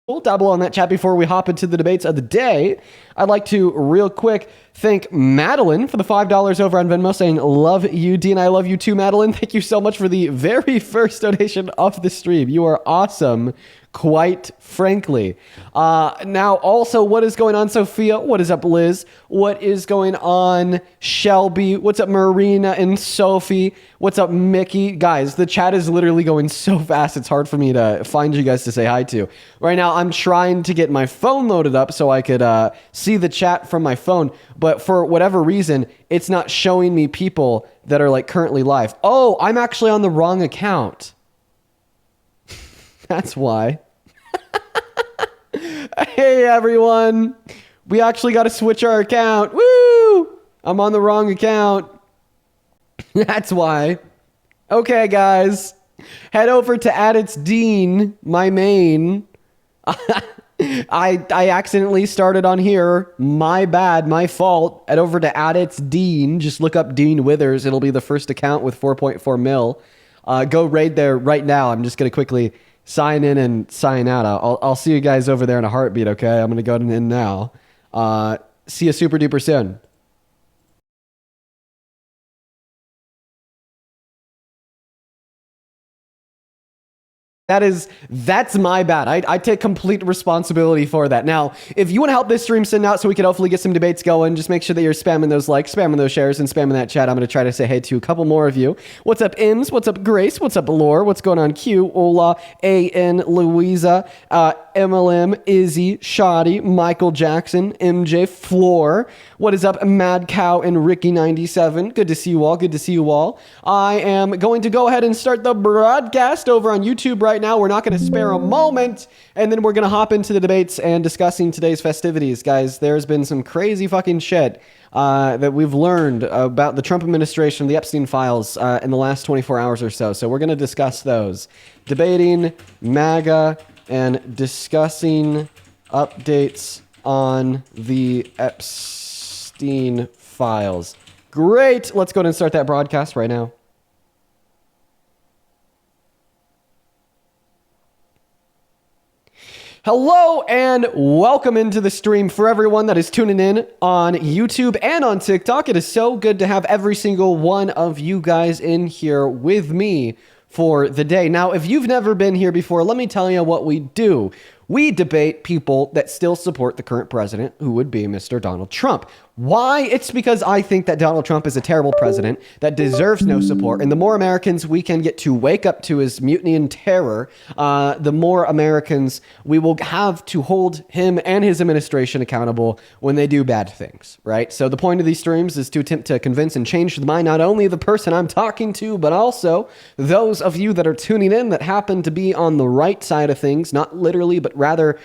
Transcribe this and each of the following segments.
We'll dabble on that chat before we hop into the debates of the day. I'd like to real quick thank Madeline for the $5 over on Venmo saying, love you, Dean. I love you too, Madeline. Thank you so much for the very first donation of the stream. You are awesome, quite frankly. Now, also, what is going on, Sophia? What is up, Liz? What is going on, Shelby? What's up, Marina and Sophie? What's up, Mickey? Guys, the chat is literally going so fast, it's hard for me to find you guys to say hi to. Right now, I'm trying to get my phone loaded up so I could see the chat from my phone, but for whatever reason, it's not showing me people that are like currently live. Oh, I'm actually on the wrong account. That's why. Hey, everyone. We actually got to switch our account. Woo! I'm on the wrong account. That's why. Okay, guys. Head over to Addits Dean, my main. I accidentally started on here. My bad, my fault. Head over to Addits Dean. Just look up Dean Withers. It'll be the first account with 4.4 mil. Go raid there right now. I'm just going to quickly sign in and sign out. I'll see you guys over there in a heartbeat, okay? I'm going to go in now. See you super duper soon. That's my bad. I take complete responsibility for that. Now, if you want to help this stream send out so we can hopefully get some debates going, just make sure that you're spamming those likes, spamming those shares, and spamming that chat. I'm going to try to say hey to a couple more of you. What's up, Ims? What's up, Grace? What's up, Lore? What's going on, Q? Ola, A.N., Louisa, MLM, Izzy, Shoddy, Michael Jackson, MJ, Floor. What is up, Mad Cow and Ricky97? Good to see you all. Good to see you all. I am going to go ahead and start the broadcast over on YouTube right now. We're not going to spare a moment, and then we're going to hop into the debates and discussing today's festivities. Guys, there's been some crazy fucking shit that we've learned about the Trump administration, the Epstein files in the last 24 hours or so. So we're going to discuss those. Debating MAGA and discussing updates on the Epstein files. Great. Let's go ahead and start that broadcast right now. Hello and welcome into the stream for everyone that is tuning in on YouTube and on TikTok. It is so good to have every single one of you guys in here with me for the day. Now, if you've never been here before, let me tell you what we do. We debate people that still support the current president, who would be Mr. Donald Trump. Why? It's because I think that Donald Trump is a terrible president that deserves no support. And the more Americans we can get to wake up to his mutiny and terror, the more Americans we will have to hold him and his administration accountable when they do bad things, right? So the point of these streams is to attempt to convince and change the mind, not only of the person I'm talking to, but also those of you that are tuning in that happen to be on the right side of things, not literally, but rather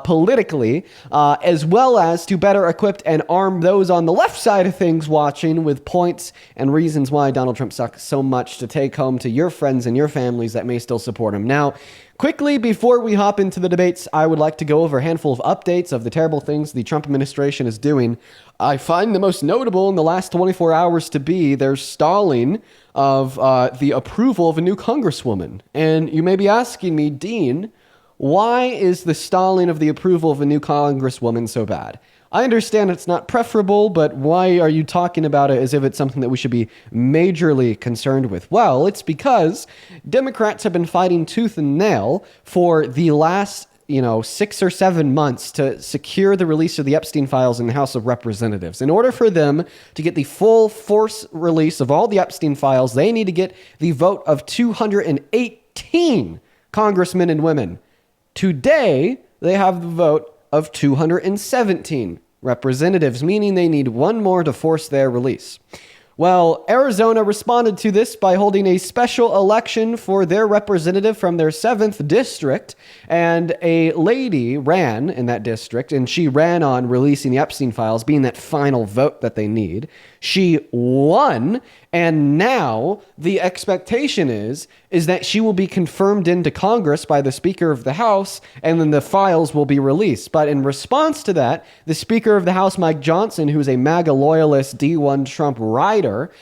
politically, as well as to better equip and arm those on the left side of things watching with points and reasons why Donald Trump sucks so much to take home to your friends and your families that may still support him. Now, quickly, before we hop into the debates, I would like to go over a handful of updates of the terrible things the Trump administration is doing. I find the most notable in the last 24 hours to be their stalling of the approval of a new congresswoman. And you may be asking me, Dean, why is the stalling of the approval of a new congresswoman so bad? I understand it's not preferable, but why are you talking about it as if it's something that we should be majorly concerned with? Well, it's because Democrats have been fighting tooth and nail for the last 6 or 7 months to secure the release of the Epstein files in the House of Representatives. In order for them to get the full force release of all the Epstein files, they need to get the vote of 218 congressmen and women. Today, they have the vote of 217 representatives, meaning they need one more to force their release. Well, Arizona responded to this by holding a special election for their representative from their 7th district, and a lady ran in that district, and she ran on releasing the Epstein files, being that final vote that they need. She won, and now the expectation is is that she will be confirmed into Congress by the Speaker of the House, and then the files will be released. But in response to that, the Speaker of the House, Mike Johnson, who's a MAGA loyalist D1 Trump rider,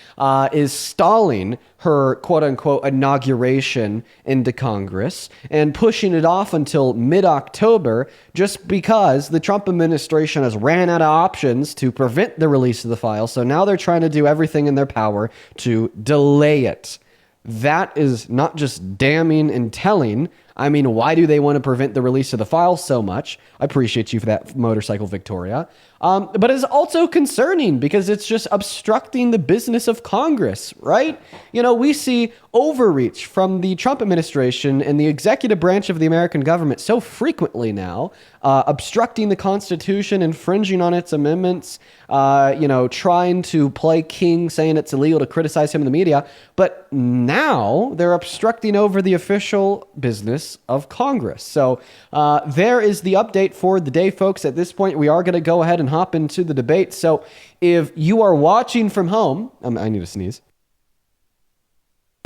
is stalling her quote-unquote inauguration into Congress and pushing it off until mid-October just because the Trump administration has ran out of options to prevent the release of the file. So now they're trying to do everything in their power to delay it. That is not just damning and telling. I mean, why do they want to prevent the release of the file so much? I appreciate you for that, Motorcycle Victoria. But it's also concerning because it's just obstructing the business of Congress, right? You know, we see overreach from the Trump administration and the executive branch of the American government so frequently now, obstructing the Constitution, infringing on its amendments, trying to play king, saying it's illegal to criticize him in the media. But now they're obstructing over the official business of Congress. So there is the update for the day, folks. At this point, we are going to go ahead and hop into the debate. So if you are watching from home, I need to sneeze.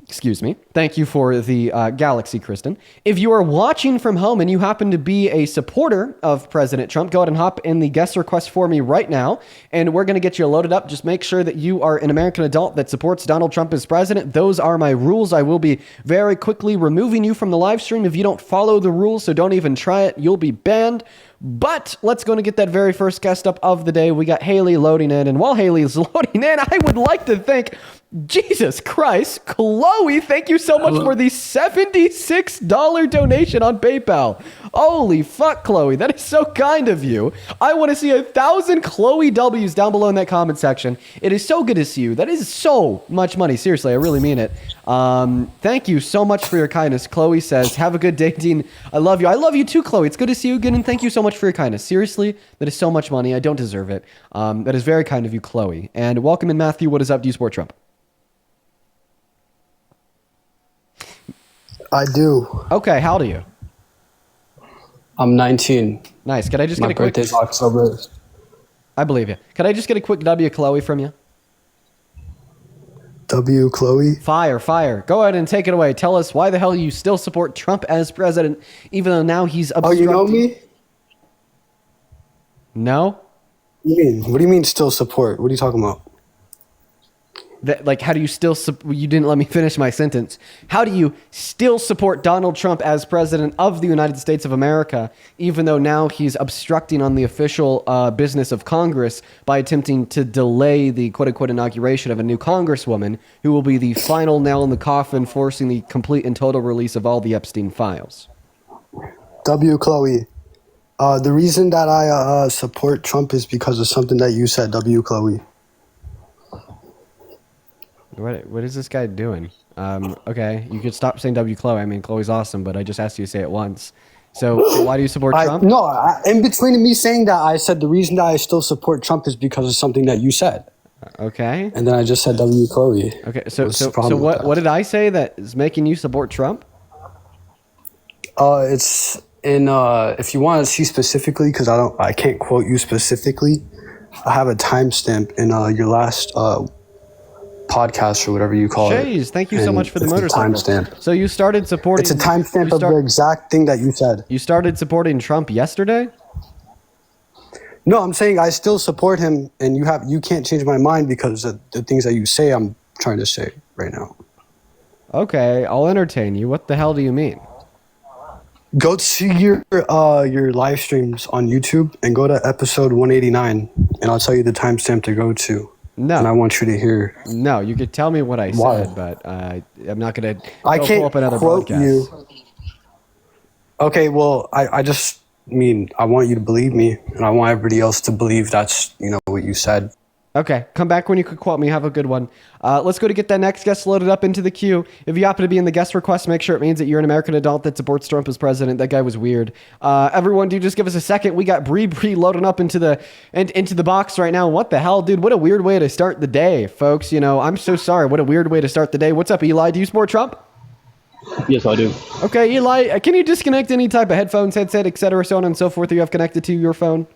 Excuse me. Thank you for the galaxy, Kristen. If you are watching from home and you happen to be a supporter of President Trump, go ahead and hop in the guest request for me right now, and we're going to get you loaded up. Just make sure that you are an American adult that supports Donald Trump as president. Those are my rules. I will be very quickly removing you from the live stream if you don't follow the rules, so don't even try it. You'll be banned. But let's go and get that very first guest up of the day. We got Haley loading in, and while Haley is loading in, I would like to thank, Jesus Christ, Chloe, thank you so much for the $76 donation on PayPal. Holy fuck, Chloe, that is so kind of you. I want to see 1,000 Chloe W's down below in that comment section. It is so good to see you. That is so much money. Seriously, I really mean it. Thank you so much for your kindness. Chloe says, have a good day, Dean. I love you. I love you too, Chloe. It's good to see you again, and thank you so much for your kindness. Seriously, that is so much money. I don't deserve it. That is very kind of you, Chloe. And welcome in, Matthew. What is up? Do you support Trump? I do. Okay, how old are you? I'm 19. Nice. Could I just get a quick... My birthday's October. I believe you. Could I just get a quick W, Chloe, from you? W, Chloe? Fire. Go ahead and take it away. Tell us why the hell you still support Trump as president, even though now he's obstructing... Oh, you know me? No? What do you mean still support? What are you talking about? How do you still... You didn't let me finish my sentence. How do you still support Donald Trump as president of the United States of America, even though now he's obstructing on the official business of Congress by attempting to delay the quote-unquote inauguration of a new congresswoman who will be the final nail in the coffin, forcing the complete and total release of all the Epstein files? W, Chloe. The reason that I support Trump is because of something that you said, W, Chloe. What is this guy doing? Okay, you could stop saying W, Chloe. I mean, Chloe's awesome, but I just asked you to say it once. So why do you support Trump? No, in between me saying that, I said the reason that I still support Trump is because of something that you said. Okay. And then I just said W, Chloe. Okay, so what did I say that is making you support Trump? It's in if you want to see specifically, because I can't quote you specifically. I have a timestamp in your last podcast or whatever you call it. Jeez, thank you so much for the motorcycle. Timestamp. So you started supporting... It's a timestamp of the exact thing that you said. You started supporting Trump yesterday? No, I'm saying I still support him, and you can't change my mind because of the things that you say I'm trying to say right now. Okay, I'll entertain you. What the hell do you mean? Go to your live streams on YouTube and go to episode 189, and I'll tell you the timestamp to go to. No. And I want you to hear. No, you could tell me what I said, but I'm not going to pull up another quote podcast. You. Okay, well, I just mean I want you to believe me, and I want everybody else to believe that's, what you said. Okay, come back when you could quote me. Have a good one. Let's go to get that next guest loaded up into the queue. If you happen to be in the guest request, make sure it means that you're an American adult that supports Trump as president. That guy was weird. Everyone, dude, just give us a second. We got Bree loading up into the box right now. What the hell, dude? What a weird way to start the day, folks. I'm so sorry. What a weird way to start the day. What's up, Eli? Do you support Trump? Yes, I do. Okay, Eli, can you disconnect any type of headphones, headset, etc., so on and so forth that you have connected to your phone?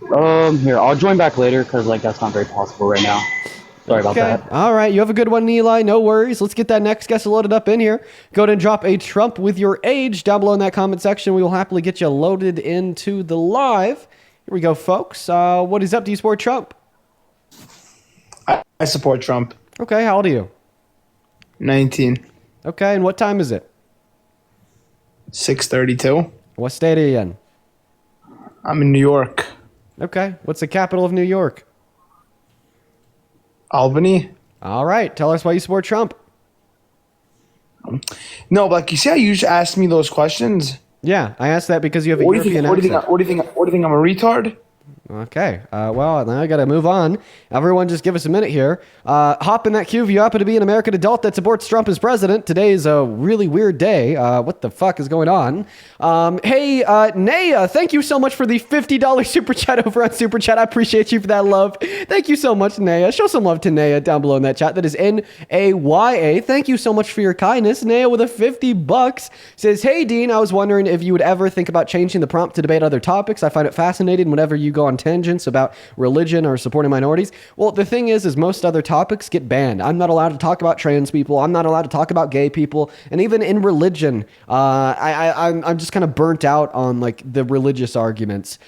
Here, I'll join back later because that's not very possible right now. Sorry about Okay. that. All right. You have a good one, Eli. No worries. Let's get that next guest loaded up in here. Go ahead and drop a Trump with your age down below in that comment section. We will happily get you loaded into the live. Here we go, folks. What is up? Do you support Trump? I support Trump. Okay. How old are you? 19. Okay. And what time is it? 6:32. What state are you in? I'm in New York. Okay. What's the capital of New York? Albany. All right. Tell us why you support Trump. No, but like you see how you just asked me those questions? Yeah. I asked that because you have a What do you European think? accent. What do you think? I'm a retard? Okay. Well, now I got to move on. Everyone, just give us a minute here. Hop in that queue if you happen to be an American adult that supports Trump as president. Today is a really weird day. What the fuck is going on? Hey, Naya, thank you so much for the $50 super chat over on Super Chat. I appreciate you for that love. Thank you so much, Naya. Show some love to Naya down below in that chat. That is Naya. Thank you so much for your kindness. Naya with a $50 says, hey, Dean, I was wondering if you would ever think about changing the prompt to debate other topics. I find it fascinating whenever you go on tangents about religion or supporting minorities. Well, the thing is most other topics get banned. I'm not allowed to talk about trans people. I'm not allowed to talk about gay people. And even in religion, I'm just kind of burnt out on like the religious arguments.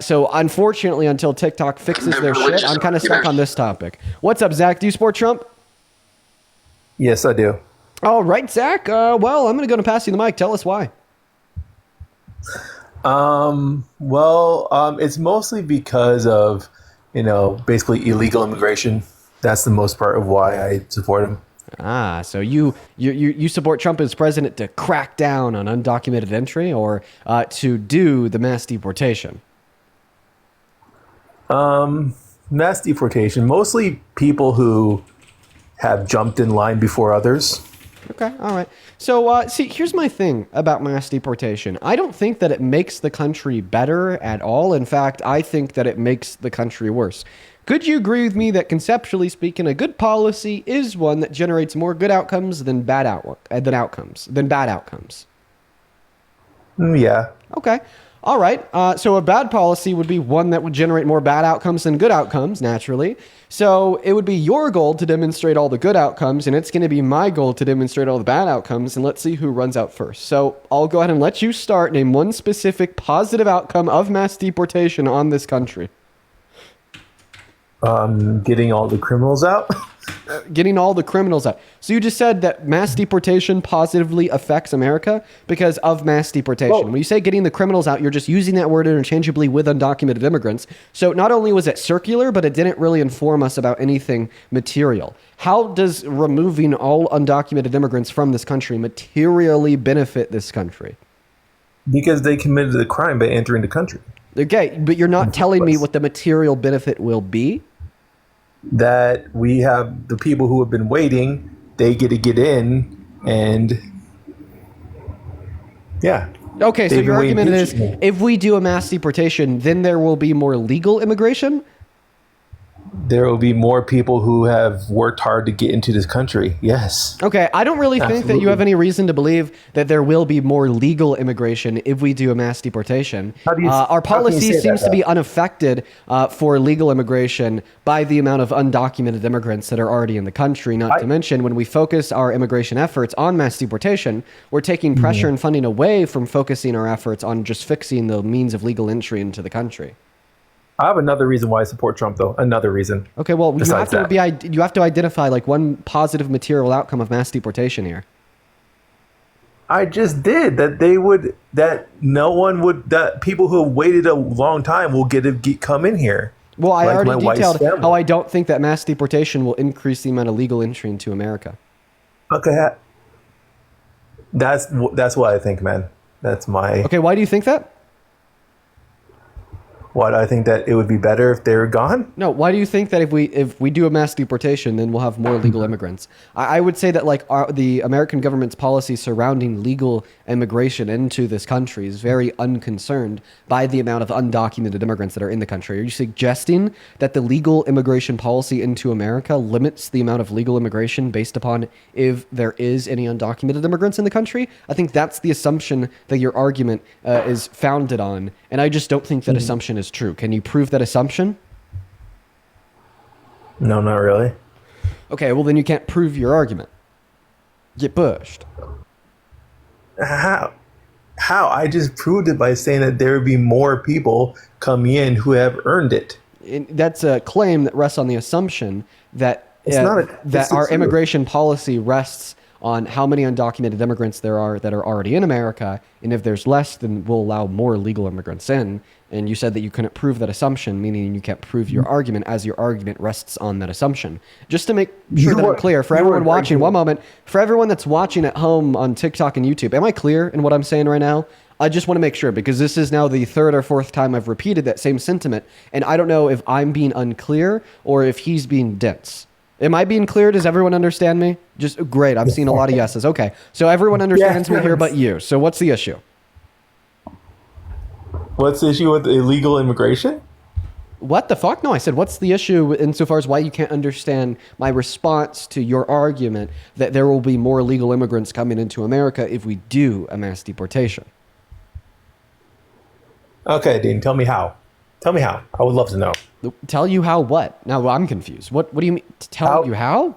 So unfortunately, until TikTok fixes their shit, I'm kind of stuck on this topic. What's up, Zach? Do you support Trump? Yes, I do. All right, Zach. Well, I'm going to pass you the mic. Tell us why. It's mostly because of, basically illegal immigration. That's the most part of why I support him. So you support Trump as president to crack down on undocumented entry or to do the mass deportation? Mass deportation, mostly people who have jumped in line before others. Okay, all right. So, see, here's my thing about mass deportation. I don't think that it makes the country better at all. In fact, I think that it makes the country worse. Could you agree with me that conceptually speaking, a good policy is one that generates more good outcomes than bad outcomes? Yeah. Okay. All right. So a bad policy would be one that would generate more bad outcomes than good outcomes, naturally. So it would be your goal to demonstrate all the good outcomes, and it's going to be my goal to demonstrate all the bad outcomes, and let's see who runs out first. So I'll go ahead and let you start. Name one specific positive outcome of mass deportation on this country. Getting all the criminals out. Getting all the criminals out. So you just said that mass deportation positively affects America because of mass deportation. Whoa. When you say getting the criminals out, you're just using that word interchangeably with undocumented immigrants. So not only was it circular, but it didn't really inform us about anything material. How does removing all undocumented immigrants from this country materially benefit this country? Because they committed the crime by entering the country. Okay, but you're not telling me what the material benefit will be? That we have the people who have been waiting, they get to get in, and yeah. Okay, so They've your been waiting argument is patiently. if we do a mass deportation, then there will be more legal immigration? There will be more people who have worked hard to get into this country. Yes. Okay, I don't really think that you have any reason to believe that there will be more legal immigration if we do a mass deportation. How do you- Our how can you policy say seems that, to be though? unaffected for legal immigration by the amount of undocumented immigrants that are already in the country. Not to mention, when we focus our immigration efforts on mass deportation, we're taking pressure and funding away from focusing our efforts on just fixing the means of legal entry into the country. I have another reason why I support Trump, though. Another reason. Okay, well, you have Besides to you have to identify like one positive material outcome of mass deportation here. I just did that people who waited a long time will come in here. Well, I Like my already wife's detailed family. how I don't think that mass deportation will increase the amount of legal entry into America. Okay. That's what I think, man. That's my Okay, why do you think that? what I think that it would be better if they were gone. No, why do you think that if we do a mass deportation, then we'll have more legal immigrants? I would say that like the American government's policy surrounding legal immigration into this country is very unconcerned by the amount of undocumented immigrants that are in the country. Are you suggesting that the legal immigration policy into America limits the amount of legal immigration based upon if there is any undocumented immigrants in the country? I think that's the assumption that your argument is founded on, and I just don't think that assumption is true. Can you prove that assumption? No, not really. Okay, well then you can't prove your argument. Get bushed. How? How? I just proved it by saying that there would be more people coming in who have earned it. That's a claim that rests on the assumption that It's not a- that it's the our truth. immigration policy rests on how many undocumented immigrants there are that are already in America, and if there's less, then we'll allow more legal immigrants in. And you said that you couldn't prove that assumption, meaning you can't prove your argument as your argument rests on that assumption. Just to make sure that I'm clear, for everyone watching, one moment, for everyone that's watching at home on TikTok and YouTube, am I clear in what I'm saying right now? I just want to make sure, because this is now the third or fourth time I've repeated that same sentiment, and I don't know if I'm being unclear or if he's being dense. Am I being clear? Does everyone understand me? Just great. I'm seeing a lot of yeses. Okay. So everyone understands me here but you. So what's the issue? What's the issue with illegal immigration? What the fuck? No, I said, what's the issue insofar as why you can't understand my response to your argument that there will be more illegal immigrants coming into America if we do a mass deportation? Okay, Dean, tell me how. Tell me how. I would love to know. Tell you how what? Now I'm confused. What do you mean? Tell you how?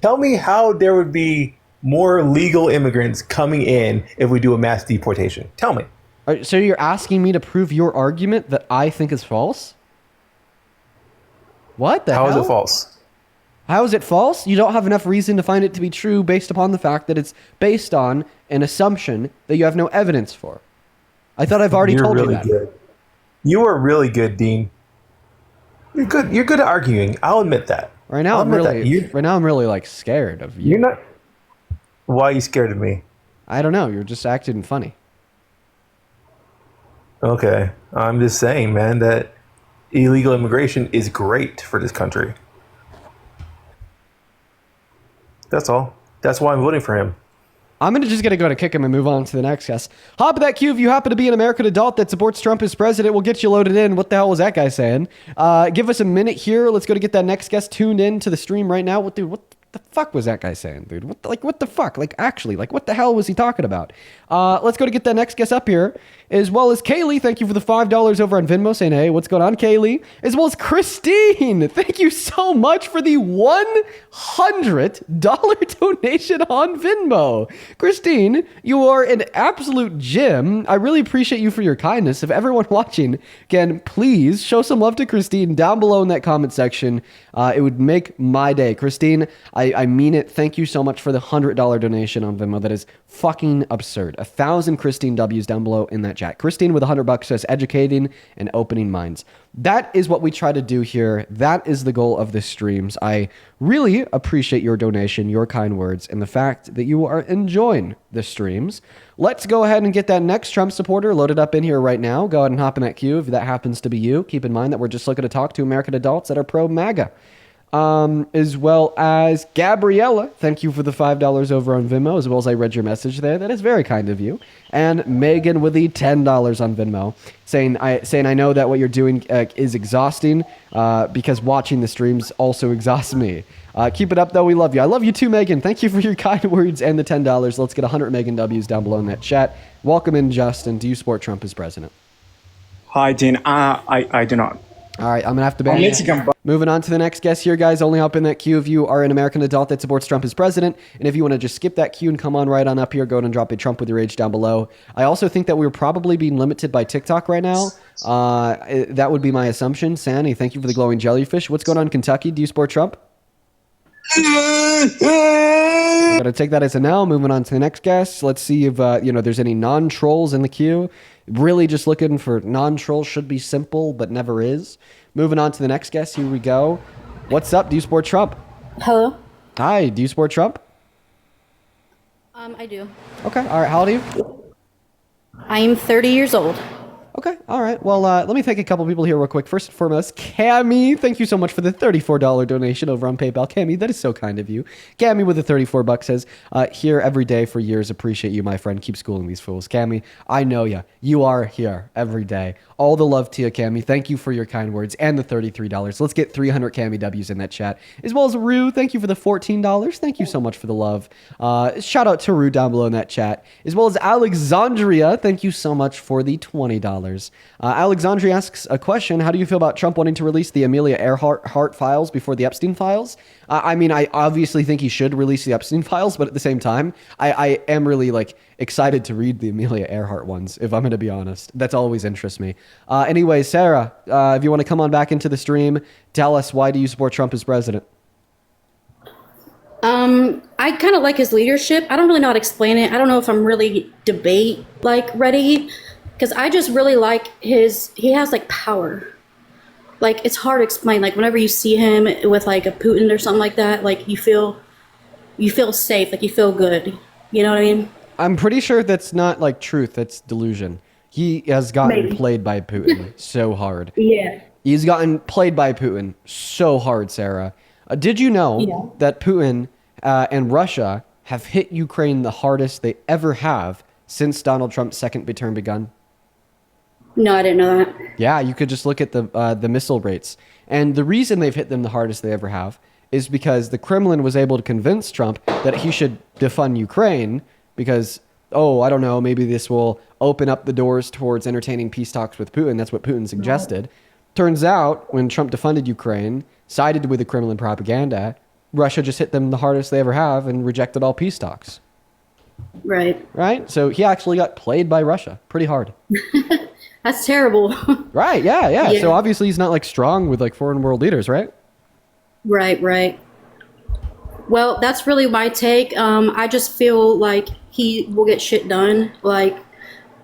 Tell me how there would be more legal immigrants coming in if we do a mass deportation. Tell me. So you're asking me to prove your argument that I think is false? What the hell? How is it false? How is it false? You don't have enough reason to find it to be true based upon the fact that it's based on an assumption that you have no evidence for. I thought I've already told really you that. Good. You are really good, Dean. You're good. You're good at arguing. I'll admit that. Right now, I'll I'm admit really, that. right now, I'm really like scared of you. You're not. Why are you scared of me? I don't know. You're just acting funny. Okay, I'm just saying, man, that illegal immigration is great for this country. That's all. That's why I'm voting for him. I'm just going to go to kick him and move on to the next guest. Hop in that queue if you happen to be an American adult that supports Trump as president. We'll get you loaded in. What the hell was that guy saying? Give us a minute here. Let's go to get that next guest tuned in to the stream right now. What the fuck was that guy saying, dude? What the fuck? Like, actually, like, what the hell was he talking about? Let's go to get that next guest up here, as well as Kaylee. Thank you for the $5 over on Venmo, saying, hey, what's going on, Kaylee? As well as Christine. Thank you so much for the $100 donation on Venmo. Christine, you are an absolute gem. I really appreciate you for your kindness. If everyone watching can please show some love to Christine down below in that comment section, it would make my day. Christine, I mean it. Thank you so much for the $100 donation on Venmo. That is fucking absurd. 1,000 Christine W's down below in that chat. Christine with $100 says educating and opening minds. That is what we try to do here. That is the goal of the streams. I really appreciate your donation, your kind words, and the fact that you are enjoying the streams. Let's go ahead and get that next Trump supporter loaded up in here right now. Go ahead and hop in that queue if that happens to be you. Keep in mind that we're just looking to talk to American adults that are pro-MAGA. As well as Gabriella. Thank you for the $5 over on Venmo, as well as I read your message there. That is very kind of you. And Megan with the $10 on Venmo, saying I know that what you're doing is exhausting because watching the streams also exhausts me. Keep it up, though. We love you. I love you too, Megan. Thank you for your kind words and the $10. Let's get 100 Megan W's down below in that chat. Welcome in, Justin. Do you support Trump as president? Hi, Dean. I do not. All right, I'm going to have to ban you. Moving on to the next guest here, guys. Only hop in that queue if you are an American adult that supports Trump as president. And if you want to just skip that queue and come on right on up here, go ahead and drop a Trump with your age down below. I also think that we're probably being limited by TikTok right now. That would be my assumption. Sandy, thank you for the glowing jellyfish. What's going on in Kentucky? Do you support Trump? I'm going to take that as a no. Moving on to the next guest. Let's see if there's any non-trolls in the queue. Really just looking for non-trolls. Should be simple, but never is. Moving on to the next guest. Here we go. What's up? Do you support Trump? Hello. Hi. Do you support Trump? I do. Okay. All right. How old are you? I am 30 years old. Okay. All right. Well, let me thank a couple people here real quick. First and foremost, Cammy. Thank you so much for the $34 donation over on PayPal. Cammy, that is so kind of you. Cammy with the $34 says, here every day for years. Appreciate you, my friend. Keep schooling these fools. Cammy, I know ya. You are here every day. All the love to you, Cammy. Thank you for your kind words and the $33. Let's get 300 Cammy W's in that chat. As well as Rue, thank you for the $14. Thank you so much for the love. Shout out to Rue down below in that chat. As well as Alexandria, thank you so much for the $20. Alexandria asks a question. How do you feel about Trump wanting to release the Amelia Earhart files before the Epstein files? I mean, I obviously think he should release the Epstein files, but at the same time, I am really like excited to read the Amelia Earhart ones, if I'm going to be honest. That's always interests me. Anyway, Sarah, if you want to come on back into the stream, tell us, why do you support Trump as president? I kind of like his leadership. I don't really know how to explain it. I don't know if I'm really debate like ready, because I just really like he has like power. Like, it's hard to explain. Like, whenever you see him with like a Putin or something like that, like you feel safe, like you feel good. You know what I mean? I'm pretty sure that's not like truth. That's delusion. He has gotten Maybe. played by Putin so hard. Yeah. He's gotten played by Putin so hard, Sarah. Did you know that Putin and Russia have hit Ukraine the hardest they ever have since Donald Trump's second term begun? No, I didn't know that. Yeah, you could just look at the missile rates. And the reason they've hit them the hardest they ever have is because the Kremlin was able to convince Trump that he should defund Ukraine because, I don't know, maybe this will open up the doors towards entertaining peace talks with Putin. That's what Putin suggested. Turns out, when Trump defunded Ukraine, sided with the Kremlin propaganda, Russia just hit them the hardest they ever have and rejected all peace talks. Right. Right? So he actually got played by Russia pretty hard. That's terrible. Right, yeah. Yeah. So obviously he's not like strong with like foreign world leaders, right? Right. Well, that's really my take. I just feel like he will get shit done. Like,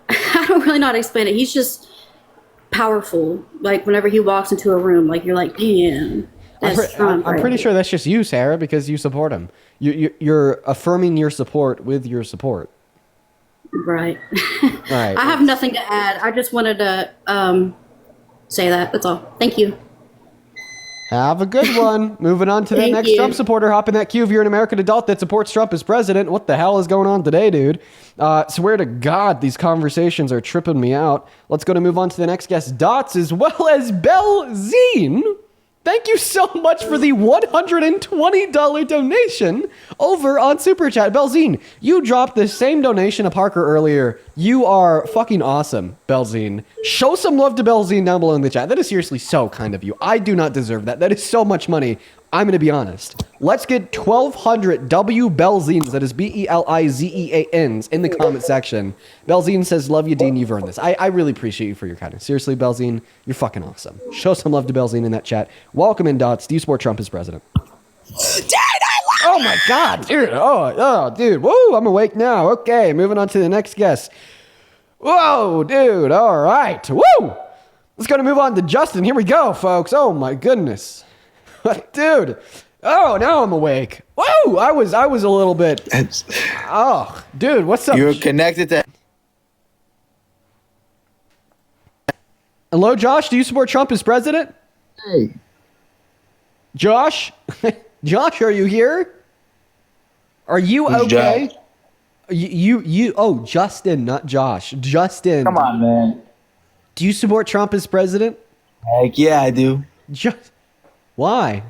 I don't really know how to explain it. He's just powerful. Like, whenever he walks into a room, like, you're like, damn. I'm pretty sure that's just you, Sarah, because you support him. You're affirming your support with your support. Right. Right. I have nothing to add. I just wanted to say that. That's all. Thank you. Have a good one. Moving on to the Thank next you. Trump supporter. Hop in that queue if you're an American adult that supports Trump as president. What the hell is going on today, dude? Swear to God, these conversations are tripping me out. Let's go to move on to the next guest, Dots, as well as Belzine. Thank you so much for the $120 donation over on Super Chat. Belzine, you dropped the same donation to Parker earlier. You are fucking awesome, Belzine. Show some love to Belzine down below in the chat. That is seriously so kind of you. I do not deserve that. That is so much money. I'm going to be honest. Let's get 1,200 W Belzines, that is Belizeans, in the comment section. Belzine says, love you, Dean. You've earned this. I really appreciate you for your kindness. Seriously, Belzine, you're fucking awesome. Show some love to Belzine in that chat. Welcome in, Dots. Do you support Trump as president? Oh my God, dude. Oh, dude. Woo, I'm awake now. Okay, moving on to the next guest. Whoa, dude. All right. Woo. Let's go to move on to Justin. Here we go, folks. Oh my goodness. Dude. Oh, now I'm awake. Whoa, I was a little bit. Oh, dude, what's up? You're connected to. Hello, Josh. Do you support Trump as president? Hey. Josh? Josh, are you here? Are you Who's okay? Josh? Oh, Justin, not Josh. Justin. Come on, man. Do you support Trump as president? Heck yeah, I do. Why?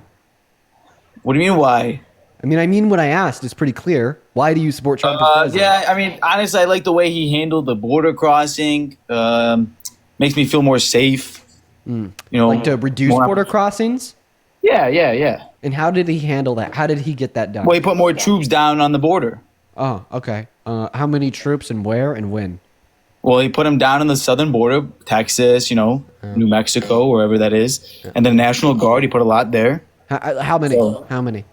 What do you mean, why? I mean what I asked is pretty clear. Why do you support Trump as president? Yeah, I mean, honestly, I like the way he handled the border crossing. Makes me feel more safe. You know, Like to reduce more- border crossings? Yeah. And how did he handle that? How did he get that done? Well, he put more troops down on the border. Oh, okay. How many troops and where and when? Well, he put them down on the southern border, Texas, New Mexico, wherever that is. And then National Guard, he put a lot there. How many? So- How many?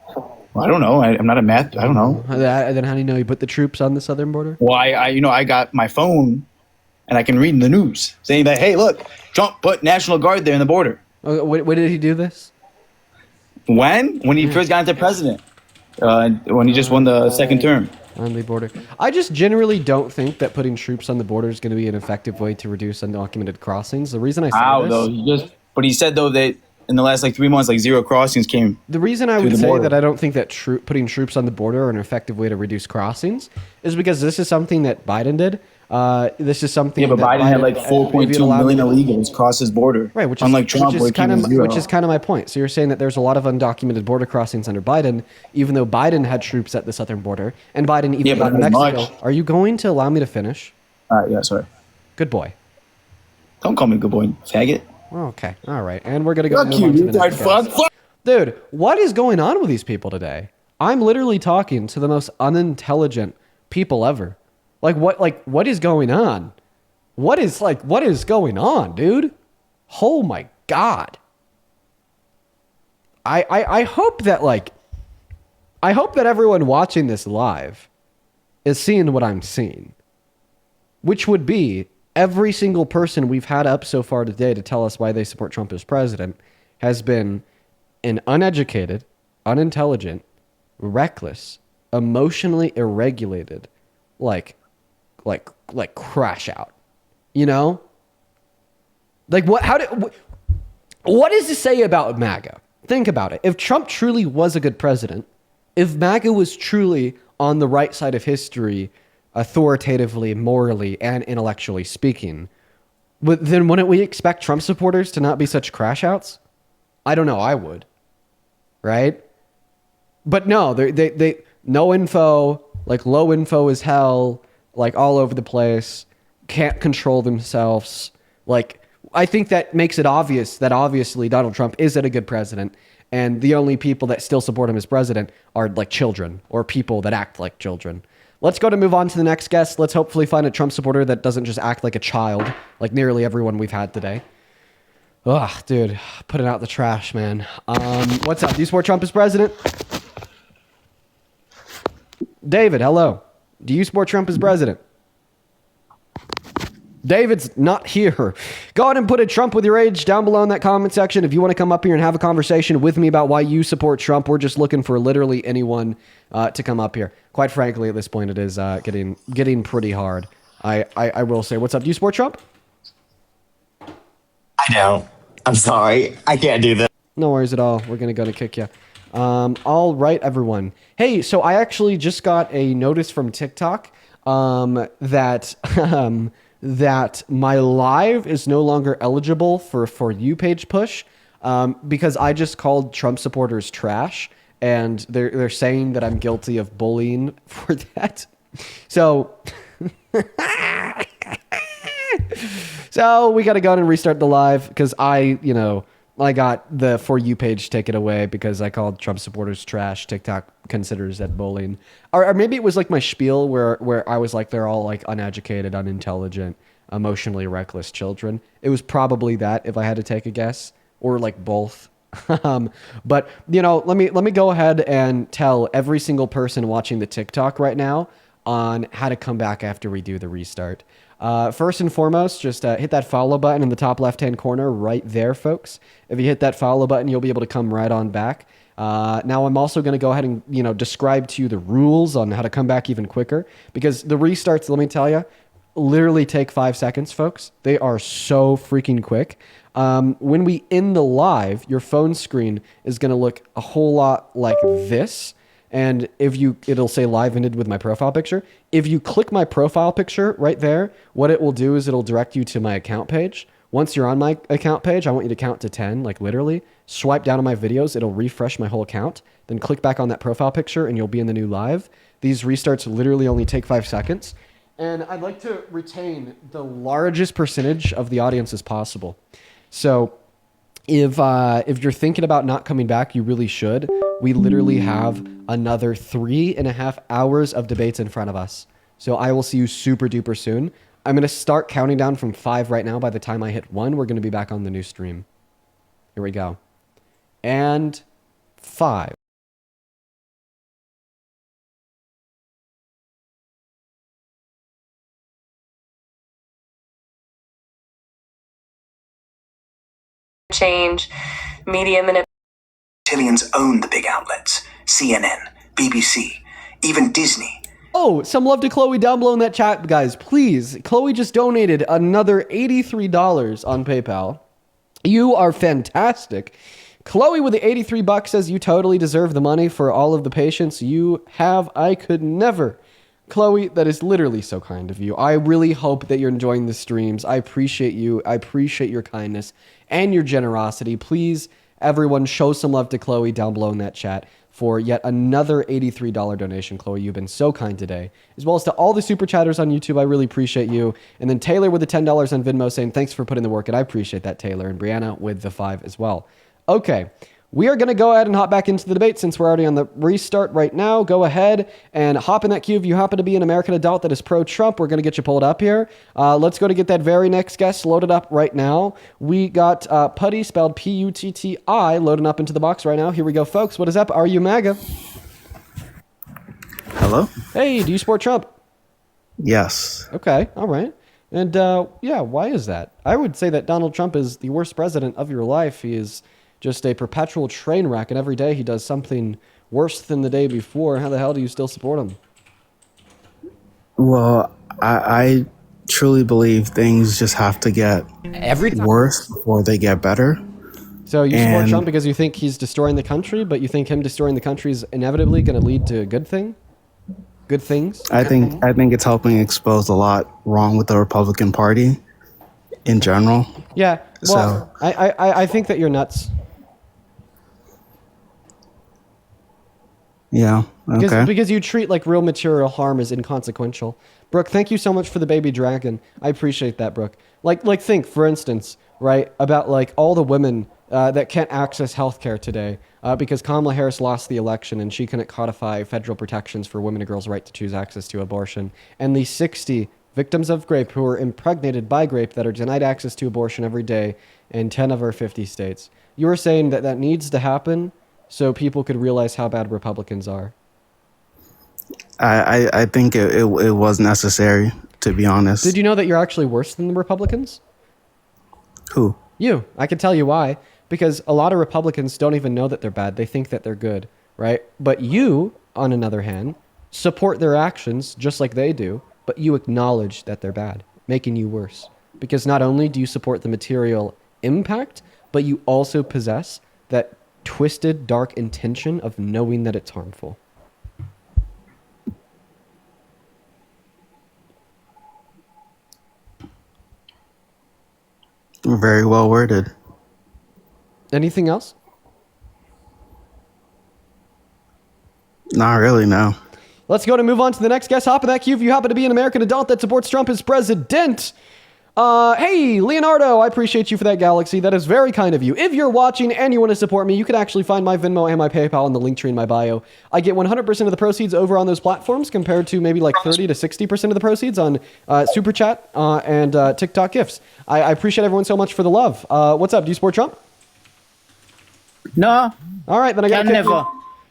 Well, I don't know. I'm not a math. I don't know. Then how do you know he put the troops on the southern border? Well, I got my phone, and I can read in the news saying that, hey, look, Trump put National Guard there in the border. When did he do this? When he first got into president, when he just won the second term. On the border. I just generally don't think that putting troops on the border is going to be an effective way to reduce undocumented crossings. The reason I say How this, though? But he said though that in the last 3 months, 0 crossings came. the reason I through would the say border. that I don't think that putting troops on the border are an effective way to reduce crossings is because this is something that Biden did. This is something. Yeah, but that Biden had like if 4.2 you'd allow me million to- illegals cross his border. Right, which is unlike Trump, which is where he keeps zero. which is kind of my point. So you're saying that there's a lot of undocumented border crossings under Biden, even though Biden had troops at the southern border, and Biden even Yeah, but got not as Mexico. much. Are you going to allow me to finish? Yeah, sorry. Good boy. Don't call me good boy, faggot. Okay, all right. And we're going to go Fuck move you, on to the retard. next guest. Fuck. Dude, what is going on with these people today? I'm literally talking to the most unintelligent people ever. What is going on? What is going on, dude? Oh my God. I hope that everyone watching this live is seeing what I'm seeing, which would be every single person we've had up so far today to tell us why they support Trump as president has been an uneducated, unintelligent, reckless, emotionally irregulated, like crash out, you know? Like what does this say about MAGA? Think about it. If Trump truly was a good president, if MAGA was truly on the right side of history, authoritatively, morally, and intellectually speaking, then wouldn't we expect Trump supporters to not be such crash outs? I don't know. I would. Right? But no, they no info, like low info as hell, like all over the place, can't control themselves. Like, I think that makes it obvious that obviously Donald Trump isn't a good president, and the only people that still support him as president are like children or people that act like children. Let's go to move on to the next guest. Let's hopefully find a Trump supporter that doesn't just act like a child, like nearly everyone we've had today. Ugh, dude, putting out the trash, man. What's up? Do you support Trump as president? David, hello. Do you support Trump as president? David's not here. Go ahead and put a Trump with your age down below in that comment section. If you want to come up here and have a conversation with me about why you support Trump, we're just looking for literally anyone to come up here. Quite frankly, at this point, it is getting pretty hard. I will say, what's up? Do you support Trump? I don't. I'm sorry. I can't do that. No worries at all. We're going to go to kick you. All right, everyone. Hey, so I actually just got a notice from TikTok that my live is no longer eligible for you page push because I just called Trump supporters trash, and they're saying that I'm guilty of bullying for that. So so we got to go and restart the live because I got the For You page taken away because I called Trump supporters trash. TikTok considers that bullying. Or maybe it was like my spiel where I was like, they're all like uneducated, unintelligent, emotionally reckless children. It was probably that if I had to take a guess, or like both. But let me go ahead and tell every single person watching the TikTok right now on how to come back after we do the restart. First and foremost, just hit that follow button in the top left-hand corner right there, folks. If you hit that follow button, you'll be able to come right on back. Now, I'm also going to go ahead and, describe to you the rules on how to come back even quicker, because the restarts, let me tell you, literally take 5 seconds, folks. They are so freaking quick. When we end the live, your phone screen is going to look a whole lot like this. And it'll say live ended with my profile picture. If you click my profile picture right there, what it will do is it'll direct you to my account page. Once you're on my account page, I want you to count to 10, like literally. Swipe down on my videos, it'll refresh my whole account. Then click back on that profile picture and you'll be in the new live. These restarts literally only take 5 seconds. And I'd like to retain the largest percentage of the audience as possible. So if you're thinking about not coming back, you really should. We literally have another 3.5 hours of debates in front of us. So I will see you super duper soon. I'm going to start counting down from 5 right now. By the time I hit 1, we're going to be back on the new stream. Here we go. And 5. Change, media manipulation. Reptilians own the big outlets. CNN, BBC, even Disney. Oh, some love to Chloe down below in that chat, guys. Please, Chloe just donated another $83 on PayPal. You are fantastic. Chloe with the $83 says you totally deserve the money for all of the patience you have. I could never. Chloe, that is literally so kind of you. I really hope that you're enjoying the streams. I appreciate you. I appreciate your kindness and your generosity. Please, Everyone show some love to Chloe down below in that chat for yet another $83 donation. Chloe, you've been so kind today. As well as to all the super chatters on YouTube, I really appreciate you. And then Taylor with the $10 on Venmo saying thanks for putting the work in. I appreciate that, Taylor. And Brianna with the 5 as well. Okay. We are going to go ahead and hop back into the debate since we're already on the restart right now. Go ahead and hop in that queue. If you happen to be an American adult that is pro-Trump, we're going to get you pulled up here. Let's go to get that very next guest loaded up right now. We got Putty, spelled P-U-T-T-I, loading up into the box right now. Here we go, folks. What is up? Are you MAGA? Hello? Hey, do you support Trump? Yes. Okay, all right. And yeah, why is that? I would say that Donald Trump is the worst president of your life. He is just a perpetual train wreck, and every day he does something worse than the day before. How the hell do you still support him? Well, I truly believe things just have to get worse before they get better. So you support Trump because you think he's destroying the country, but you think him destroying the country is inevitably going to lead to good things? I think it's helping expose a lot wrong with the Republican Party in general. Yeah, well, so I think that you're nuts. Yeah, okay. Because you treat like real material harm as inconsequential. Brooke, thank you so much for the baby dragon. I appreciate that, Brooke. Like think, for instance, right, about like all the women that can't access healthcare today because Kamala Harris lost the election and she couldn't codify federal protections for women and girls' right to choose access to abortion. And the 60 victims of grape who are impregnated by grape that are denied access to abortion every day in 10 of our 50 states. You were saying that that needs to happen so people could realize how bad Republicans are. I think it was necessary, to be honest. Did you know that you're actually worse than the Republicans? Who? You. I can tell you why. Because a lot of Republicans don't even know that they're bad. They think that they're good, right? But you, on another hand, support their actions just like they do, but you acknowledge that they're bad, making you worse. Because not only do you support the material impact, but you also possess that twisted, dark intention of knowing that it's harmful. Very well worded. Anything else? Not really, no. Let's go to move on to the next guest. Hop in that queue if you happen to be an American adult that supports Trump as president. Hey, Leonardo, I appreciate you for that, Galaxy. That is very kind of you. If you're watching and you want to support me, you can actually find my Venmo and my PayPal in the link tree in my bio. I get 100% of the proceeds over on those platforms compared to maybe like 30 to 60% of the proceeds on Super Chat and TikTok gifts. I appreciate everyone so much for the love. What's up? Do you support Trump? No. All right, then I got never.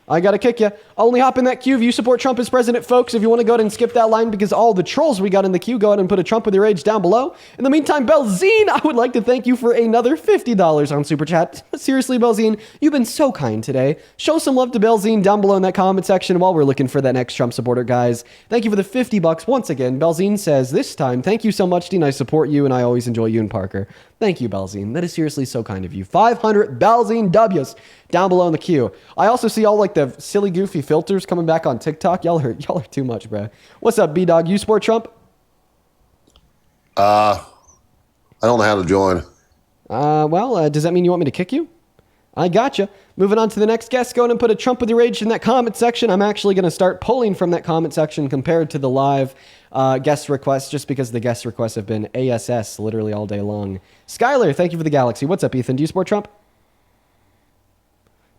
I gotta kick you. Only hop in that queue if you support Trump as president, folks. If you want to go ahead and skip that line because all the trolls we got in the queue, go ahead and put a Trump with your age down below. In the meantime, Belzine, I would like to thank you for another $50 on Super Chat. Seriously, Belzine, you've been so kind today. Show some love to Belzine down below in that comment section while we're looking for that next Trump supporter, guys. Thank you for the $50 once again. Belzine says, this time, thank you so much, Dean. I support you and I always enjoy you and Parker. Thank you, Belzine. That is seriously so kind of you. 500 Belzine W's down below in the queue. I also see all like the silly, goofy filters coming back on TikTok. Y'all are too much, bro. What's up, B-Dog? You support Trump? I don't know how to join. Well, does that mean you want me to kick you? I gotcha. Moving on to the next guest. Go ahead and put a Trump with your age in that comment section. I'm actually going to start pulling from that comment section compared to the live guest requests, just because the guest requests have been ASS literally all day long. Skylar, thank you for the Galaxy. What's up, Ethan? Do you support Trump?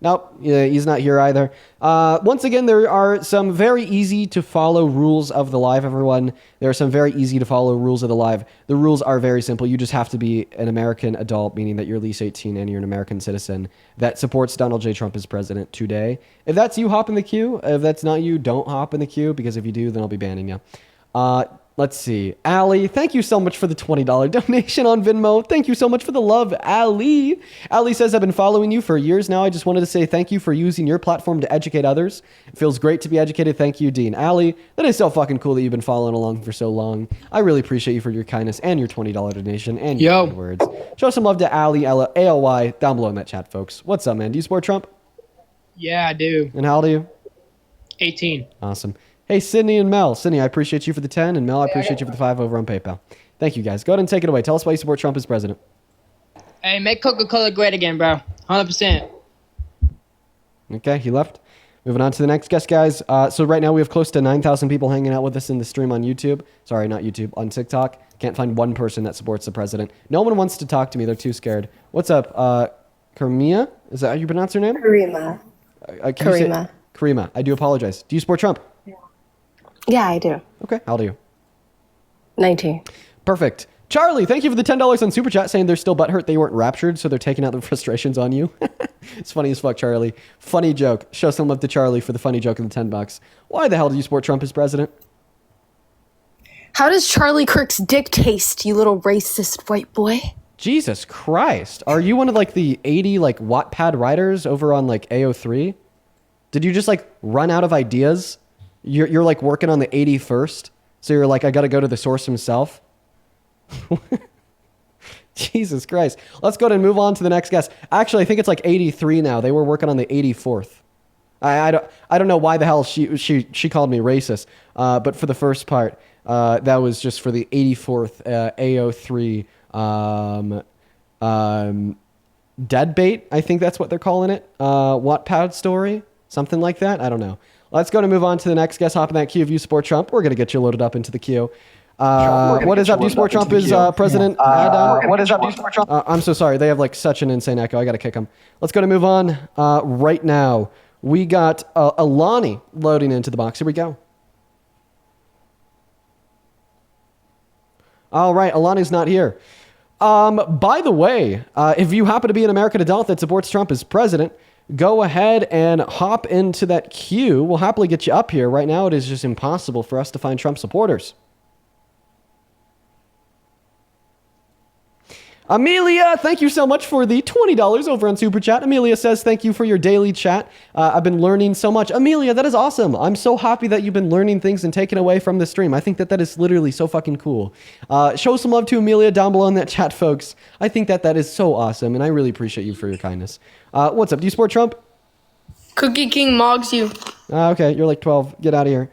Nope, he's not here either. Once again, there are some very easy to follow rules of the live, everyone. There are some very easy to follow rules of the live. The rules are very simple. You just have to be an American adult, meaning that you're at least 18 and you're an American citizen that supports Donald J. Trump as president today. If that's you, hop in the queue. If that's not you, don't hop in the queue, because if you do, then I'll be banning you. Let's see. Allie, thank you so much for the $20 donation on Venmo. Thank you so much for the love, Allie. Allie says, I've been following you for years now. I just wanted to say thank you for using your platform to educate others. It feels great to be educated. Thank you, Dean. Allie, that is so fucking cool that you've been following along for so long. I really appreciate you for your kindness and your $20 donation and your kind words. Show some love to Allie, ALY, down below in that chat, folks. What's up, man? Do you support Trump? Yeah, I do. And how old are you? 18. Awesome. Hey, Sydney and Mel. Sydney, I appreciate you for the 10, and Mel, I appreciate you for the 5 over on PayPal. Thank you, guys. Go ahead and take it away. Tell us why you support Trump as president. Hey, make Coca-Cola great again, bro. 100%. Okay, he left. Moving on to the next guest, guys. So right now we have close to 9,000 people hanging out with us in the stream on YouTube. Sorry, not YouTube, on TikTok. Can't find one person that supports the president. No one wants to talk to me. They're too scared. What's up? Karima? Is that how you pronounce her name? Karima. Karima. Karima. I do apologize. Do you support Trump? Yeah, I do. Okay. How old are you? 19. Perfect. Charlie, thank you for the $10 on Super Chat saying they're still butthurt they weren't raptured, so they're taking out their frustrations on you. It's funny as fuck, Charlie. Funny joke. Show some love to Charlie for the funny joke in the $10. Why the hell do you support Trump as president? How does Charlie Kirk's dick taste, you little racist white boy? Jesus Christ. Are you one of like the 80 like Wattpad writers over on like AO3? Did you just like run out of ideas? You're like working on the 81st, so you're like, I gotta go to the source himself? Jesus Christ. Let's go ahead and move on to the next guest. Actually, I think it's like 83 now. They were working on the 84th. I don't know why the hell she called me racist. But for the first part, that was just for the 84th AO3 dead bait. I think that's what they're calling it. Wattpad story, something like that. I don't know. Let's go to move on to the next guest. Hop in that queue if you support Trump. We're going to get you loaded up into the queue. What is up? Do you support Trump as president? What is up? Do you support Trump? I'm so sorry. They have like such an insane echo. I got to kick them. Let's go to move on right now. We got Alani loading into the box. Here we go. All right. Alani's not here. By the way, if you happen to be an American adult that supports Trump as president, go ahead and hop into that queue. We'll happily get you up here. Right now, it is just impossible for us to find Trump supporters. Amelia, thank you so much for the $20 over on Super Chat. Amelia says, thank you for your daily chat. I've been learning so much. Amelia, that is awesome. I'm so happy that you've been learning things and taking away from the stream. I think that is literally so fucking cool. Show some love to Amelia down below in that chat, folks. I think that is so awesome, and I really appreciate you for your kindness. What's up? Do you support Trump? Cookie King mogs you. Okay, you're like 12. Get out of here.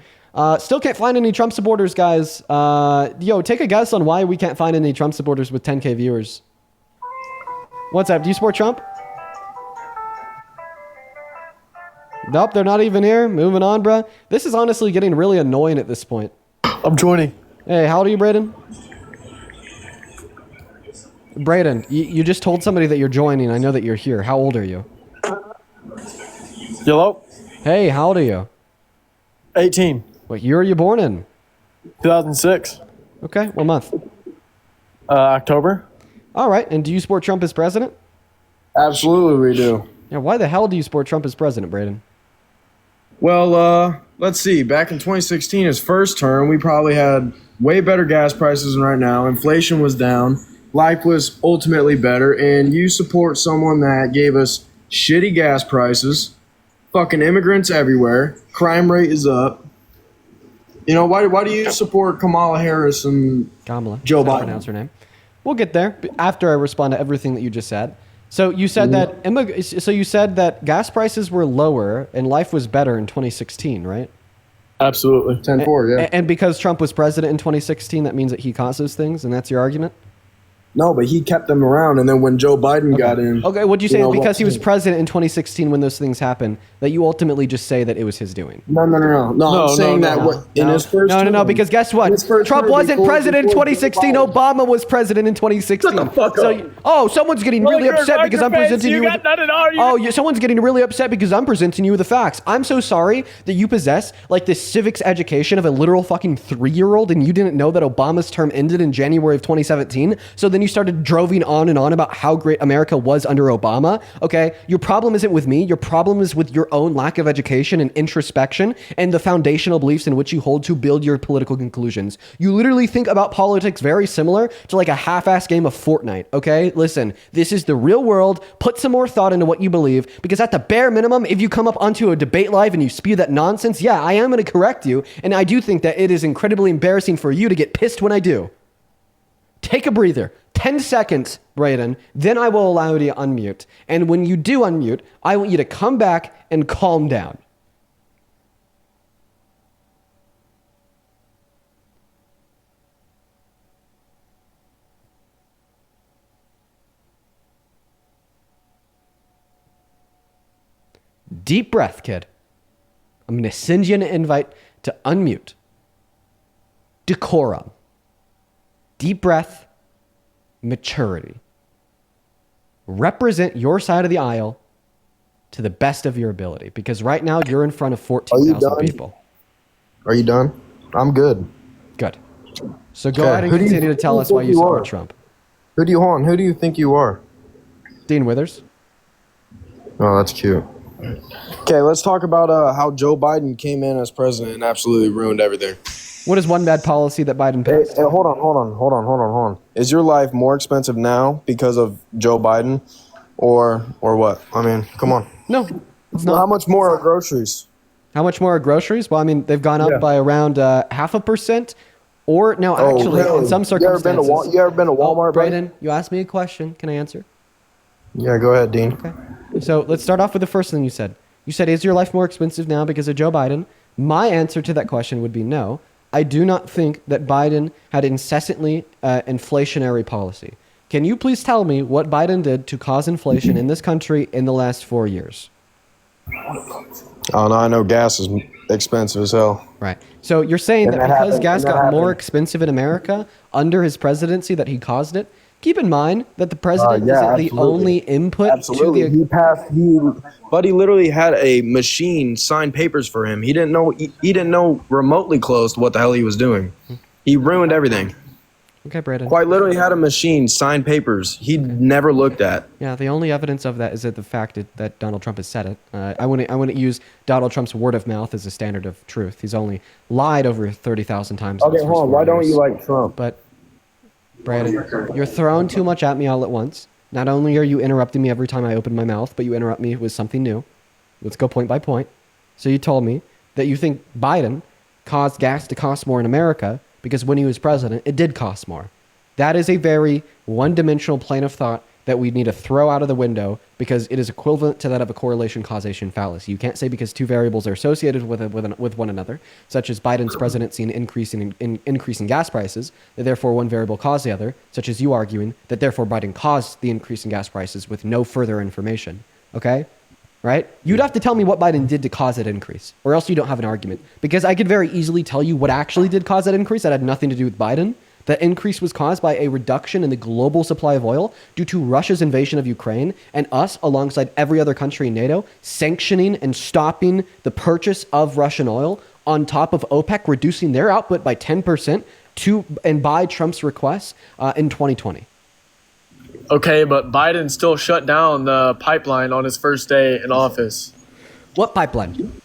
Still can't find any Trump supporters, guys. Yo, take a guess on why we can't find any Trump supporters with 10K viewers. What's up? Do you support Trump? Nope, they're not even here. Moving on, bruh. This is honestly getting really annoying at this point. I'm joining. Hey, how old are you, Braden? Braden, you just told somebody that you're joining. I know that you're here. How old are you? Hello? Hey, how old are you? 18. What year are you born in? 2006. Okay, what month? October. All right, and do you support Trump as president? Absolutely we do. Yeah, why the hell do you support Trump as president, Braden? Well, let's see. Back in 2016, his first term, we probably had way better gas prices than right now. Inflation was down. Life was ultimately better. And you support someone that gave us shitty gas prices, fucking immigrants everywhere, crime rate is up. You know, why do you support Kamala Harris and Joe Biden? Pronounce her name. We'll get there after I respond to everything that you just said. So you said that gas prices were lower and life was better in 2016, right? Absolutely. 10-4, yeah. And because Trump was president in 2016, that means that he caused those things, and that's your argument? No, but he kept them around, and then when Joe Biden got in... Okay, what'd you say? Because he was president in 2016 when those things happened, that you ultimately just say that it was his doing? No, I'm saying that in his first term... No, because guess what? Trump wasn't president in 2016. Obama was president in 2016. Shut the fuck up. Someone's getting really upset because I'm presenting you with... someone's getting really upset because I'm presenting you with the facts. I'm so sorry that you possess like this civics education of a literal fucking 3-year-old and you didn't know that Obama's term ended in January of 2017. So then you started droving on and on about how great America was under Obama. Okay, your problem isn't with me. Your problem is with your own lack of education and introspection and the foundational beliefs in which you hold to build your political conclusions. You literally think about politics very similar to like a half-ass game of Fortnite. Okay, listen, this is the real world. Put some more thought into what you believe, because at the bare minimum, if you come up onto a debate live and you spew that nonsense, yeah, I am going to correct you. And I do think that it is incredibly embarrassing for you to get pissed when I do. Take a breather. 10 seconds, Braden, then I will allow you to unmute. And when you do unmute, I want you to come back and calm down. Deep breath, kid. I'm going to send you an invite to unmute. Decorum. Deep breath. Maturity. Represent your side of the aisle to the best of your ability, because right now you're in front of 14,000 people. Are you done? I'm good. Good. So go ahead and continue to tell us why you support Trump. Who do you think you are? Dean Withers. Oh, that's cute. Okay, let's talk about how Joe Biden came in as president and absolutely ruined everything. What is one bad policy that Biden passed? Hey, hold on. Is your life more expensive now because of Joe Biden, or what? I mean, come on. No, it's not. How much more are groceries? How much more are groceries? Well, I mean, they've gone up by around 0.5%. Or no, actually, in some circumstances. You ever been to Walmart, Brayden, you asked me a question. Can I answer? Yeah, go ahead, Dean. Okay. So let's start off with the first thing you said. You said, is your life more expensive now because of Joe Biden? My answer to that question would be no. I do not think that Biden had incessantly inflationary policy. Can you please tell me what Biden did to cause inflation in this country in the last 4 years? Oh, no, I know gas is expensive as hell. Right. So you're saying that because gas got more expensive in America under his presidency that he caused it? Keep in mind that the president isn't the only input to the... But he literally had a machine sign papers for him. He didn't know remotely close to what the hell he was doing. He ruined everything. Okay, Brandon. Quite literally had a machine sign papers he'd never looked at. Yeah, the only evidence of that is that the fact that Donald Trump has said it. I wouldn't use Donald Trump's word of mouth as a standard of truth. He's only lied over 30,000 times. Okay, hold on. Why don't you like Trump? But Brandon, you're throwing too much at me all at once. Not only are you interrupting me every time I open my mouth, but you interrupt me with something new. Let's go point by point. So you told me that you think Biden caused gas to cost more in America because when he was president, it did cost more. That is a very one-dimensional plane of thought that we need to throw out of the window because it is equivalent to that of a correlation causation fallacy. You can't say because two variables are associated with one another, such as Biden's presidency and increasing gas prices, that therefore one variable caused the other, such as you arguing that therefore Biden caused the increase in gas prices with no further information. Okay? Right? You'd have to tell me what Biden did to cause that increase, or else you don't have an argument. Because I could very easily tell you what actually did cause that increase that had nothing to do with Biden. That increase was caused by a reduction in the global supply of oil due to Russia's invasion of Ukraine and us, alongside every other country in NATO, sanctioning and stopping the purchase of Russian oil, on top of OPEC reducing their output by 10% and by Trump's request in 2020. Okay, but Biden still shut down the pipeline on his first day in office. What pipeline?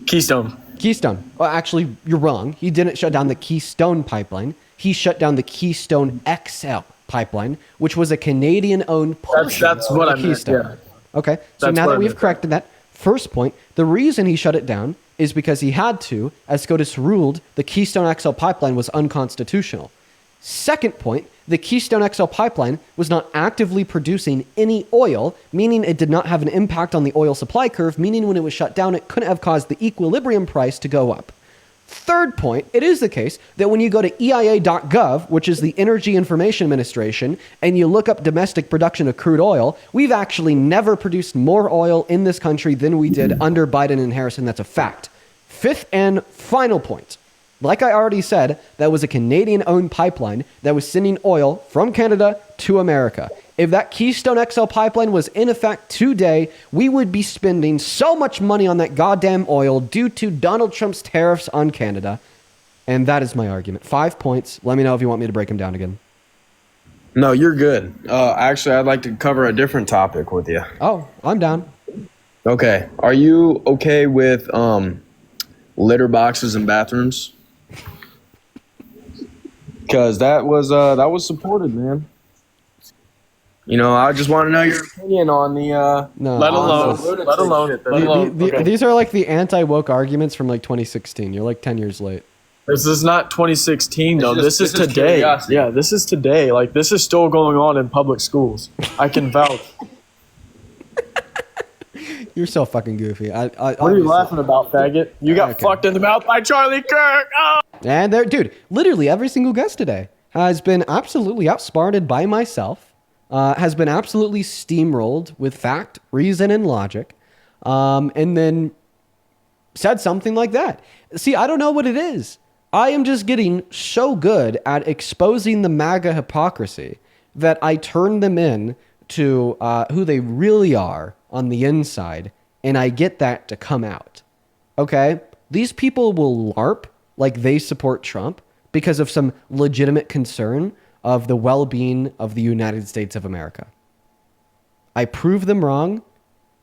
Keystone. Keystone. Well, actually, you're wrong. He didn't shut down the Keystone pipeline. He shut down the Keystone XL pipeline, which was a Canadian-owned portion that's what of I Keystone. meant, yeah. Okay, so now that we've corrected that first point, the reason he shut it down is because he had to, as SCOTUS ruled the Keystone XL pipeline was unconstitutional. Second point, the Keystone XL pipeline was not actively producing any oil, meaning it did not have an impact on the oil supply curve, meaning when it was shut down, it couldn't have caused the equilibrium price to go up. Third point, it is the case that when you go to EIA.gov, which is the Energy Information Administration, and you look up domestic production of crude oil, we've actually never produced more oil in this country than we did under Biden and Harris, and that's a fact. Fifth and final point. Like I already said, that was a Canadian-owned pipeline that was sending oil from Canada to America. If that Keystone XL pipeline was in effect today, we would be spending so much money on that goddamn oil due to Donald Trump's tariffs on Canada. And that is my argument. 5 points. Let me know if you want me to break them down again. No, you're good. Actually, I'd like to cover a different topic with you. Oh, I'm down. Okay. Are you okay with litter boxes in bathrooms? Because that was supported, man. You know, I just want to know your opinion on the. No, let alone. These are like the anti-woke arguments from like 2016. You're like 10 years late. This is not 2016 though. This is today. Yeah, this is today. Like this is still going on in public schools. I can vouch. You're so fucking goofy. What are you laughing about, faggot? You got fucked in the mouth by Charlie Kirk. Oh! And there, dude, literally every single guest today has been absolutely outsmarted by myself, has been absolutely steamrolled with fact, reason, and logic. and then said something like that. See, I don't know what it is. I am just getting so good at exposing the MAGA hypocrisy that I turn them in to who they really are on the inside, and I get that to come out. Okay? These people will LARP like they support Trump because of some legitimate concern of the well-being of the United States of America. I prove them wrong,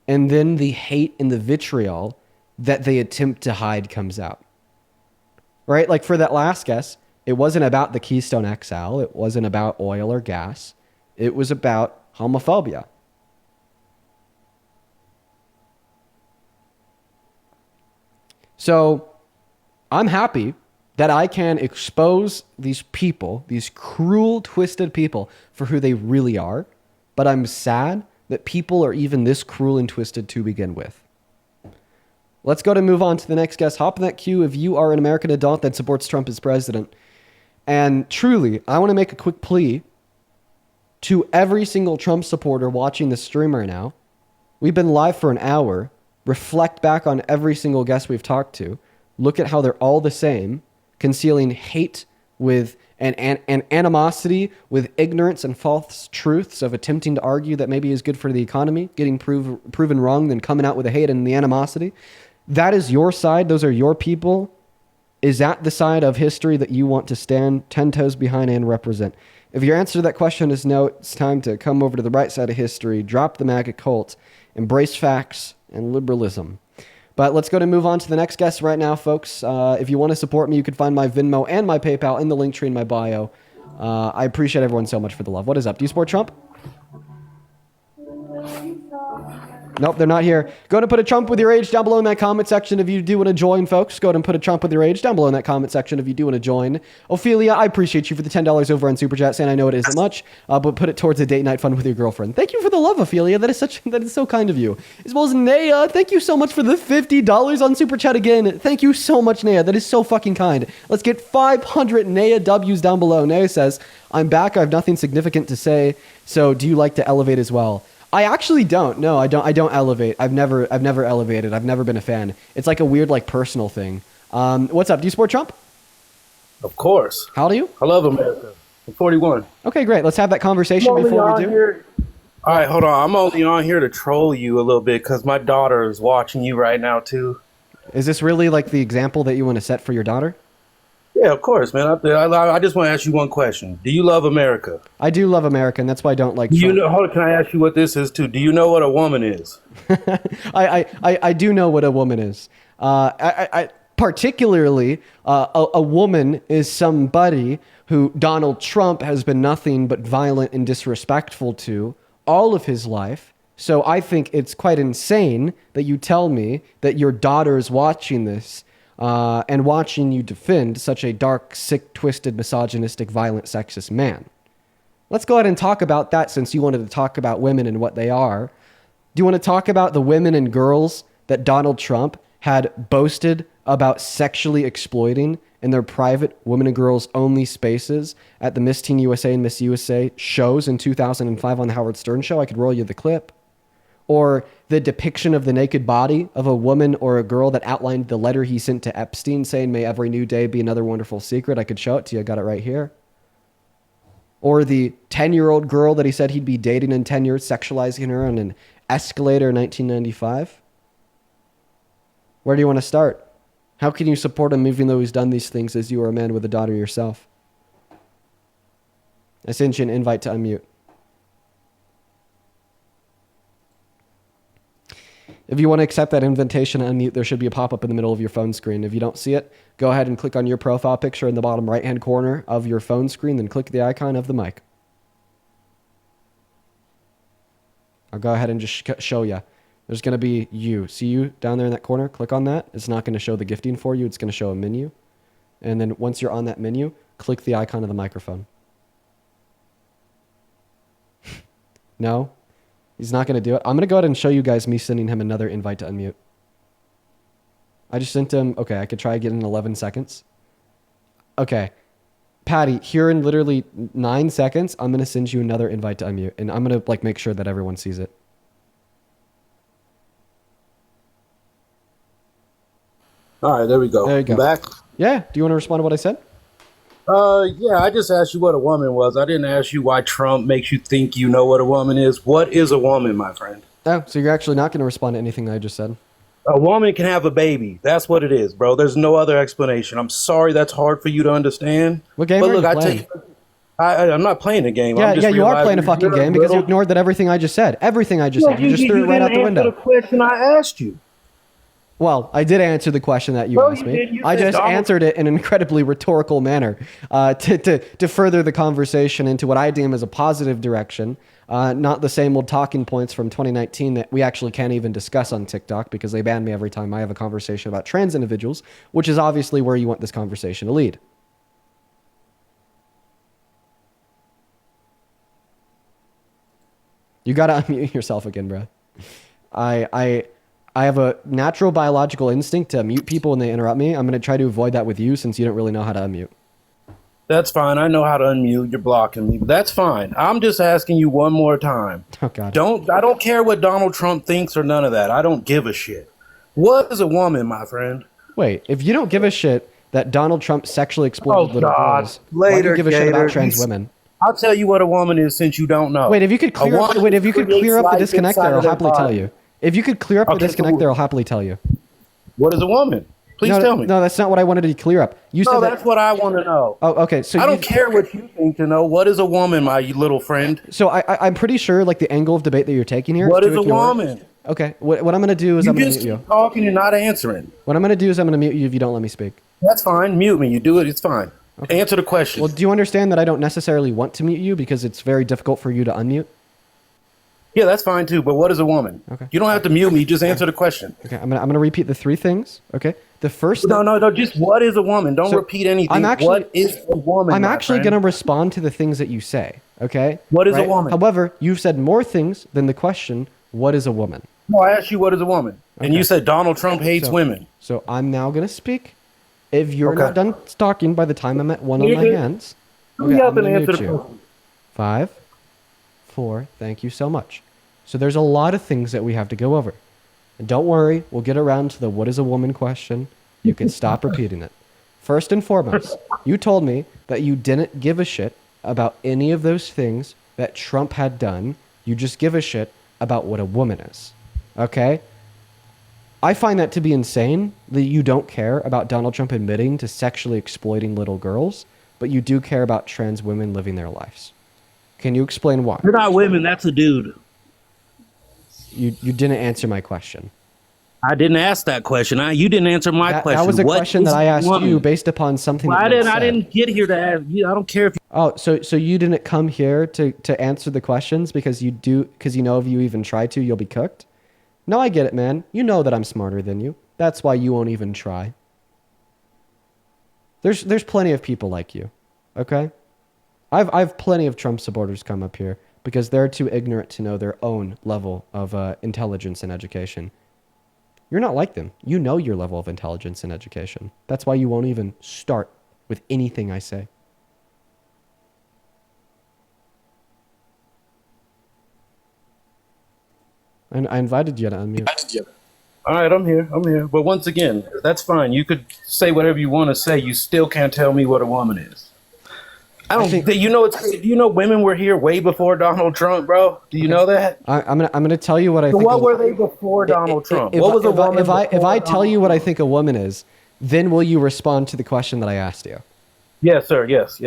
and then the hate and the vitriol that they attempt to hide comes out. Right? Like for that last guess, it wasn't about the Keystone XL. It wasn't about oil or gas. It was about homophobia. So I'm happy that I can expose these people, these cruel, twisted people, for who they really are. But I'm sad that people are even this cruel and twisted to begin with. Let's go to move on to the next guest. Hop in that queue if you are an American adult that supports Trump as president. And truly, I want to make a quick plea to every single Trump supporter watching this stream right now. We've been live for an hour. Reflect back on every single guest we've talked to. Look at how they're all the same, concealing hate with and animosity with ignorance and false truths of attempting to argue that maybe is good for the economy, getting proven wrong, then coming out with the hate and the animosity. That is your side. Those are your people. Is that the side of history that you want to stand 10 toes behind and represent? If your answer to that question is no, it's time to come over to the right side of history, drop the MAGA cult, embrace facts and liberalism. But let's go to move on to the next guest right now, folks. If you want to support me, you can find my Venmo and my PayPal in the link tree in my bio. I appreciate everyone so much for the love. What is up? Do you support Trump? Nope, they're not here. Go ahead and put a Trump with your age down below in that comment section if you do want to join, folks. Go ahead and put a Trump with your age down below in that comment section if you do want to join. Ophelia, I appreciate you for the $10 over on Super Chat, saying I know it isn't much, but put it towards a date night fun with your girlfriend. Thank you for the love, Ophelia. That is so kind of you. As well as Naya, thank you so much for the $50 on Super Chat again. Thank you so much, Naya. That is so fucking kind. Let's get 500 Naya W's down below. Naya says, I'm back. I have nothing significant to say. So do you like to elevate as well? I actually don't. No, I don't elevate. I've never elevated. I've never been a fan. It's like a weird, like, personal thing. What's up? Do you support Trump? Of course. How old are you? I love America. I'm 41. Okay, great. Let's have that conversation before we do. All right, hold on. I'm only on here to troll you a little bit because my daughter is watching you right now, too. Is this really like the example that you want to set for your daughter? Yeah, of course, man. I just want to ask you one question. Do you love America? I do love America, and that's why I don't like Trump. You know, hold on, can I ask you what this is, too? Do you know what a woman is? I do know what a woman is. Particularly, a woman is somebody who Donald Trump has been nothing but violent and disrespectful to all of his life. So I think it's quite insane that you tell me that your daughter is watching this and watching you defend such a dark, sick, twisted, misogynistic, violent, sexist man. Let's go ahead and talk about that since you wanted to talk about women and what they are. Do you want to talk about the women and girls that Donald Trump had boasted about sexually exploiting in their private women and girls only spaces at the Miss Teen USA and Miss USA shows in 2005 on the Howard Stern Show? I could roll you the clip. Or the depiction of the naked body of a woman or a girl that outlined the letter he sent to Epstein saying, may every new day be another wonderful secret. I could show it to you. I got it right here. Or the 10-year-old girl that he said he'd be dating in 10 years, sexualizing her on an escalator in 1995. Where do you want to start? How can you support him even though he's done these things as you are a man with a daughter yourself? I sent you an invite to unmute. If you want to accept that invitation to unmute, there should be a pop-up in the middle of your phone screen. If you don't see it, go ahead and click on your profile picture in the bottom right-hand corner of your phone screen, then click the icon of the mic. I'll go ahead and just show you. There's going to be you. See you down there in that corner? Click on that. It's not going to show the gifting for you. It's going to show a menu. And then once you're on that menu, click the icon of the microphone. No? He's not going to do it. I'm going to go ahead and show you guys me sending him another invite to unmute. I just sent him... Okay, I could try again in 11 seconds. Okay. Patty, here in literally 9 seconds, I'm going to send you another invite to unmute. And I'm going to make sure that everyone sees it. All right, there we go. There you go. Back. Yeah. Do you want to respond to what I said? Yeah, I just asked you what a woman was. I didn't ask you why Trump makes you think you know what a woman is. What is a woman, my friend? Oh, so you're actually not going to respond to anything I just said? A woman can have a baby. That's what it is, bro. There's no other explanation. I'm sorry that's hard for you to understand. What game but are look, you I playing? take. I'm not playing a game. Yeah, I'm just you are realizing playing a fucking you're game because you little- ignored that everything I just said. Everything I just No, said. You just threw it right out the didn't answer window. the question I asked you. Well, I did answer the question that you No, asked you me. didn't. You I said just Donald- answered it in an incredibly rhetorical manner to further the conversation into what I deem as a positive direction, not the same old talking points from 2019 that we actually can't even discuss on TikTok because they ban me every time I have a conversation about trans individuals, which is obviously where you want this conversation to lead. You gotta unmute yourself again, bro. I have a natural biological instinct to mute people when they interrupt me. I'm going to try to avoid that with you since you don't really know how to unmute. That's fine. I know how to unmute. You're blocking me, but that's fine. I'm just asking you one more time. Oh, God. I don't care what Donald Trump thinks or none of that. I don't give a shit. What is a woman, my friend? Wait, if you don't give a shit that Donald Trump sexually exploited little girls, why do you Later, give a shit about Gator. trans women? I'll tell you what a woman is since you don't know. Wait, if you could clear up, woman if you could creates clear up the life disconnect there, inside I'll of their happily tell body. you. If you could clear up the Okay, disconnect so- there, I'll happily tell you. What is a woman? Please no, tell me. No, that's not what I wanted to clear up. You No, said that's what I want to know. Oh, okay. So I don't care what you think to know. What is a woman, my little friend? So I'm pretty sure, like, the angle of debate that you're taking here. What to is a ignore- woman? Okay. What I'm going to do is You I'm going to just mute you. keep talking and not answering. What I'm going to do is I'm going to mute you if you don't let me speak. That's fine. Mute me. You do it. It's fine. Answer the question. Well, do you understand that I don't necessarily want to mute you because it's very difficult for you to unmute? Yeah, that's fine too. But what is a woman? Okay. You don't have to mute me. Just answer the question. Okay, I'm gonna repeat the three things. Okay, the first. No. Just what is a woman? Don't So, repeat anything. I'm actually- what is a woman? I'm my actually friend? gonna respond to the things that you say. Okay. What is a Right? woman? However, you've said more things than the question. What is a woman? No, I asked you what is a woman, and you said Donald Trump hates women. So I'm now gonna speak. If you're Okay. not done talking by the time I'm at one on my Nigga, hands, hurry up I'm and gonna answer mute the you. question. 5, 4. Thank you so much. So there's a lot of things that we have to go over. And don't worry, we'll get around to the what is a woman question. You can stop repeating it. First and foremost, you told me that you didn't give a shit about any of those things that Trump had done. You just give a shit about what a woman is. Okay? I find that to be insane that you don't care about Donald Trump admitting to sexually exploiting little girls, but you do care about trans women living their lives. Can you explain why? You're not women. That's a dude. You didn't answer my question. I didn't ask that question. You didn't answer my question. That was a What question is that I a asked woman? you based upon something. Well, that you I said. didn't get here to ask you. I don't care if you. Oh, so you didn't come here to answer the questions because you know if you even try to, you'll be cooked? No, I get it, man. You know that I'm smarter than you. That's why you won't even try. There's plenty of people like you, okay? I've plenty of Trump supporters come up here because they're too ignorant to know their own level of intelligence and education. You're not like them. You know your level of intelligence and education. That's why you won't even start with anything I say. And I invited you to unmute. All right, I'm here. But once again, that's fine. You could say whatever you want to say. You still can't tell me what a woman is. I don't think you know. Do you know women were here way before Donald Trump, bro? Do you know that? I'm gonna tell you what I So think. what were they before Donald Trump? If, What was a woman? if I before tell you what I think a woman is, then will you respond to the question that I asked you? Yes, sir. Yes.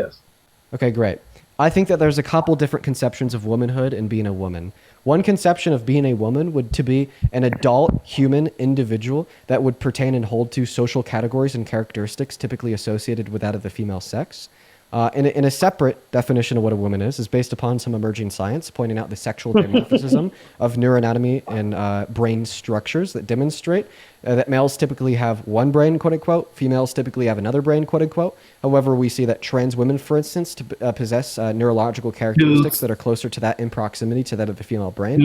Okay, great. I think that there's a couple different conceptions of womanhood and being a woman. One conception of being a woman would to be an adult human individual that would pertain and hold to social categories and characteristics typically associated with that of the female sex. In a separate definition of what a woman is based upon some emerging science pointing out the sexual dimorphism of neuroanatomy and brain structures that demonstrate that males typically have one brain, quote unquote, females typically have another brain, quote unquote. However, we see that trans women, for instance, possess neurological characteristics that are closer to that in proximity to that of the female brain.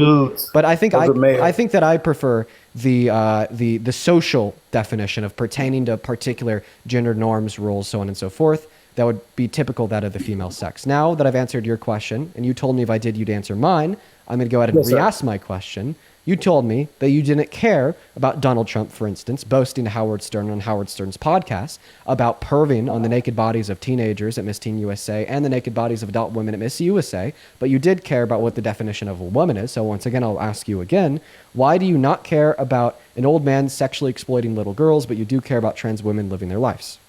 But I think that I prefer the social definition of pertaining to particular gender norms, rules, so on and so forth. That would be typical that of the female sex. Now that I've answered your question, and you told me if I did, you'd answer mine, I'm going to go ahead and Yes, sir. re-ask my question. You told me that you didn't care about Donald Trump, for instance, boasting to Howard Stern on Howard Stern's podcast about perving on the naked bodies of teenagers at Miss Teen USA and the naked bodies of adult women at Miss USA, but you did care about what the definition of a woman is. So once again, I'll ask you again, why do you not care about an old man sexually exploiting little girls, but you do care about trans women living their lives?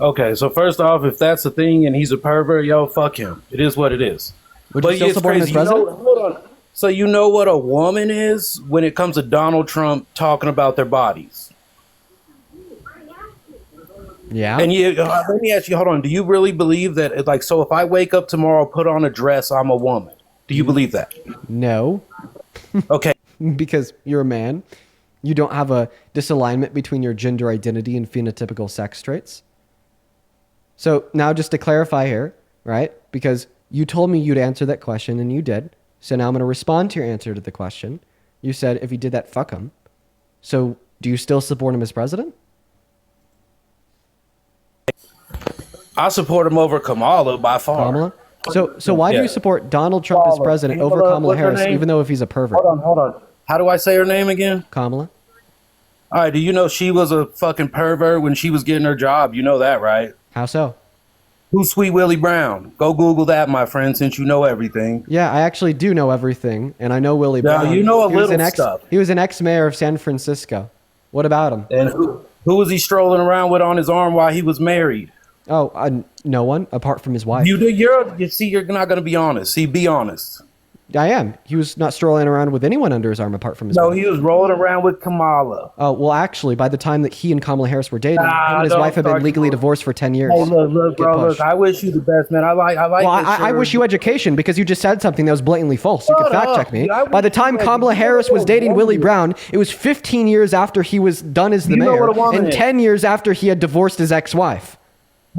Okay, so first off, if that's the thing and he's a pervert, yo, fuck him. It is what it is. Would you still support him as president? Hold on. So you know what a woman is when it comes to Donald Trump talking about their bodies? Yeah. And let me ask you, hold on. Do you really believe that, like, so if I wake up tomorrow, put on a dress, I'm a woman? Do you believe that? No. Okay. Because you're a man. You don't have a disalignment between your gender identity and phenotypical sex traits. So now just to clarify here, right? Because you told me you'd answer that question and you did. So now I'm going to respond to your answer to the question. You said if he did that, fuck him. So do you still support him as president? I support him over Kamala by far. Kamala? So why do you support Donald Trump as president over Kamala Harris, even though if he's a pervert? Hold on. How do I say her name again? Kamala. All right, do you know she was a fucking pervert when she was getting her job? You know that, right? How so? Who's Sweet Willie Brown? Go Google that, my friend, since you know everything. Yeah, I actually do know everything, and I know Willie Brown. You know a He was little stuff. He was an ex-mayor of San Francisco. What about him? And who was he strolling around with on his arm while he was married? Oh, no one, apart from his wife. You're not going to be honest. See, be honest. I am. He was not strolling around with anyone under his arm apart from his No, wife. he was rolling around with Kamala. Oh, well, actually, by the time that he and Kamala Harris were dating, him and his don't wife had been start legally to- divorced for 10 years. Hey, look, Get bro, pushed. look, I wish you the best, man. I like Well, I wish you education because you just said something that was blatantly false. You can Shut fact up. check me. I By the wish time you Kamala Harris was dating Willie Brown, it was 15 years after he was done as the You know mayor what a woman and is. 10 years after he had divorced his ex-wife.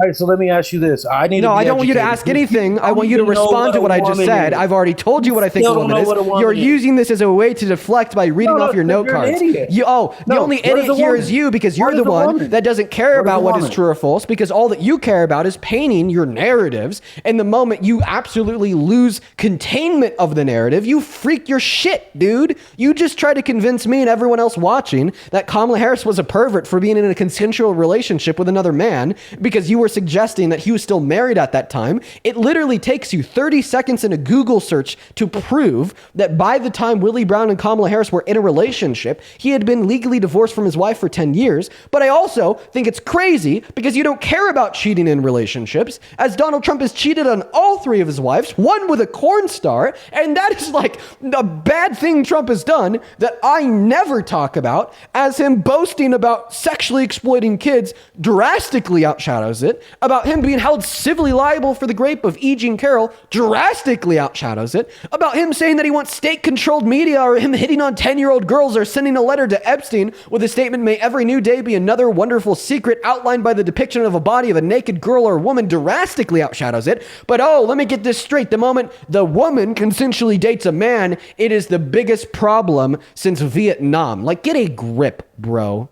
All right, so let me ask you this. I don't want you to ask anything. I want you to respond to what I just said. I've already told you what I think a still don't woman know is. what a woman You're is. using this as a way to deflect by reading No, off your note you're an cards. idiot. The only what is idiot a here woman? is you because you're What the is a one woman? that doesn't care What is about a what is woman? true or false because all that you care about is painting your narratives. And the moment you absolutely lose containment of the narrative, you freak your shit, dude. You just try to convince me and everyone else watching that Kamala Harris was a pervert for being in a consensual relationship with another man because you were suggesting that he was still married at that time. It literally takes you 30 seconds in a Google search to prove that by the time Willie Brown and Kamala Harris were in a relationship, he had been legally divorced from his wife for 10 years. But I also think it's crazy because you don't care about cheating in relationships, as Donald Trump has cheated on all three of his wives, one with a corn star, and that is like a bad thing Trump has done that I never talk about, as him boasting about sexually exploiting kids drastically outshadows it, about him being held civilly liable for the rape of E. Jean Carroll drastically outshadows it, about him saying that he wants state-controlled media or him hitting on 10-year-old girls or sending a letter to Epstein with a statement, "May every new day be another wonderful secret," outlined by the depiction of a body of a naked girl or woman drastically outshadows it. But let me get this straight. The moment the woman consensually dates a man, it is the biggest problem since Vietnam. Like, get a grip, bro.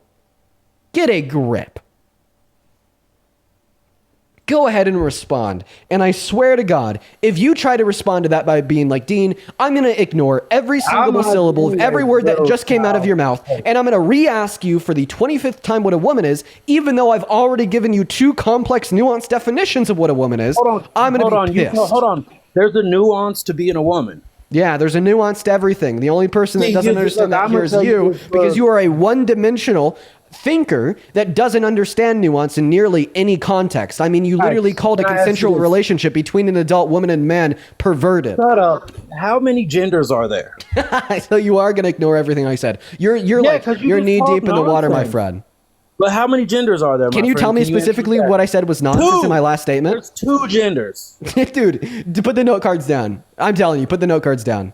Get a grip. Go ahead and respond. And I swear to God, if you try to respond to that by being like, "Dean, I'm going to ignore every single syllable of every word that just came out of your mouth, and I'm going to re-ask you for the 25th time what a woman is, even though I've already given you two complex, nuanced definitions of what a woman is," I'm going to be pissed. Hold on. There's a nuance to being a woman. Yeah, there's a nuance to everything. The only person that See, doesn't you- understand look, that I'm here gonna is tell you, you this, because you are a one-dimensional thinker that doesn't understand nuance in nearly any context. I mean, you literally called a can I ask you consensual this? relationship between an adult woman and man perverted. Shut up. How many genders are there? So you are going to ignore everything I said. You're Yeah, 'cause you you're just knee talk deep in the water, my nonsense. friend. But how many genders are there, Can my you friend? tell me Can you answer specifically that? what I said was nonsense Two. in my last statement? There's two genders. Dude, put the note cards down. I'm telling you, put the note cards down.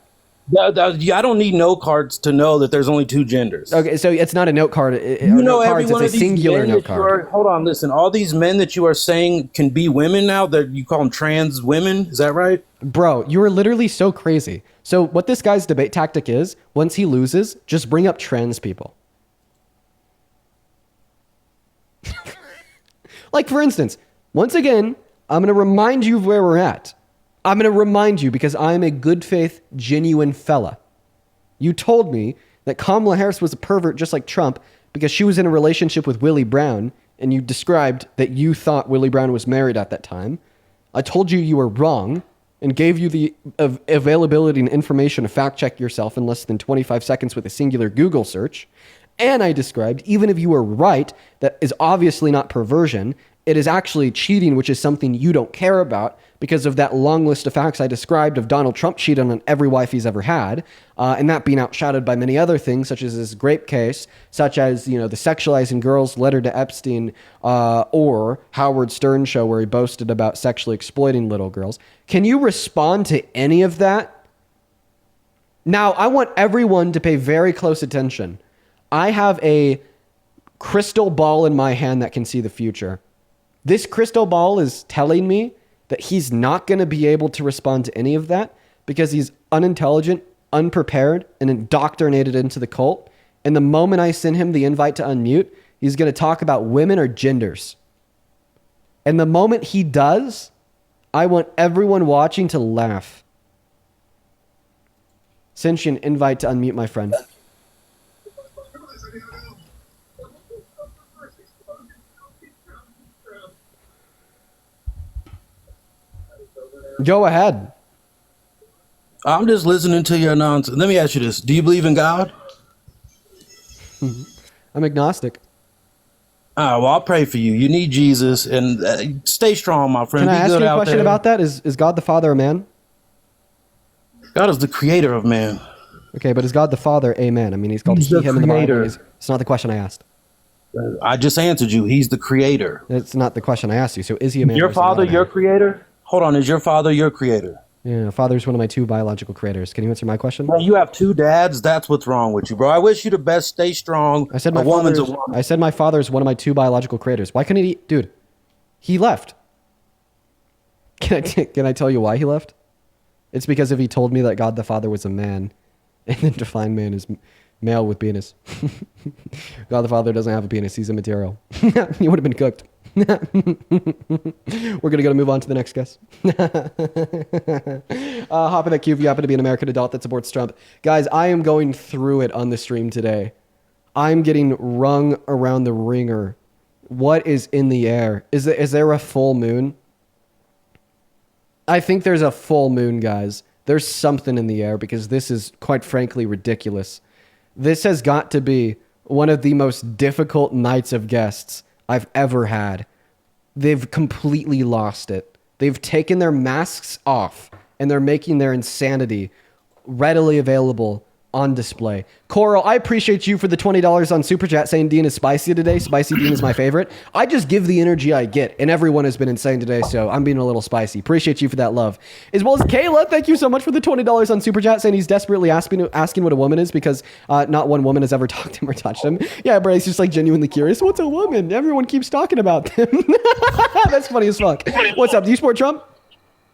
I don't need note cards to know that there's only two genders. Okay, so it's not a note card. You know, every one It's of a these singular men note that you card. are, hold on, listen. All these men that you are saying can be women now, that you call them trans women. Is that right? Bro, you are literally so crazy. So what this guy's debate tactic is, once he loses, just bring up trans people. Like, for instance, once again, I'm going to remind you of where we're at. I'm going to remind you because I'm a good faith, genuine fella. You told me that Kamala Harris was a pervert just like Trump because she was in a relationship with Willie Brown, and you described that you thought Willie Brown was married at that time. I told you you were wrong and gave you the availability and information to fact check yourself in less than 25 seconds with a singular Google search. And I described, even if you were right, that is obviously not perversion. It is actually cheating, which is something you don't care about because of that long list of facts I described of Donald Trump cheating on every wife he's ever had, and that being outshadowed by many other things, such as his grape case, such as, the sexualizing girls letter to Epstein, or Howard Stern show where he boasted about sexually exploiting little girls. Can you respond to any of that? Now, I want everyone to pay very close attention. I have a crystal ball in my hand that can see the future. This crystal ball is telling me that he's not going to be able to respond to any of that because he's unintelligent, unprepared, and indoctrinated into the cult. And the moment I send him the invite to unmute, he's going to talk about women or genders. And the moment he does, I want everyone watching to laugh. Send you an invite to unmute, my friend. Go ahead. I'm just listening to your nonsense. Let me ask you this. Do you believe in God? I'm agnostic. All right, well, I'll pray for you. You need Jesus, and stay strong, my friend. Can I Be ask good you a out question there. about that? Is God the Father a man? God is the creator of man. Okay, but is God the Father a man? I mean, he's called He's he, the him in the Bible. creator. It's not the question I asked. I just answered you. He's the creator. It's not the question I asked you. So is he a man? Your or is he not father, a man? your creator? Hold on, is your father your creator? Yeah, father's one of my two biological creators. Can you answer my question? Well, you have two dads. That's what's wrong with you, bro. I wish you the best. Stay strong. I said my father's one of my two biological creators. Why couldn't he? Dude, he left. Can I tell you why he left? It's because if he told me that God the Father was a man, and then defined man as male with penis. God the Father doesn't have a penis. He's immaterial. He would have been cooked. We're going to move on to the next guest. Hop in that queue if you happen to be an American adult that supports Trump. Guys, I am going through it on the stream today. I'm getting rung around the ringer. What is in the air? Is there a full moon? I think there's a full moon, guys. There's something in the air because this is, quite frankly, ridiculous. This has got to be one of the most difficult nights of guests I've ever had. They've completely lost it. They've taken their masks off and they're making their insanity readily available on display. Coral, I appreciate you for the $20 on Super Chat saying Dean is spicy today. Spicy Dean is my favorite. I just give the energy I get, and everyone has been insane today, so I'm being a little spicy. Appreciate you for that love. As well as Kayla, thank you so much for the $20 on Super Chat saying he's desperately asking what a woman is because not one woman has ever talked to him or touched him. Yeah, Bray's just like genuinely curious. What's a woman? Everyone keeps talking about them. That's funny as fuck. What's up? Do you support Trump?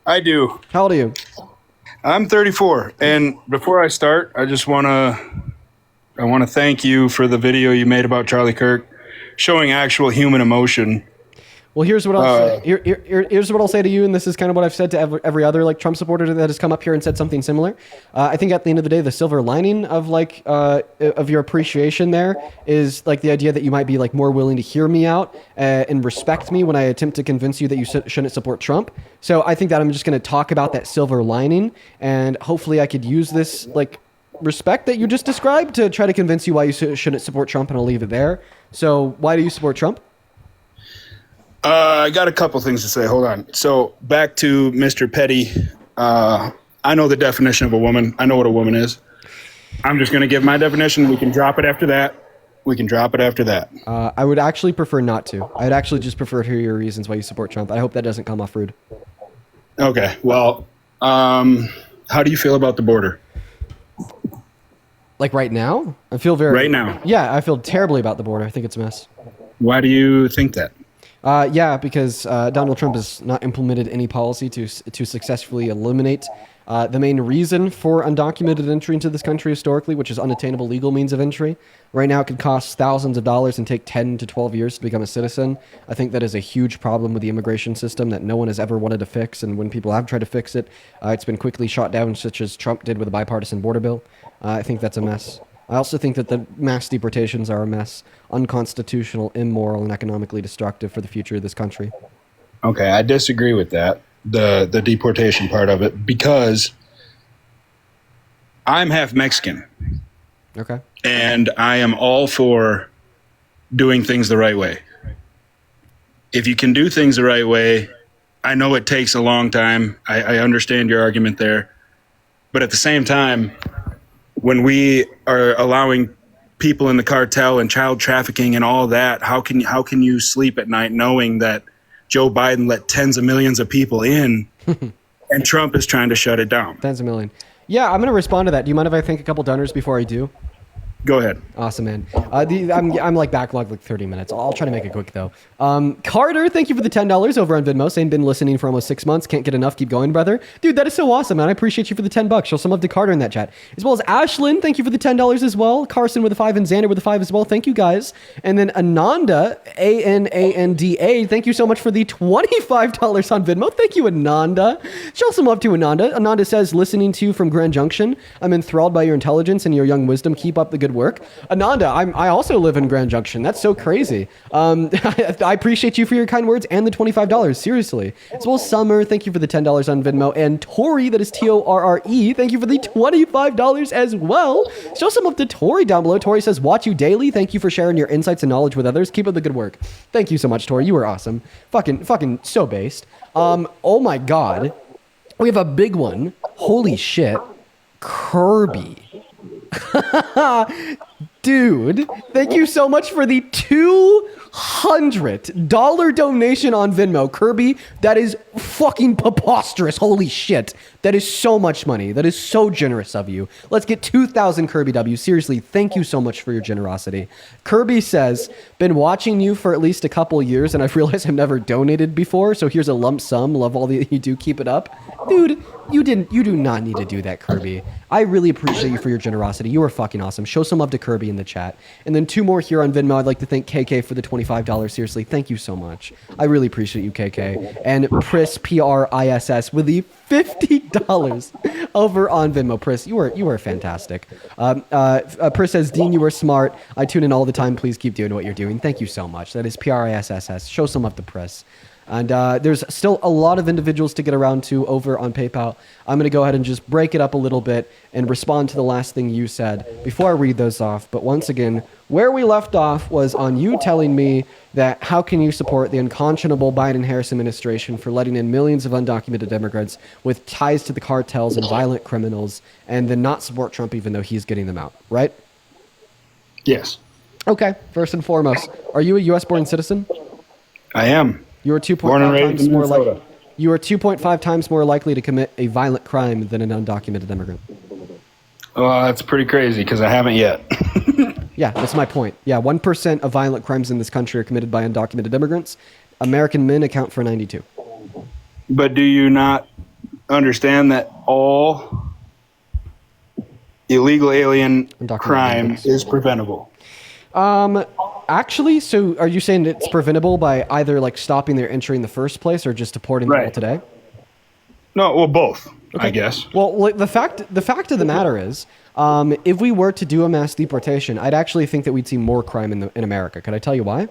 I do. How old are you? I'm 34, and before I start, I just want to thank you for the video you made about Charlie Kirk, showing actual human emotion. Well, here's what I'll say. Here's what I'll say to you, and this is kind of what I've said to every other like Trump supporter that has come up here and said something similar. I think at the end of the day, the silver lining of of your appreciation there is like the idea that you might be like more willing to hear me out and respect me when I attempt to convince you that you shouldn't support Trump. So I think that I'm just going to talk about that silver lining, and hopefully I could use this like respect that you just described to try to convince you why you shouldn't support Trump, and I'll leave it there. So why do you support Trump? I got a couple things to say. Hold on. So back to Mr. Petty. I know the definition of a woman. I know what a woman is. I'm just going to give my definition. We can drop it after that. I would actually prefer not to. I'd actually just prefer to hear your reasons why you support Trump. I hope that doesn't come off rude. Okay. Well, how do you feel about the border? Like right now? I feel very... Right now. Yeah, I feel terribly about the border. I think it's a mess. Why do you think that? Yeah, because Donald Trump has not implemented any policy to successfully eliminate The main reason for undocumented entry into this country historically, which is unattainable legal means of entry, right now it could cost thousands of dollars and take 10 to 12 years to become a citizen. I think that is a huge problem with the immigration system that no one has ever wanted to fix, and when people have tried to fix it, it's been quickly shot down, such as Trump did with a bipartisan border bill. I think that's a mess. I also think that the mass deportations are a mess, unconstitutional, immoral, and economically destructive for the future of this country. Okay, I disagree with that, the deportation part of it, because I'm half Mexican. Okay. And I am all for doing things the right way. If you can do things the right way, I know it takes a long time. I understand your argument there. But at the same time, when we are allowing people in the cartel and child trafficking and all that, how can you sleep at night knowing that Joe Biden let tens of millions of people in and Trump is trying to shut it down? Tens of million. Yeah, I'm going to respond to that. Do you mind if I think a couple donors before I do? Go ahead. Awesome, man. I'm like backlogged like 30 minutes. I'll try to make it quick though. Carter, thank you for the $10 over on Venmo. Saying been listening for almost 6 months. Can't get enough. Keep going, brother. Dude, that is so awesome, man. I appreciate you for the $10. Show some love to Carter in that chat. As well as Ashlyn, thank you for the $10 as well. Carson with a 5 and Xander with a 5 as well. Thank you guys. And then Ananda, Ananda, thank you so much for the $25 on Venmo. Thank you, Ananda. Show some love to Ananda. Ananda says, listening to you from Grand Junction. I'm enthralled by your intelligence and your young wisdom. Keep up the good work. Ananda, I also live in Grand Junction. That's so crazy. I appreciate you for your kind words and the $25. Seriously. As well as Summer, thank you for the $10 on Venmo. And Tori, that is Torre, thank you for the $25 as well. Show some up to Tori down below. Tori says, watch you daily. Thank you for sharing your insights and knowledge with others. Keep up the good work. Thank you so much, Tori. You were awesome. Fucking so based. Oh my God. We have a big one. Holy shit. Kirby. Dude, thank you so much for the $200 donation on Venmo. Kirby, that is fucking preposterous. Holy shit. That is so much money. That is so generous of you. Let's get 2,000 Kirby W. Seriously, thank you so much for your generosity. Kirby says, been watching you for at least a couple years and I've realized I've never donated before, so here's a lump sum. Love all that you do. Keep it up. Dude, you do not need to do that, Kirby. I really appreciate you for your generosity. You are fucking awesome. Show some love to Kirby in the chat. And then 2 more here on Venmo. I'd like to thank KK for the $25. Seriously, thank you so much. I really appreciate you, KK. And Pris, Priss, with the $50 over on Venmo. Pris, you are fantastic. Pris says, Dean, you are smart. I tune in all the time. Please keep doing what you're doing. Thank you so much. That is Priss. Show some love to Pris. And there's still a lot of individuals to get around to over on PayPal. I'm going to go ahead and just break it up a little bit and respond to the last thing you said before I read those off. But once again, where we left off was on you telling me that how can you support the unconscionable Biden-Harris administration for letting in millions of undocumented immigrants with ties to the cartels and violent criminals and then not support Trump even though he's getting them out, right? Yes. Okay, first and foremost, are you a U.S.-born citizen? I am. You are 2.5 times more likely. You are 2.5 times more likely to commit a violent crime than an undocumented immigrant. Well, that's pretty crazy because I haven't yet. Yeah, that's my point. Yeah, 1% of violent crimes in this country are committed by undocumented immigrants. American men account for 92. But do you not understand that all illegal alien crime is preventable? Actually, so are you saying it's preventable by either like stopping their entry in the first place or just deporting them all today? No, well, both, I guess. Well, like, the fact of the matter is, if we were to do a mass deportation, I'd actually think that we'd see more crime in America. Could I tell you why?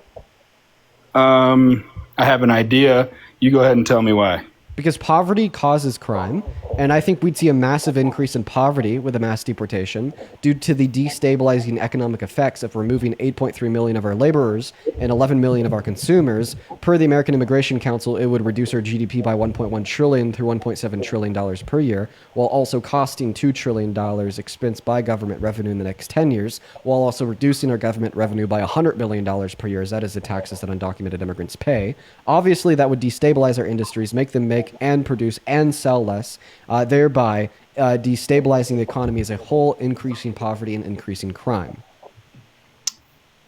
I have an idea. You go ahead and tell me why. Because poverty causes crime, and I think we'd see a massive increase in poverty with a mass deportation due to the destabilizing economic effects of removing 8.3 million of our laborers and 11 million of our consumers. Per the American Immigration Council, it would reduce our GDP by 1.1 trillion through 1.7 trillion dollars per year, while also costing $2 trillion expensed by government revenue in the next 10 years, while also reducing our government revenue by $100 billion per year, as that is the taxes that undocumented immigrants pay. Obviously, that would destabilize our industries, make them make and produce and sell less, thereby destabilizing the economy as a whole, increasing poverty and increasing crime.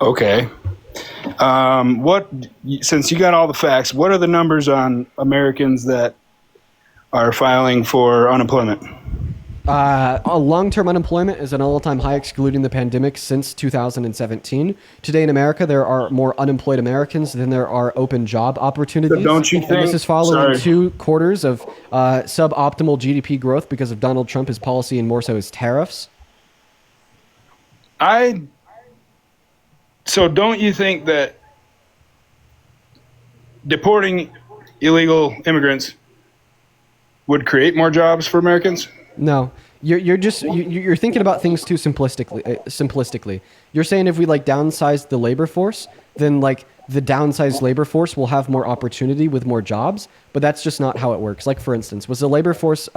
Okay. Since you got all the facts, what are the numbers on Americans that are filing for unemployment? Long-term unemployment is an all-time high, excluding the pandemic, since 2017. Today in America, there are more unemployed Americans than there are open job opportunities. So don't you And think? this is following Sorry. 2 quarters of suboptimal GDP growth because of Donald Trump, his policy, and more so his tariffs. So don't you think that deporting illegal immigrants would create more jobs for Americans? No, you're thinking about things too simplistically. You're saying if we like downsize the labor force, then like the downsized labor force will have more opportunity with more jobs, but that's just not how it works. Like for instance, was the labor force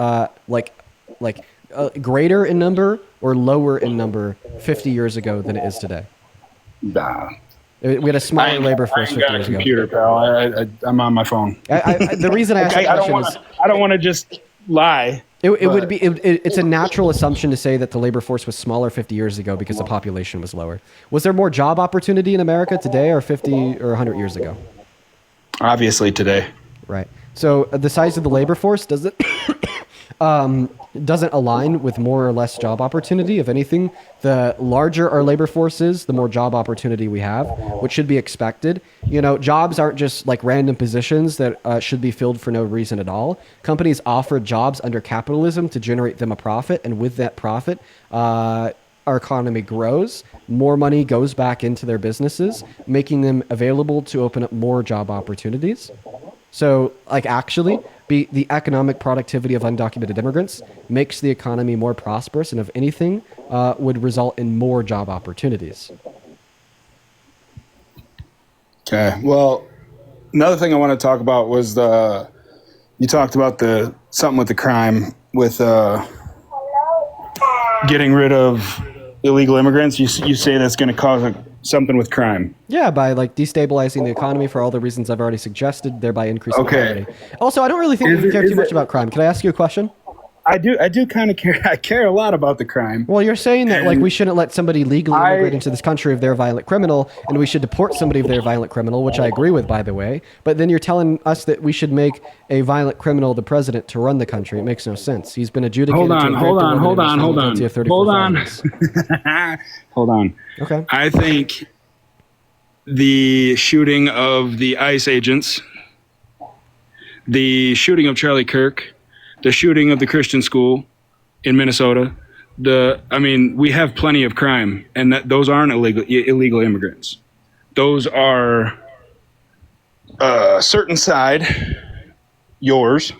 greater in number or lower in number 50 years ago than it is today? Nah. We had a smaller labor force 50 years ago. Computer, pal. I'm on my phone. The reason I asked that question is I don't want to just lie. It's a natural assumption to say that the labor force was smaller 50 years ago because the population was lower. Was there more job opportunity in America today or 50 or 100 years ago? Obviously today. Right. So the size of the labor force doesn't align with more or less job opportunity. If anything, the larger our labor force is, the more job opportunity we have, which should be expected. You know, jobs aren't just like random positions that should be filled for no reason at all. Companies offer jobs under capitalism to generate them a profit, and with that profit, our economy grows. More money goes back into their businesses, making them available to open up more job opportunities. So, like, actually, the economic productivity of undocumented immigrants makes the economy more prosperous, and if anything, would result in more job opportunities. Okay. Well, another thing I want to talk about was you talked about something with the crime with getting rid of illegal immigrants. You say that's going to cause something with crime. Yeah, by like destabilizing the economy for all the reasons I've already suggested, thereby increasing poverty. Also, I don't really think you care too much about crime. Can I ask you a question? I do kind of care. I care a lot about the crime. Well, you're saying that like we shouldn't let somebody legally immigrate into this country if they're a violent criminal, and we should deport somebody if they're a violent criminal, which I agree with, by the way. But then you're telling us that we should make a violent criminal the president to run the country. It makes no sense. He's been adjudicated. Hold on. Okay. I think the shooting of the ICE agents, the shooting of Charlie Kirk, the shooting of the Christian school in Minnesota, we have plenty of crime, and those aren't illegal immigrants. Those are a certain side, yours.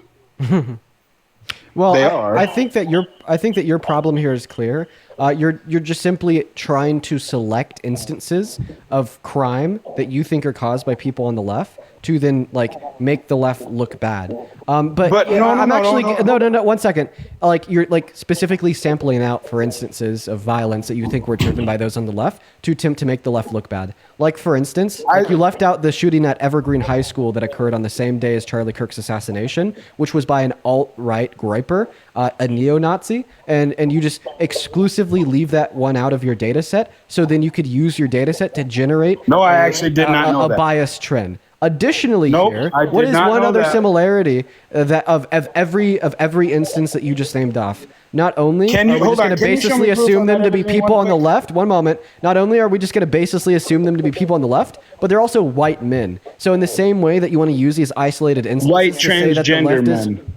Well, they are. I think that your problem here is clear. You're just simply trying to select instances of crime that you think are caused by people on the left to then like make the left look bad. But no, 1 second. Like you're like specifically sampling out for instances of violence that you think were driven by those on the left to attempt to make the left look bad. Like for instance, you left out the shooting at Evergreen High School that occurred on the same day as Charlie Kirk's assassination, which was by an alt-right griper, a neo-Nazi, and you just exclusively leave that one out of your data set, so then you could use your data set to generate I actually did not know a that. bias trend. Additionally, Nope, I did what is not one know other that. similarity that of every instance that you just named off? Not only are we just going to baselessly assume them to be people on the left. One moment. Not only are we just going to baselessly assume them to be people on the left, but they're also white men. So in the same way that you want to use these isolated instances, White to say that the transgender left is men.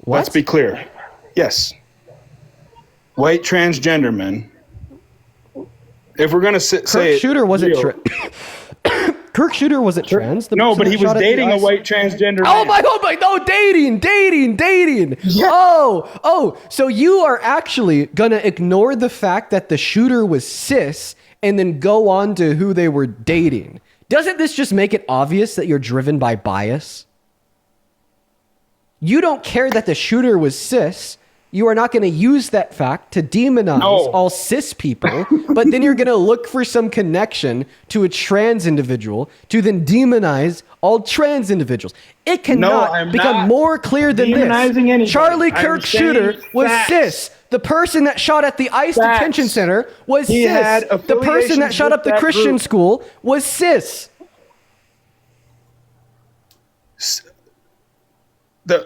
Let's be clear. Yes. White transgender men. If we're going to say Kirk Shooter wasn't Kirk Shooter wasn't trans. No, but he was dating a white transgender man. Oh my no, dating. Yeah. Oh, so you are actually gonna ignore the fact that the shooter was cis and then go on to who they were dating. Doesn't this just make it obvious that you're driven by bias? You don't care that the shooter was cis. You are not going to use that fact to demonize all cis people, but then you're going to look for some connection to a trans individual to then demonize all trans individuals. It cannot become more clear than this. Charlie Kirk shooter was cis. The person that shot at the ICE detention center was cis. The person that shot up the Christian school was cis.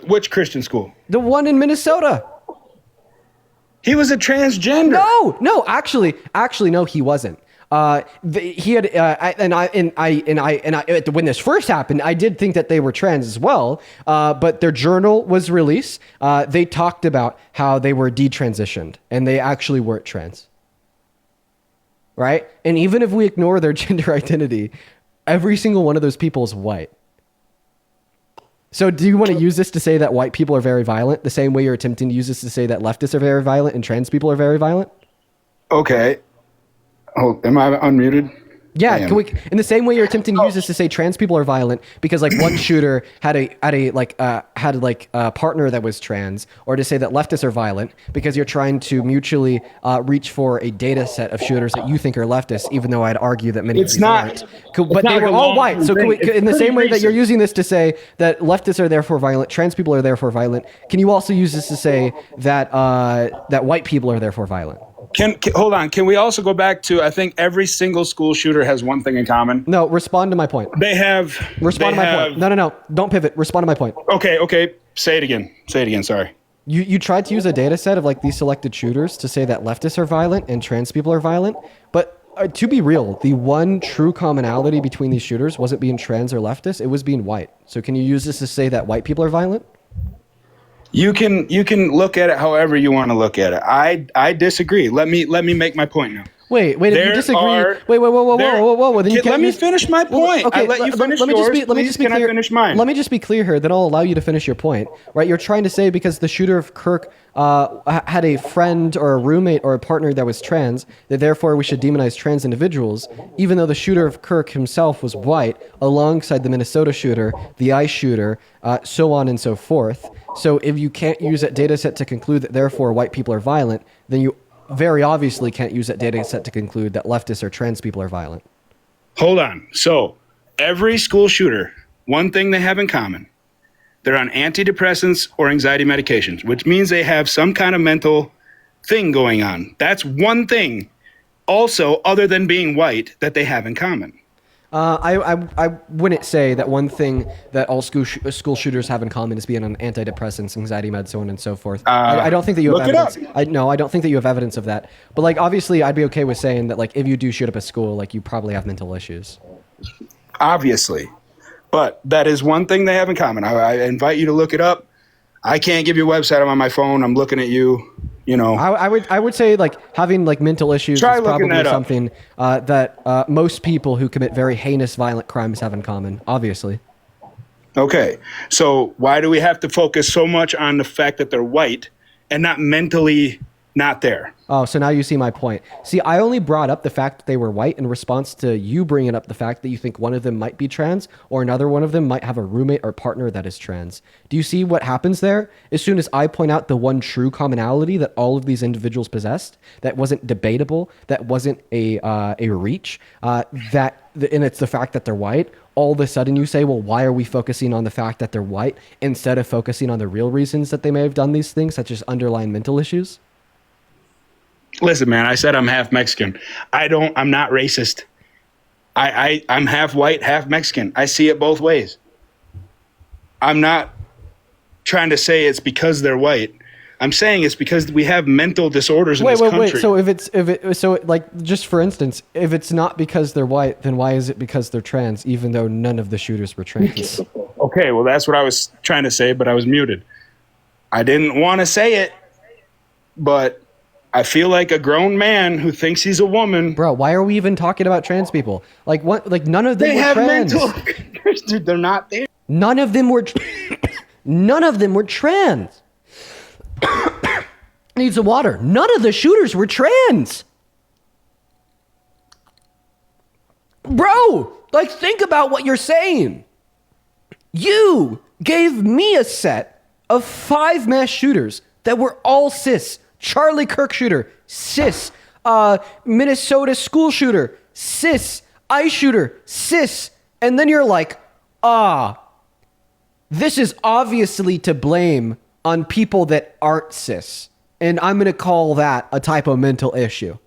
Which Christian school? The one in Minnesota. He was a transgender. No, actually, no, he wasn't. He had, when this first happened, I did think that they were trans as well. But their journal was released. They talked about how they were detransitioned and they actually weren't trans. Right? And even if we ignore their gender identity, every single one of those people is white. So do you want to use this to say that white people are very violent, the same way you're attempting to use this to say that leftists are very violent and trans people are very violent? Okay. Oh, am I unmuted? Yeah, in the same way you're attempting to use this to say trans people are violent because like one shooter had a partner that was trans, or to say that leftists are violent because you're trying to mutually reach for a data set of shooters that you think are leftists, even though I'd argue that many of these aren't. But they were all white. So in the same way that you're using this to say that leftists are therefore violent, trans people are therefore violent, can you also use this to say that that white people are therefore violent? Hold on. Can we also go back to, I think every single school shooter has one thing in common. No, respond to my point. They have. Respond to my point. No. Don't pivot. Respond to my point. Okay. Say it again. Sorry. You tried to use a data set of like these selected shooters to say that leftists are violent and trans people are violent. But to be real, the one true commonality between these shooters wasn't being trans or leftist. It was being white. So can you use this to say that white people are violent? You can look at it however you want to look at it. I disagree. Let me make my point now. Wait. If you disagree, whoa. Then let me finish my point. Okay, I let you finish yours. Please, can I finish mine? Let me just be clear here. Then I'll allow you to finish your point. Right? You're trying to say because the shooter of Kirk had a friend or a roommate or a partner that was trans, that therefore we should demonize trans individuals, even though the shooter of Kirk himself was white, alongside the Minnesota shooter, the ICE shooter, so on and so forth. So if you can't use that data set to conclude that therefore white people are violent, then you very obviously can't use that data set to conclude that leftists or trans people are violent. Hold on. So every school shooter, one thing they have in common, they're on antidepressants or anxiety medications, which means they have some kind of mental thing going on. That's one thing also, other than being white, that they have in common. I wouldn't say that one thing that all school shooters have in common is being on antidepressants, anxiety meds, so on and so forth. I don't think that you have evidence. I don't think that you have evidence of that. But like, obviously, I'd be okay with saying that like, if you do shoot up a school, like you probably have mental issues. Obviously, but that is one thing they have in common. I invite you to look it up. I can't give you a website. I'm on my phone. I'm looking at you. You know, I would say like having like mental issues is probably something that most people who commit very heinous violent crimes have in common, obviously. Okay, so why do we have to focus so much on the fact that they're white and not mentally not there? Oh, so now you see my point. See, I only brought up the fact that they were white in response to you bringing up the fact that you think one of them might be trans or another one of them might have a roommate or partner that is trans. Do you see what happens there? As soon as I point out the one true commonality that all of these individuals possessed, that wasn't debatable, that wasn't a reach, and it's the fact that they're white, all of a sudden you say, well, why are we focusing on the fact that they're white instead of focusing on the real reasons that they may have done these things, such as underlying mental issues? Listen, man, I said I'm half Mexican. I'm not racist. I'm half white, half Mexican. I see it both ways. I'm not trying to say it's because they're white. I'm saying it's because we have mental disorders in this country. So just for instance, if it's not because they're white, then why is it because they're trans, even though none of the shooters were trans? Okay, well, that's what I was trying to say, but I was muted. I didn't want to say it, but I feel like a grown man who thinks he's a woman. Bro, why are we even talking about trans people? Like what? Like none of them were trans. Dude, they're not there. None of them were trans. Need some water. None of the shooters were trans. Bro, like think about what you're saying. You gave me a set of 5 mass shooters that were all cis. Charlie Kirk shooter, cis. Minnesota school shooter, cis. ICE shooter, cis. And then you're like, this is obviously to blame on people that aren't cis. And I'm going to call that a type of mental issue.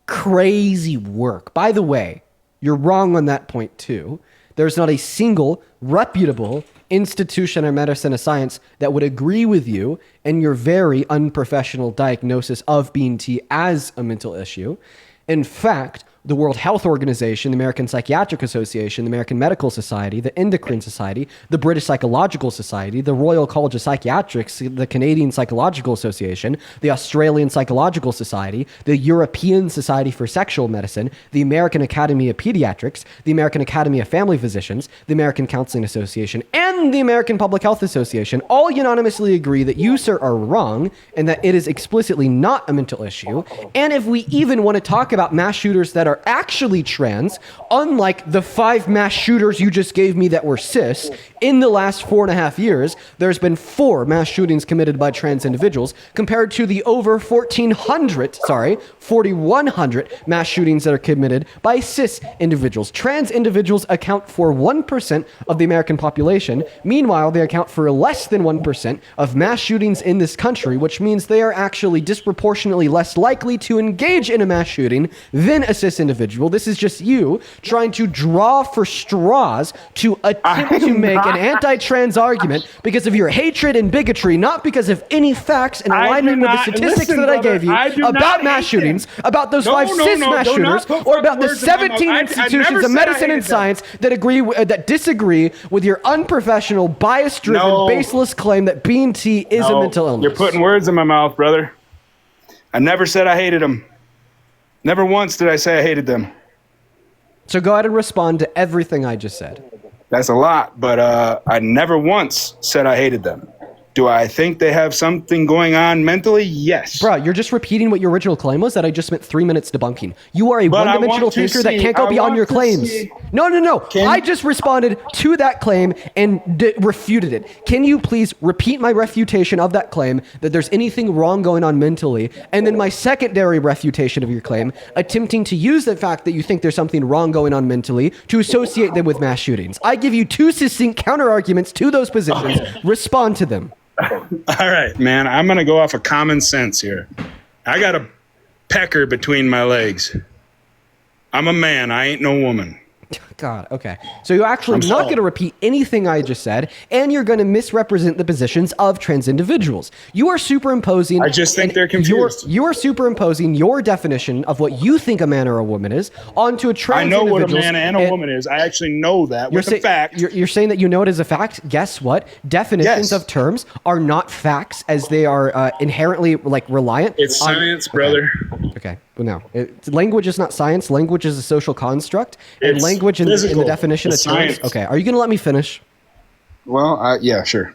Crazy work. By the way, you're wrong on that point too. There's not a single reputable institution of medicine or science that would agree with you and your very unprofessional diagnosis of BNT as a mental issue. In fact, the World Health Organization, the American Psychiatric Association, the American Medical Society, the Endocrine Society, the British Psychological Society, the Royal College of Psychiatrics, the Canadian Psychological Association, the Australian Psychological Society, the European Society for Sexual Medicine, the American Academy of Pediatrics, the American Academy of Family Physicians, the American Counseling Association, and the American Public Health Association all unanimously agree that you, sir, are wrong and that it is explicitly not a mental issue. And if we even want to talk about mass shooters that are actually trans, unlike the 5 mass shooters you just gave me that were cis, in the last 4.5 years, there's been 4 mass shootings committed by trans individuals compared to the over 4,100 mass shootings that are committed by cis individuals. Trans individuals account for 1% of the American population. Meanwhile, they account for less than 1% of mass shootings in this country, which means they are actually disproportionately less likely to engage in a mass shooting than a cis individual. This is just you trying to draw for straws to attempt to make an anti-trans argument because of your hatred and bigotry, not because of any facts in alignment with the statistics that I gave you about mass shootings, about those 5 cis mass shooters, or about the 17 institutions of medicine and science that disagree with your unprofessional, bias-driven, baseless claim that BNT is a mental illness. You're putting words in my mouth, brother. I never said I hated them. Never once did I say I hated them. So go ahead and respond to everything I just said. That's a lot, but I never once said I hated them. Do I think they have something going on mentally? Yes. Bro, you're just repeating what your original claim was that I just spent 3 minutes debunking. You are a one-dimensional thinker that can't go beyond your claims. No. I just responded to that claim and refuted it. Can you please repeat my refutation of that claim that there's anything wrong going on mentally, and then my secondary refutation of your claim, attempting to use the fact that you think there's something wrong going on mentally to associate them with mass shootings. I give you 2 succinct counter-arguments to those positions. Respond to them. All right, man. I'm going to go off of common sense here. I got a pecker between my legs. I'm a man. I ain't no woman. God, okay. So you're actually not going to repeat anything I just said, and you're going to misrepresent the positions of trans individuals. You are superimposing... I just think they're confused. You are superimposing your definition of what you think a man or a woman is onto a trans individual. I know what a man and a woman is. I actually know that with a fact. You're saying that you know it as a fact? Guess what? Definitions of terms are not facts, as they are inherently reliant. It's science, brother. Okay. Well, no. Language is not science. Language is a social construct. And language in the definition of terms. Okay. Are you going to let me finish? Well, yeah, sure.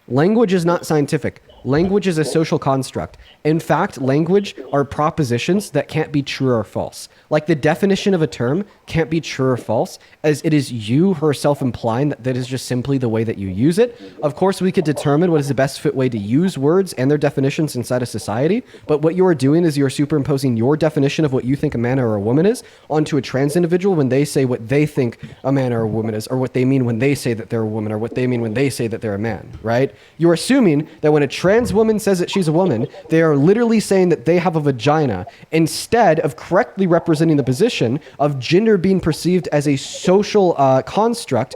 Language is not scientific. Language is a social construct. In fact, language are propositions that can't be true or false. Like the definition of a term can't be true or false, as it is you herself implying that is just simply the way that you use it. Of course, we could determine what is the best fit way to use words and their definitions inside a society, but what you are doing is you're superimposing your definition of what you think a man or a woman is onto a trans individual when they say what they think a man or a woman is, or what they mean when they say that they're a woman, or what they mean when they say that they're a man, right? You're assuming that when a trans woman says that she's a woman, they are literally saying that they have a vagina, instead of correctly representing the position of gender being perceived as a social construct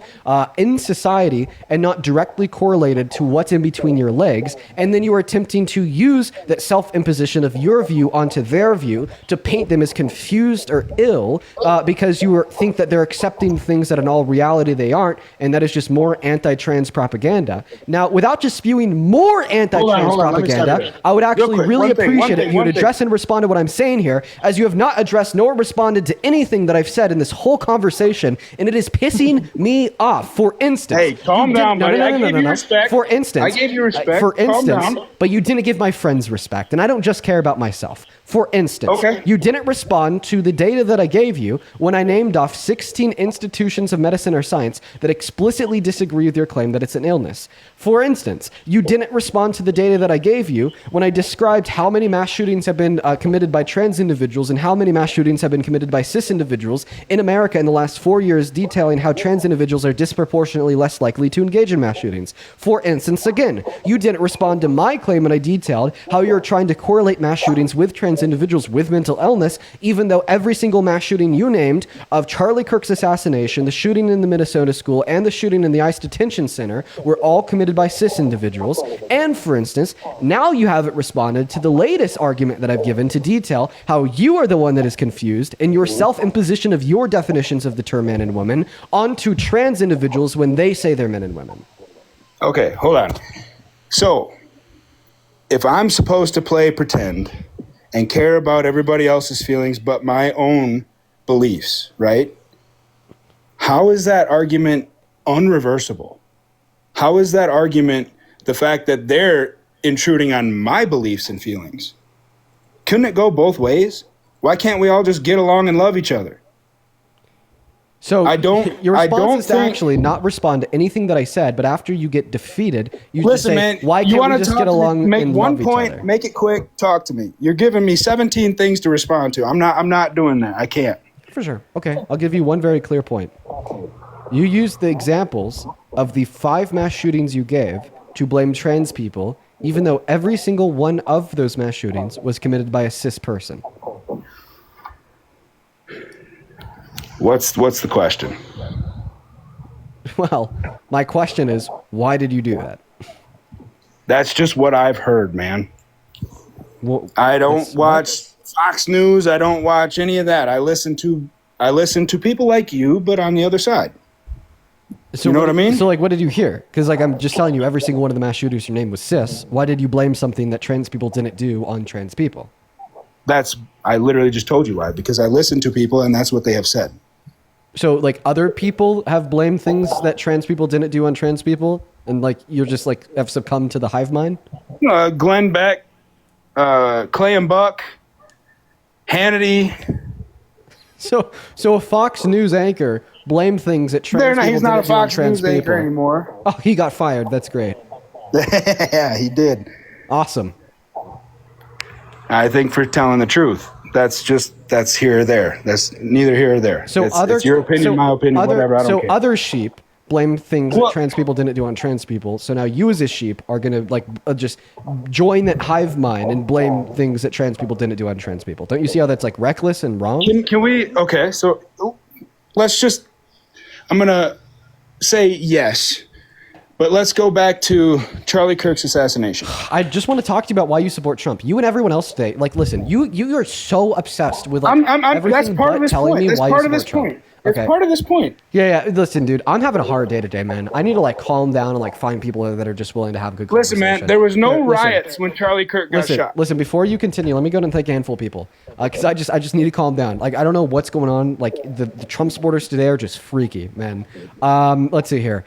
in society and not directly correlated to what's in between your legs. And then you are attempting to use that self-imposition of your view onto their view to paint them as confused or ill because you think that they're accepting things that in all reality they aren't, and that is just more anti-trans propaganda. Now, without just spewing more anti-trans propaganda, I would actually really appreciate it if you would address and respond to what I'm saying here, as you have not addressed nor responded to anything that I've said in this whole conversation, and it is pissing me off. For instance, hey, calm down, buddy. I gave you respect. For instance, I gave you respect. For instance, but you didn't give my friends respect, and I don't just care about myself. For instance, you didn't respond to the data that I gave you when I named off 16 institutions of medicine or science that explicitly disagree with your claim that it's an illness. For instance, you didn't respond to the data that I gave you when I described how many mass shootings have been committed by trans individuals and how many mass shootings have been committed by cis individuals in America in the last 4 years, detailing how trans individuals are disproportionately less likely to engage in mass shootings. For instance, again, you didn't respond to my claim when I detailed how you're trying to correlate mass shootings with trans individuals with mental illness, even though every single mass shooting you named of Charlie Kirk's assassination, the shooting in the Minnesota school, and the shooting in the ICE detention center were all committed by cis individuals. And for instance, now you haven't responded to the latest argument that I've given to detail how you are the one that is confused in your self-imposition of your definitions of the term man and woman onto trans individuals when they say they're men and women. Okay, hold on. So, if I'm supposed to play pretend and care about everybody else's feelings but my own beliefs, right? How is that argument unreversible? How is that argument the fact that they're intruding on my beliefs and feelings? Couldn't it go both ways? Why can't we all just get along and love each other? So your response is to actually not respond to anything that I said, but after you get defeated, you just say, why can't we just get along make and one love point, each other? make it quick, talk to me. You're giving me 17 things to respond to. I'm not doing that. I can't. For sure. Okay, I'll give you one very clear point. You used the examples of the 5 mass shootings you gave to blame trans people, even though every single one of those mass shootings was committed by a cis person. What's the question? Well, my question is, why did you do that? That's just what I've heard, man. Well, I don't watch Fox News. I don't watch any of that. I listen to people like you, but on the other side. So you know what I mean? So, like, what did you hear? Because, like, I'm just telling you, every single one of the mass shooters, your name was cis. Why did you blame something that trans people didn't do on trans people? I literally just told you why. Because I listen to people, and that's what they have said. So, like, other people have blamed things that trans people didn't do on trans people? And, like, you're just, like, have succumbed to the hive mind? Glenn Beck, Clay and Buck, Hannity. So a Fox News anchor blamed things that trans people He's not a didn't do on Fox trans News people. anchor anymore. Oh, he got fired. That's great. Yeah, he did. Awesome. I think for telling the truth. That's here or there. That's neither here or there. So it's your opinion, my opinion, whatever. I don't care. Other sheep blame things that trans people didn't do on trans people. So now you as a sheep are going to just join that hive mind and blame things that trans people didn't do on trans people. Don't you see how that's like reckless and wrong? Can we, okay, so I'm going to say yes. But let's go back to Charlie Kirk's assassination. I just want to talk to you about why you support Trump. You and everyone else today. Like, listen, you are so obsessed with like everything that's part but of this telling point. me That's why part you of this support Trump. point. It's part of this point. Yeah. Listen, dude, I'm having a hard day today, man. I need to like calm down and like find people that are just willing to have a good Listen, conversation. man, there was no Listen. riots when Charlie Kirk got shot. Listen, before you continue, let me go and thank a handful of people. Because I just need to calm down. Like, I don't know what's going on. Like, the Trump supporters today are just freaky, man. Let's see here.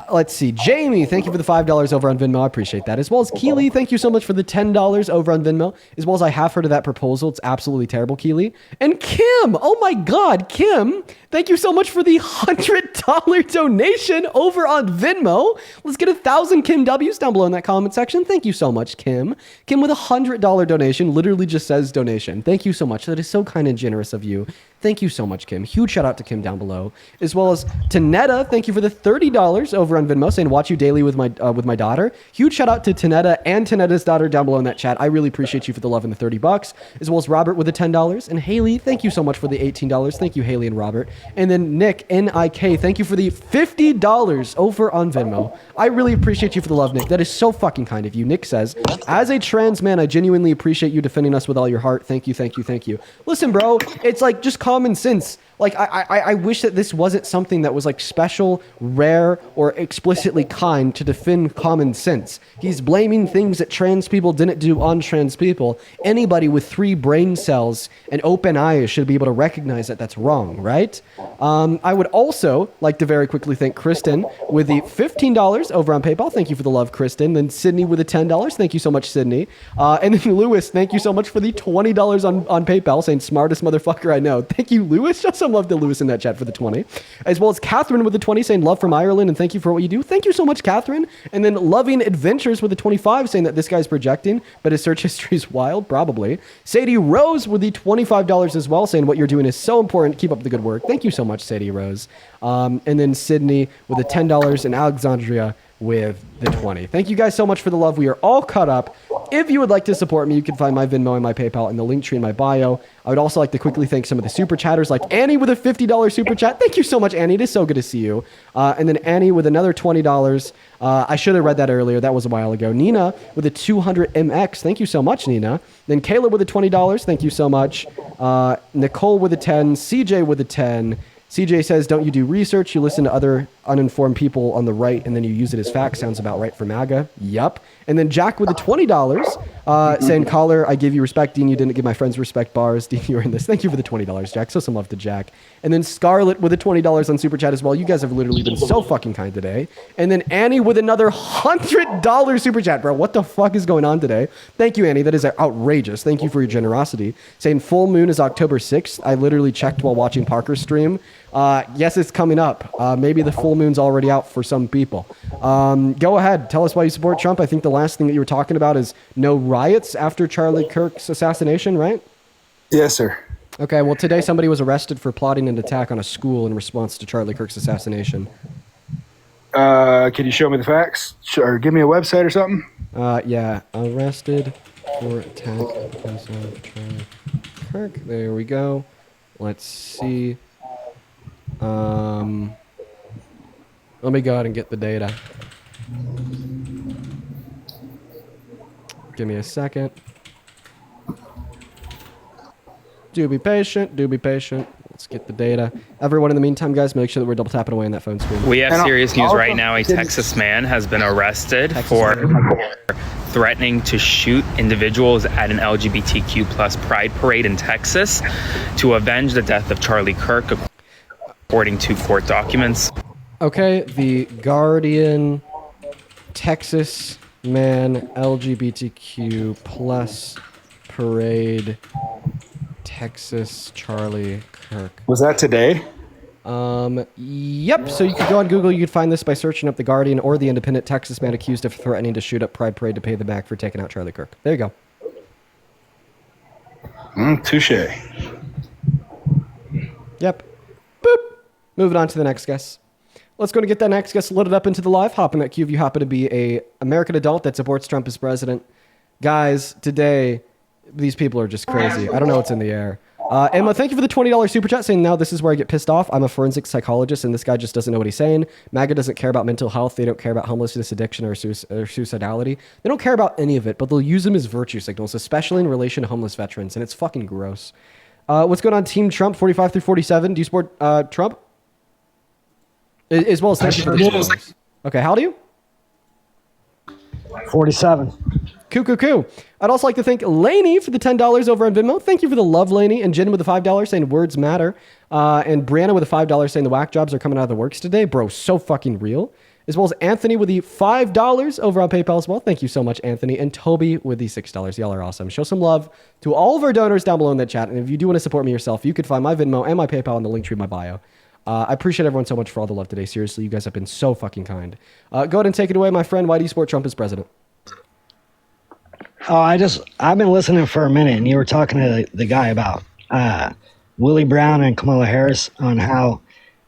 Let's see. Jamie, thank you for the $5 over on Venmo. I appreciate that. As well as Keely, thank you so much for the $10 over on Venmo. As well as I have heard of that proposal. It's absolutely terrible, Keely. And Kim, oh my God, Kim, thank you so much for the $100 donation over on Venmo. Let's get 1,000 Kim W's down below in that comment section. Thank you so much, Kim. Kim with a $100 donation literally just says donation. Thank you so much. That is so kind and generous of you. Thank you so much, Kim. Huge shout out to Kim down below. As well as Tanetta, thank you for the $30 over on Venmo, saying watch you daily with my daughter. Huge shout out to Tanetta and Tanetta's daughter down below in that chat. I really appreciate you for the love and the $30. As well as Robert with the $10. And Haley, thank you so much for the $18. Thank you, Haley and Robert. And then Nick, N-I-K, thank you for the $50 over on Venmo. I really appreciate you for the love, Nick. That is so fucking kind of you. Nick says, as a trans man, I genuinely appreciate you defending us with all your heart. Thank you, thank you, thank you. Listen, bro, it's like just common sense. Like, I wish that this wasn't something that was like special, rare, or explicitly kind to defend common sense. He's blaming things that trans people didn't do on trans people. Anybody with 3 brain cells and open eyes should be able to recognize that that's wrong, right? I would also like to very quickly thank Kristen with the $15 over on PayPal. Thank you for the love, Kristen. Then Sydney with the $10. Thank you so much, Sydney. And then Lewis, thank you so much for the $20 on PayPal, saying smartest motherfucker I know. Thank you, Lewis. Just some love to Lewis in that chat for the 20. As well as Catherine with the 20 saying love from Ireland and thank you for what you do. Thank you so much, Catherine. And then Loving Adventures with the 25 saying that this guy's projecting, but his search history is wild, probably. Sadie Rose with the $25 as well saying what you're doing is so important. Keep up the good work. Thank you so much, Sadie Rose. And then Sydney with the $10 and Alexandria with the 20. Thank you guys so much for the love. We are all caught up. If you would like to support me, you can find my Venmo and my PayPal in the link tree in my bio. I would also like to quickly thank some of the super chatters like Annie with a $50 super chat. Thank you so much, Annie. It is so good to see you. And then Annie with another $20. I should have read that earlier. That was a while ago. Nina with a 200 MX. Thank you so much, Nina. Then Kayla with a $20. Thank you so much. Nicole with a 10. CJ with a 10. CJ says, don't you do research? You listen to other uninformed people on the right, and then you use it as fact. Sounds about right for MAGA. Yup. And then Jack with the $20 saying, caller, I give you respect. Dean, you didn't give my friends respect bars. Dean, you were in this. Thank you for the $20, Jack. So some love to Jack. And then Scarlett with the $20 on Super Chat as well. You guys have literally been so fucking kind today. And then Annie with another $100 Super Chat, bro. What the fuck is going on today? Thank you, Annie. That is outrageous. Thank you for your generosity. Saying full moon is October 6th. I literally checked while watching Parker's stream. Yes, it's coming up. Maybe the full moon's already out for some people. Go ahead. Tell us why you support Trump. I think the last thing that you were talking about is no riots after Charlie Kirk's assassination, right? Yes, sir. Okay, well, today somebody was arrested for plotting an attack on a school in response to Charlie Kirk's assassination. Can you show me the facts? Or give me a website or something? Yeah, arrested for attack on Charlie Kirk. There we go. Let's see. Let me go ahead and get the data. Give me a second. Do be patient. Do be patient. Let's get the data. Everyone in the meantime, guys, make sure that we're double tapping away on that phone screen. We have serious news right now. A Texas man has been arrested for threatening to shoot individuals at an LGBTQ plus pride parade in Texas to avenge the death of Charlie Kirk, according to court documents. Okay, the Guardian, Texas man, LGBTQ plus parade, Texas Charlie Kirk. Was that today? Yep. So you could go on Google. You could find this by searching up the Guardian or the Independent. Texas man accused of threatening to shoot up Pride Parade to pay them back for taking out Charlie Kirk. There you go. Touche. Yep. Boop. Moving on to the next guest. Let's go and get that next guest loaded up into the live. Hop in that queue if you happen to be a American adult that supports Trump as president. Guys, today, these people are just crazy. I don't know what's in the air. Emma, thank you for the $20 super chat saying, now this is where I get pissed off. I'm a forensic psychologist and this guy just doesn't know what he's saying. MAGA doesn't care about mental health. They don't care about homelessness, addiction, or suicidality. They don't care about any of it, but they'll use them as virtue signals, especially in relation to homeless veterans, and it's fucking gross. What's going on, Team Trump, 45 through 47? Do you support Trump? As well as thank you for the $20. Okay, how old are you? 47. Cool. I'd also like to thank Lainey for the $10 over on Venmo. Thank you for the love, Lainey. And Jen with the $5 saying words matter. And Brianna with the $5 saying the whack jobs are coming out of the works today. Bro, so fucking real. As well as Anthony with the $5 over on PayPal as well. Thank you so much, Anthony. And Toby with the $6. Y'all are awesome. Show some love to all of our donors down below in the chat. And if you do want to support me yourself, you could find my Venmo and my PayPal in the link tree in my bio. I appreciate everyone so much for all the love today. Seriously, you guys have been so fucking kind. Go ahead and take it away, my friend. Why do you support Trump as president? Oh, I've been listening for a minute, and you were talking to the guy about Willie Brown and Kamala Harris on how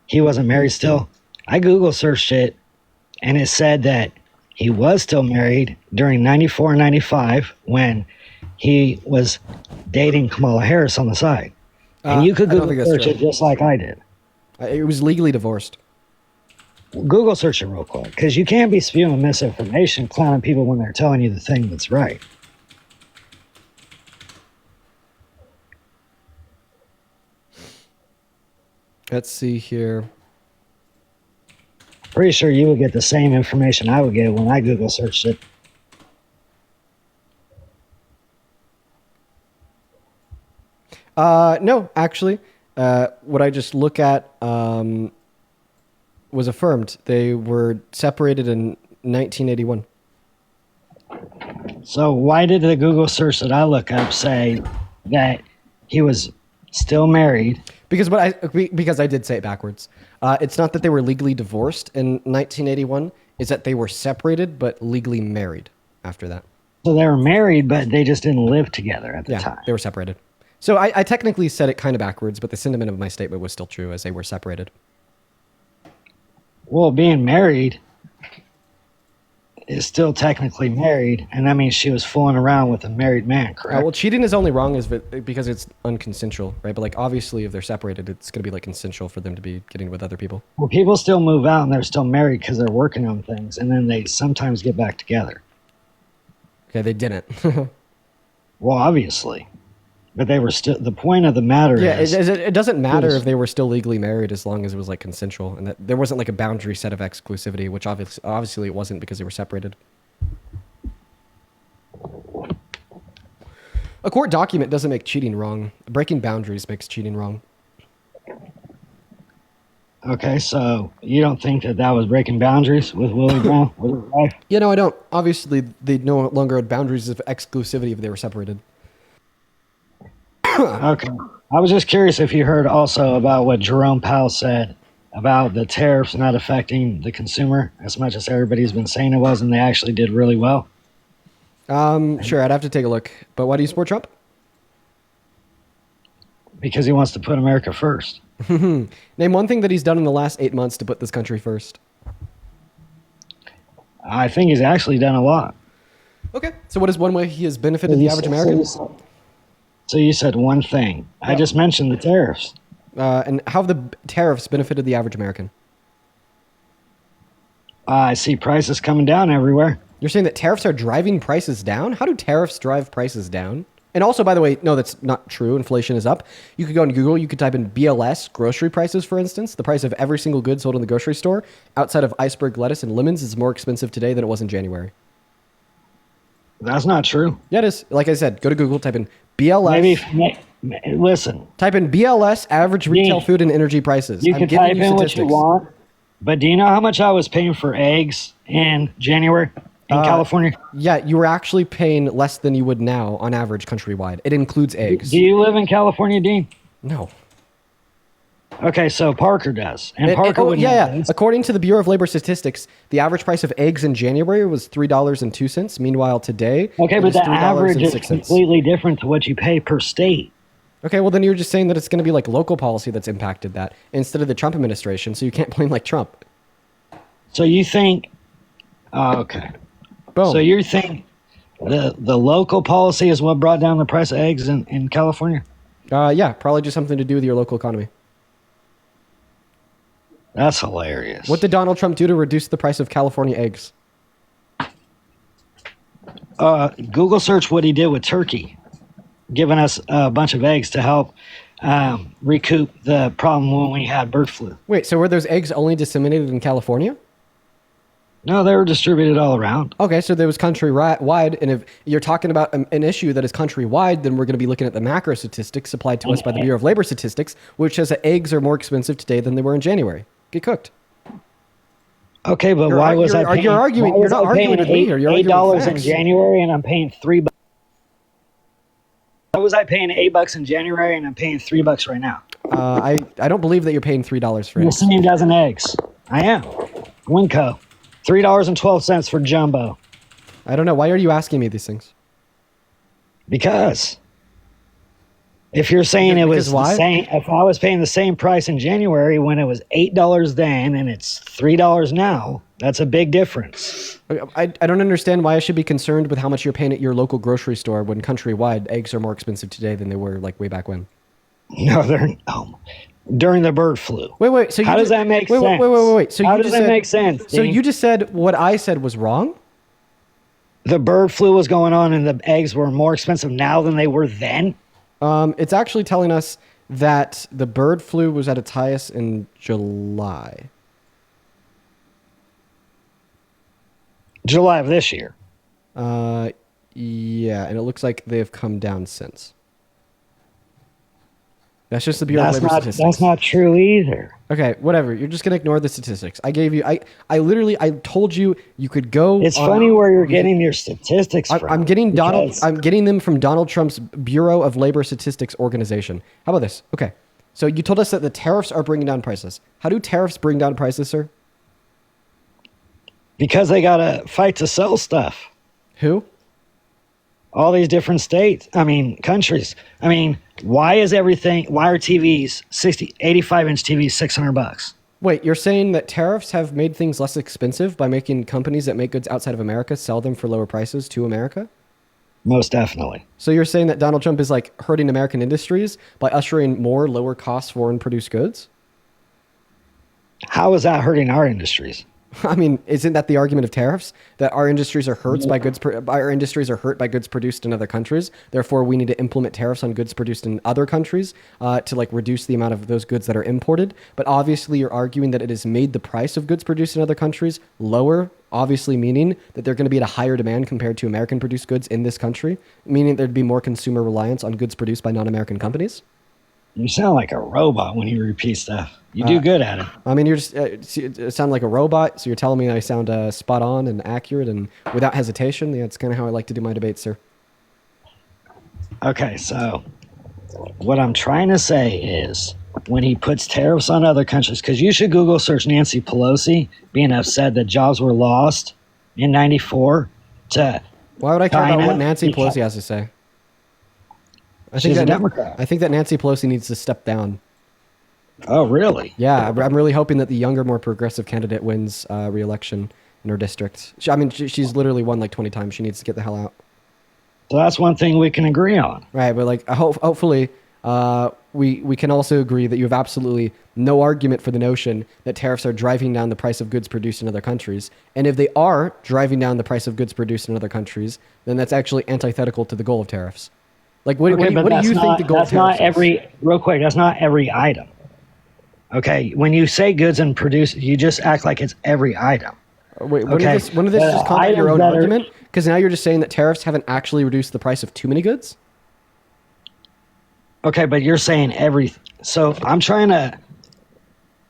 he wasn't married still. I Google searched it, and it said that he was still married during 94 and 95 when he was dating Kamala Harris on the side. And you could Google search it just like I did. It was legally divorced. Google search it real quick, because you can't be spewing misinformation, clowning people when they're telling you the thing that's right. Let's see here. Pretty sure you would get the same information I would get when I Google searched it. No, actually, what I just look at was affirmed. They were separated in 1981. So why did the Google search that I look up say that he was still married. Because I did say it backwards. It's not that they were legally divorced in 1981. It's that they were separated but legally married after that. So they were married, but they just didn't live together at the time. They were separated. So I technically said it kind of backwards, but the sentiment of my statement was still true, as they were separated. Well, being married is still technically married, and that means she was fooling around with a married man, correct? Well, cheating is only wrong because it's unconsensual, right? But like obviously, if they're separated, it's going to be like consensual for them to be getting with other people. Well, people still move out and they're still married because they're working on things, and then they sometimes get back together. Okay, they didn't. Well, obviously. But they were still, the point of the matter is... It doesn't matter if they were still legally married as long as it was like consensual and that there wasn't like a boundary set of exclusivity, which obviously it wasn't because they were separated. A court document doesn't make cheating wrong. Breaking boundaries makes cheating wrong. Okay, so you don't think that was breaking boundaries with Willie Brown, with his wife? Yeah, no, I don't. Obviously, they no longer had boundaries of exclusivity if they were separated. Okay. I was just curious if you heard also about what Jerome Powell said about the tariffs not affecting the consumer as much as everybody's been saying it was, and they actually did really well. Sure, I'd have to take a look. But why do you support Trump? Because he wants to put America first. Name one thing that he's done in the last 8 months to put this country first. I think he's actually done a lot. Okay, so what is one way he has benefited the average American? So you said one thing. Yep. I just mentioned the tariffs. And how have the tariffs benefited the average American? I see prices coming down everywhere. You're saying that tariffs are driving prices down? How do tariffs drive prices down? And also, by the way, no, that's not true. Inflation is up. You could go on Google. You could type in BLS grocery prices, for instance. The price of every single good sold in the grocery store outside of iceberg lettuce and lemons is more expensive today than it was in January. That's not true. Yeah, it is. Like I said, go to Google, type in BLS. Listen. Type in BLS average retail food and energy prices. You can type in what you want, but do you know how much I was paying for eggs in January in California? Yeah, you were actually paying less than you would now on average countrywide. It includes eggs. Do you live in California, Dean? No. Okay, so Parker does. And Parker would yeah. According to the Bureau of Labor Statistics, the average price of eggs in January was $3.02. Meanwhile, today, okay, but the average is completely different to what you pay per state. Okay, well then you're just saying that it's going to be like local policy that's impacted that instead of the Trump administration, so you can't blame like Trump. So you think, okay. Boom. So you think the local policy is what brought down the price of eggs in California? Yeah, probably just something to do with your local economy. That's hilarious. What did Donald Trump do to reduce the price of California eggs? Google search what he did with Turkey, giving us a bunch of eggs to help recoup the problem when we had bird flu. Wait, so were those eggs only disseminated in California? No, they were distributed all around. Okay, so there was countrywide, and if you're talking about an issue that is countrywide, then we're going to be looking at the macro statistics supplied to us by the Bureau of Labor Statistics, which says that eggs are more expensive today than they were in January. Get cooked. Okay, but why was I paying? You're arguing. You're not arguing with me here. You're $8 in January, and I'm paying $3. Why was I paying $8 in January, and I'm paying $3 right now? I don't believe that you're paying $3 for eggs. Listening dozen eggs. I am. Winco. $3.12 for jumbo. I don't know. Why are you asking me these things? Because if you're saying it was the same, if I was paying the same price in January when it was $8 then and it's $3 now, that's a big difference. I don't understand why I should be concerned with how much you're paying at your local grocery store when countrywide eggs are more expensive today than they were like way back when. No, they're during the bird flu. Wait. So how does that make sense? Wait. So how does that make sense? So you just said what I said was wrong? The bird flu was going on and the eggs were more expensive now than they were then? It's actually telling us that the bird flu was at its highest in July. July of this year. Yeah, and it looks like they've come down since. That's just the Bureau of Labor Statistics. That's not true either. Okay, whatever. You're just gonna ignore the statistics. I gave you. I literally. I told you you could go. It's funny where you're getting your statistics from. I'm getting I'm getting them from Donald Trump's Bureau of Labor Statistics organization. How about this? Okay, so you told us that the tariffs are bringing down prices. How do tariffs bring down prices, sir? Because they gotta fight to sell stuff. Who? All these different countries. Why are TVs 85-inch TVs $600? Wait, you're saying that tariffs have made things less expensive by making companies that make goods outside of America sell them for lower prices to America? Most definitely. So you're saying that Donald Trump is like hurting American industries by ushering more lower cost foreign produced goods? How is that hurting our industries? I mean, isn't that the argument of tariffs? That our industries are hurt by goods produced in other countries. Therefore, we need to implement tariffs on goods produced in other countries to like reduce the amount of those goods that are imported. But obviously, you're arguing that it has made the price of goods produced in other countries lower. Obviously, meaning that they're going to be at a higher demand compared to American produced goods in this country, meaning there'd be more consumer reliance on goods produced by non-American companies. You sound like a robot when you repeat stuff. You do good at it. I mean, you're just you sound like a robot, so you're telling me I sound spot on and accurate and without hesitation. Yeah, that's kind of how I like to do my debates, sir. Okay, so what I'm trying to say is when he puts tariffs on other countries, because you should Google search Nancy Pelosi being upset that jobs were lost in '94 to Why would I care China about what Nancy Pelosi has to say? She's a Democrat. I think that Nancy Pelosi needs to step down. Oh, really? Yeah, I'm really hoping that the younger, more progressive candidate wins re-election in her district. She's literally won like 20 times. She needs to get the hell out. So that's one thing we can agree on. Right, but like hopefully we can also agree that you have absolutely no argument for the notion that tariffs are driving down the price of goods produced in other countries. And if they are driving down the price of goods produced in other countries, then that's actually antithetical to the goal of tariffs. Like, what do you think the goal of tariffs is? Real quick, that's not every item. Okay, when you say goods and produce, you just act like it's every item. Wait, when did this just combat your own argument? Because now you're just saying that tariffs haven't actually reduced the price of too many goods? Okay, but you're saying everything. So I'm trying to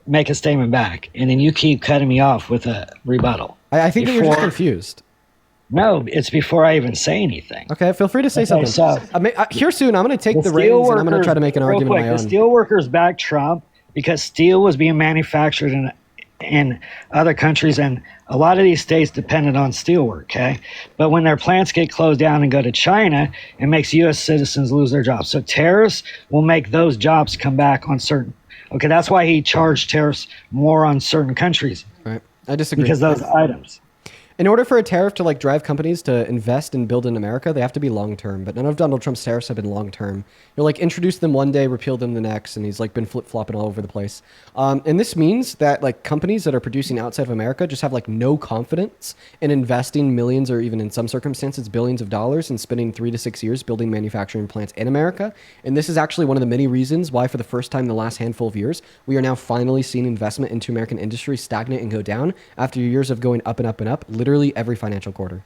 make a statement back, and then you keep cutting me off with a rebuttal. I think that you're just confused. No, it's before I even say anything. Okay, feel free to say something. So, here soon, I'm going to take the reins and I'm going to try to make an argument of my own. The steel workers backed Trump because steel was being manufactured in other countries, and a lot of these states depended on steel work, okay? But when their plants get closed down and go to China, it makes U.S. citizens lose their jobs. So tariffs will make those jobs come back on certain... Okay, that's why he charged tariffs more on certain countries. Right, I disagree. Because those items... In order for a tariff to like drive companies to invest and build in America, they have to be long-term. But none of Donald Trump's tariffs have been long-term. You'll like introduce them one day, repeal them the next, and he's like been flip-flopping all over the place. And this means that like companies that are producing outside of America just have like no confidence in investing millions or even in some circumstances billions of dollars and spending 3 to 6 years building manufacturing plants in America. And this is actually one of the many reasons why for the first time in the last handful of years, we are now finally seeing investment into American industry stagnate and go down after years of going up and up and up. Literally every financial quarter.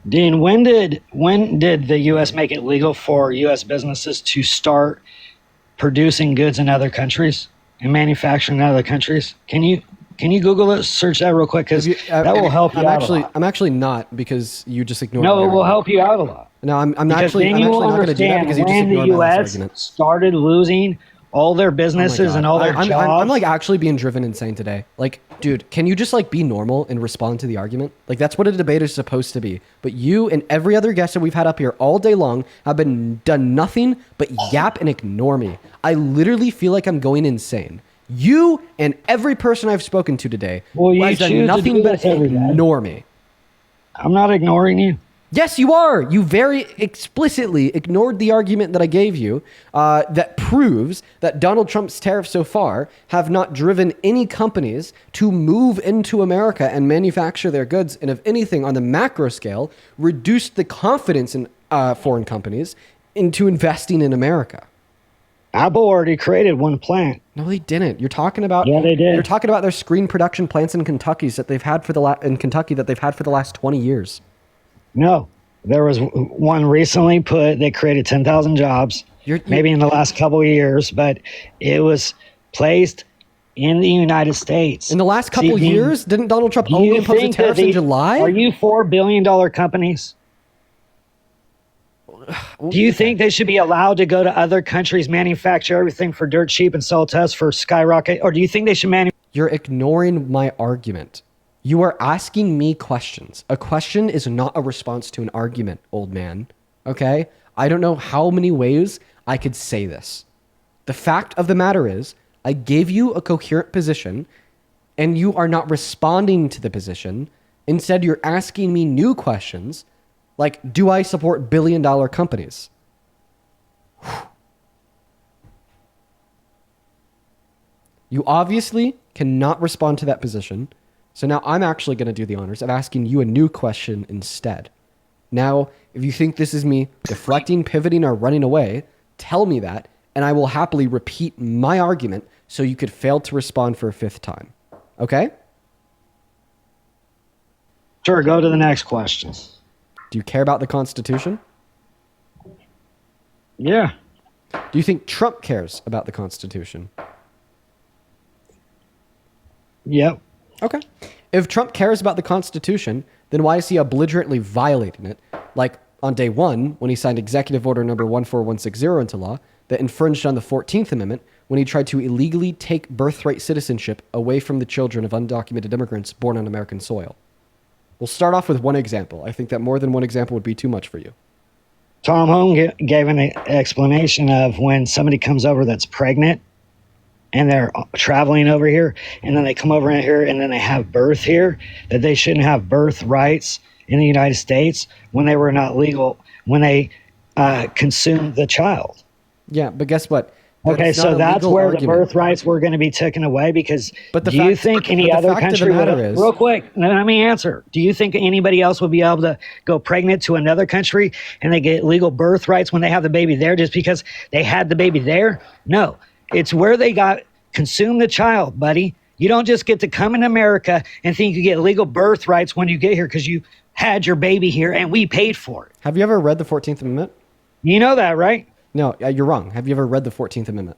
Dean, when did the U.S. make it legal for U.S. businesses to start producing goods in other countries and manufacturing in other countries? Can you Google it, search that real quick, because that will help you out a lot. I'm actually not, because you just ignored. No, it will help you out a lot. No, I'm actually not going to do that because you just ignored my last argument. Started losing all their businesses and all their jobs. I'm like actually being driven insane today. Like, dude, can you just like be normal and respond to the argument? Like, that's what a debate is supposed to be. But you and every other guest that we've had up here all day long have done nothing but yap and ignore me. I literally feel like I'm going insane. You and every person I've spoken to today has done nothing but ignore me. I'm not ignoring you. Yes, you are. You very explicitly ignored the argument that I gave you that proves that Donald Trump's tariffs so far have not driven any companies to move into America and manufacture their goods, and if anything, on the macro scale, reduced the confidence in foreign companies into investing in America. Apple already created one plant. No, they didn't. You're talking about they did. You're talking about their screen production plants in Kentucky that they've had for the last 20 years. No, there was one recently they created 10,000 jobs. maybe in the last couple of years, but it was placed in the United States. In the last couple of years, didn't Donald Trump only impose a tariff in July? Are you $4 billion companies? Do you think they should be allowed to go to other countries, manufacture everything for dirt cheap and sell to us for skyrocket? Or do you think they should You're ignoring my argument. You are asking me questions. A question is not a response to an argument, old man. Okay? I don't know how many ways I could say this. The fact of the matter is, I gave you a coherent position, and you are not responding to the position. Instead, you're asking me new questions, like, do I support billion-dollar companies? You obviously cannot respond to that position, so now I'm actually going to do the honors of asking you a new question instead. Now, if you think this is me deflecting, pivoting, or running away, tell me that, and I will happily repeat my argument so you could fail to respond for a fifth time. Okay? Sure, go to the next question. Do you care about the Constitution? Yeah. Do you think Trump cares about the Constitution? Yep. Okay. If Trump cares about the Constitution, then why is he belligerently violating it? Like on day one, when he signed Executive Order number 14160 into law that infringed on the 14th Amendment when he tried to illegally take birthright citizenship away from the children of undocumented immigrants born on American soil. We'll start off with one example. I think that more than one example would be too much for you. Tom Holm gave an explanation of when somebody comes over that's pregnant and they're traveling over here, and then they come over in here and then they have birth here, that they shouldn't have birth rights in the United States when they were not legal, when they consumed the child. Yeah, but guess what? Okay, so that's where the birth rights were going to be taken away because do you think any other country would have, real quick, let me answer. Do you think anybody else would be able to go pregnant to another country and they get legal birth rights when they have the baby there just because they had the baby there? No, it's where they got consume the child, buddy. You don't just get to come in America and think you get legal birth rights when you get here because you had your baby here and we paid for it. Have you ever read the 14th Amendment? You know that, right? No, you're wrong. Have you ever read the 14th Amendment?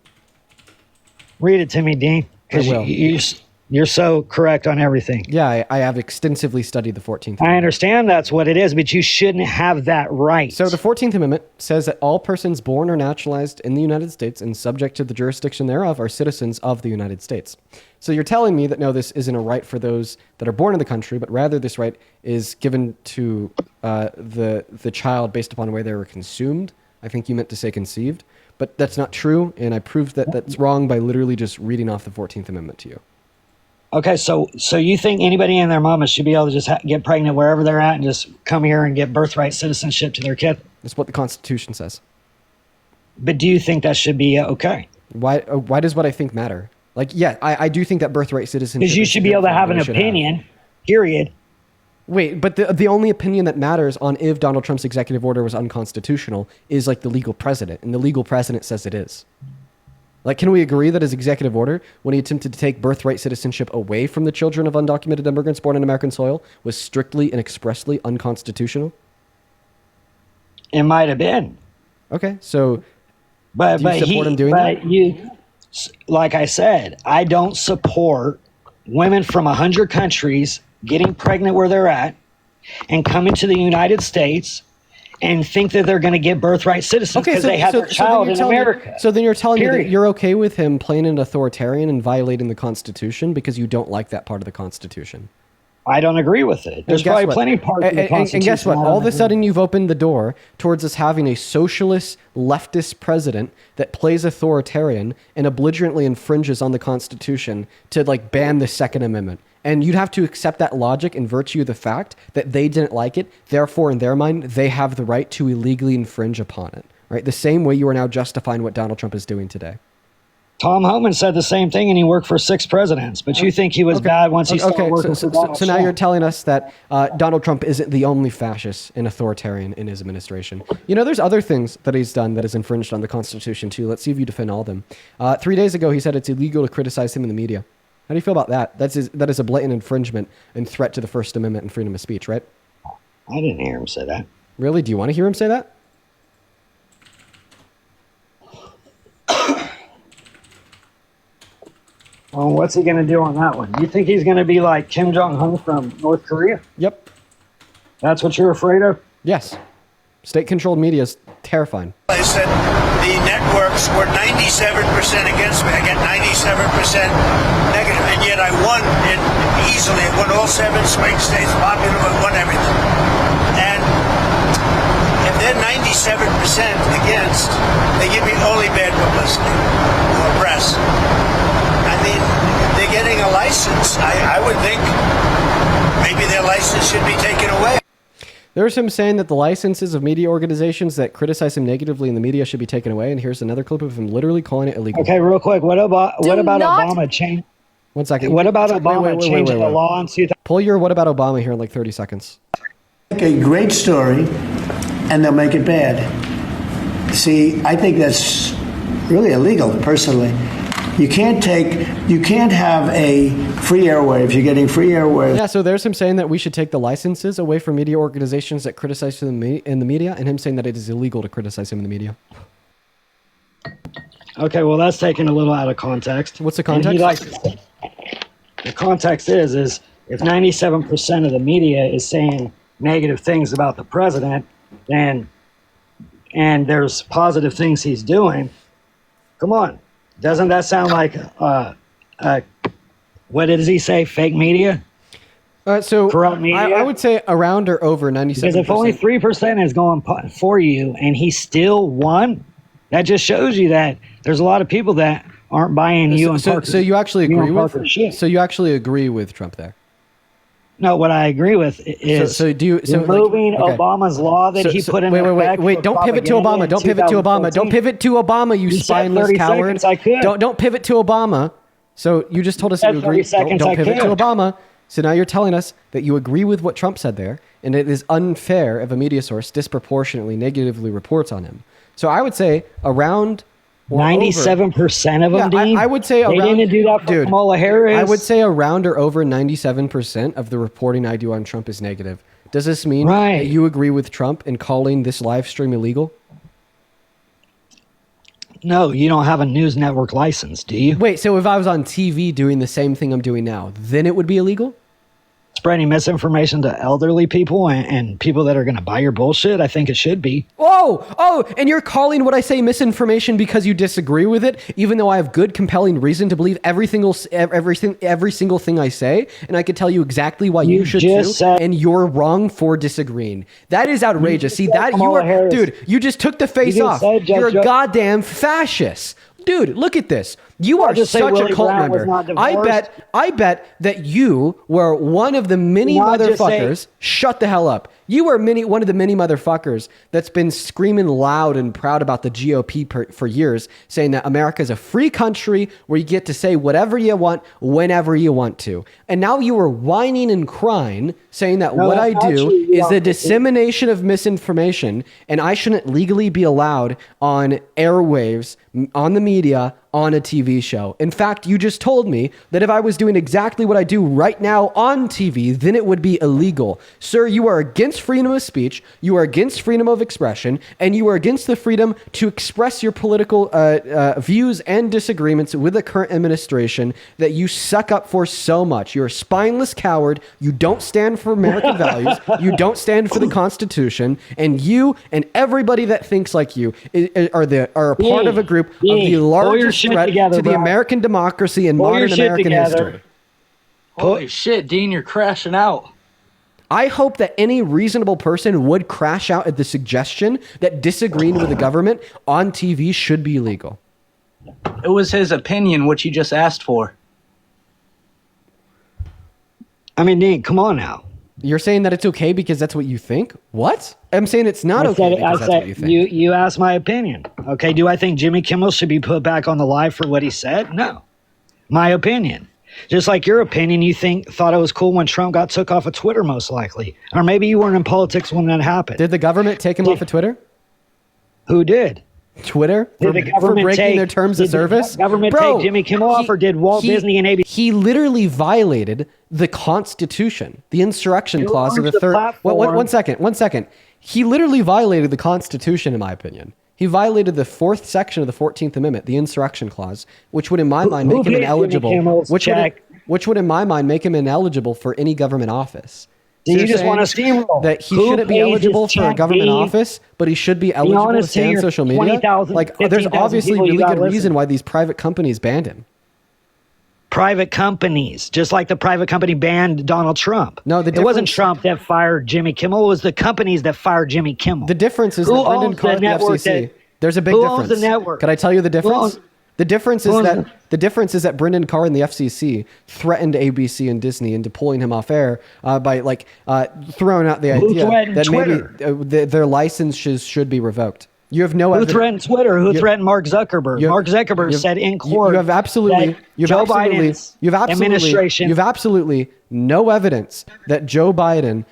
Read it to me, Dean. Because you're so correct on everything. Yeah, I have extensively studied the 14th Amendment. I understand that's what it is, but you shouldn't have that right. So the 14th Amendment says that all persons born or naturalized in the United States and subject to the jurisdiction thereof are citizens of the United States. So you're telling me that no, this isn't a right for those that are born in the country, but rather this right is given to the child based upon the way they were consumed. I think you meant to say conceived, but that's not true, and I proved that that's wrong by literally just reading off the 14th Amendment to you. Okay, so you think anybody and their mama should be able to just get pregnant wherever they're at and just come here and get birthright citizenship to their kid? That's what the Constitution says. But do you think that should be okay? Why does what I think matter? Like, yeah, I do think that birthright citizenship... Because you should be able to have an opinion, period. Wait, but the only opinion that matters on if Donald Trump's executive order was unconstitutional is like the legal precedent, and the legal precedent says it is. Like, can we agree that his executive order, when he attempted to take birthright citizenship away from the children of undocumented immigrants born on American soil, was strictly and expressly unconstitutional? It might have been. Okay, so but do you support him doing that? Like I said, I don't support women from 100 countries getting pregnant where they're at and coming to the United States and think that they're going to get birthright citizens because they have their child in America. So then you're telling me that you're okay with him playing an authoritarian and violating the Constitution because you don't like that part of the Constitution? I don't agree with it. There's probably plenty of parts of the Constitution. And guess what? All of a sudden you've opened the door towards us having a socialist, leftist president that plays authoritarian and belligerently infringes on the Constitution to like ban the Second Amendment. And you'd have to accept that logic in virtue of the fact that they didn't like it. Therefore, in their mind, they have the right to illegally infringe upon it. Right? The same way you are now justifying what Donald Trump is doing today. Tom Homan said the same thing, and he worked for 6 presidents. But you think he was bad once he started working for Donald Trump. So now you're telling us that Donald Trump isn't the only fascist and authoritarian in his administration. You know, there's other things that he's done that has infringed on the Constitution, too. Let's see if you defend all of them. 3 days ago, he said it's illegal to criticize him in the media. How do you feel about that? That is a blatant infringement and threat to the First Amendment and freedom of speech, right? I didn't hear him say that. Really? Do you want to hear him say that? Well, what's he going to do on that one? You think he's going to be like Kim Jong-un from North Korea? Yep. That's what you're afraid of? Yes. State-controlled media is terrifying. I said the networks were 97% against me. I get 97% negative, and yet I won it easily. I won all 7 swing states, popular, I won everything. And if they're 97% against, they give me only bad publicity or press. I mean, they're getting a license. I would think maybe their license should be taken away. There's him saying that the licenses of media organizations that criticize him negatively in the media should be taken away, and here's another clip of him literally calling it illegal. Okay, real quick. What about Obama change? 1 second. What about Obama changing the law in 2000? Pull your what about Obama here in like 30 seconds. Make a great story, and they'll make it bad. See, I think that's really illegal, personally. You can't have a free airwaves. You're getting free airwaves. Yeah, so there's him saying that we should take the licenses away from media organizations that criticize him in the media, and him saying that it is illegal to criticize him in the media. Okay, well, that's taken a little out of context. What's the context? The context is if 97% of the media is saying negative things about the president, and there's positive things he's doing, come on. Doesn't that sound like, what does he say, fake media? So corrupt media? I would say around or over 97%. Because if only 3% is going for you and he still won, that just shows you that there's a lot of people that aren't buying you and Parker. So you actually agree with shit. So you actually agree with Trump there? No, what I agree with is removing Obama's law that he put in effect. Wait, don't pivot to Obama. Don't pivot to Obama. Don't pivot to Obama, you spineless coward. Don't pivot to Obama. So you just told us you agree. Don't pivot to Obama. So now you're telling us that you agree with what Trump said there, and it is unfair if a media source disproportionately negatively reports on him. So I would say around 97% of them, Dean. I would say around. They didn't do that for Kamala Harris. I would say around or over 97% of the reporting I do on Trump is negative. Does this mean that you agree with Trump in calling this live stream illegal? No, you don't have a news network license, do you? Wait, so if I was on TV doing the same thing I'm doing now, then it would be illegal? Spreading misinformation to elderly people and people that are going to buy your bullshit, I think it should be. Oh, and you're calling what I say misinformation because you disagree with it, even though I have good, compelling reason to believe every single thing I say, and I could tell you exactly why you should too, and you're wrong for disagreeing. That is outrageous. See, that you are, dude, you just took the face off. You're a goddamn fascist. Dude, look at this. You are such a cult member. I bet that you were one of the many motherfuckers. Shut the hell up. You were one of the many motherfuckers that's been screaming loud and proud about the GOP for years, saying that America is a free country where you get to say whatever you want, whenever you want to. And now you are whining and crying, saying that what I do is the dissemination of misinformation, and I shouldn't legally be allowed on airwaves, on the media, on a TV show. In fact, you just told me that if I was doing exactly what I do right now on TV, then it would be illegal. Sir, you are against freedom of speech, you are against freedom of expression, and you are against the freedom to express your political views and disagreements with the current administration that you suck up for so much. You're a spineless coward. You don't stand for American values. You don't stand for the Constitution. And you and everybody that thinks like you are a part of a group of the largest threat to the American democracy and modern American history. Holy shit, Dean, you're crashing out. I hope that any reasonable person would crash out at the suggestion that disagreeing with the government on TV should be illegal. It was his opinion, which he just asked for. I mean, Dean, come on now. You're saying that it's okay because that's what you think? What? I'm saying it's not okay because that's what you think. You asked my opinion. Okay, do I think Jimmy Kimmel should be put back on the live for what he said? No. My opinion. Just like your opinion, you thought it was cool when Trump got took off of Twitter, most likely. Or maybe you weren't in politics when that happened. Did the government take him off of Twitter? Who did? Twitter? For breaking their terms of service? Did the government take Jimmy Kimmel off, or did Walt Disney and ABC? He literally violated the Constitution, the insurrection clause of the third. One second. He literally violated the Constitution, in my opinion. He violated the 4th section of the 14th Amendment, the insurrection clause, which would in my mind make him ineligible. Which would in my mind make him ineligible for any government office. Do you just want to steamroll? That he shouldn't be eligible for a government office, but he should be eligible to stay on social media? Like, there's obviously really good reason why these private companies banned him. Private companies, just like the private company banned Donald Trump. No, it wasn't Trump that fired Jimmy Kimmel. It was the companies that fired Jimmy Kimmel. The difference is that Brendan Carr at the FCC. There's a big difference. Who owns the network? Can I tell you the difference? The difference is that Brendan Carr and the FCC threatened ABC and Disney into pulling him off air by throwing out the idea that maybe their licenses should be revoked. You have no evidence. Who threatened Twitter? Who threatened Mark Zuckerberg? Mark Zuckerberg said in court you have absolutely no evidence that Joe Biden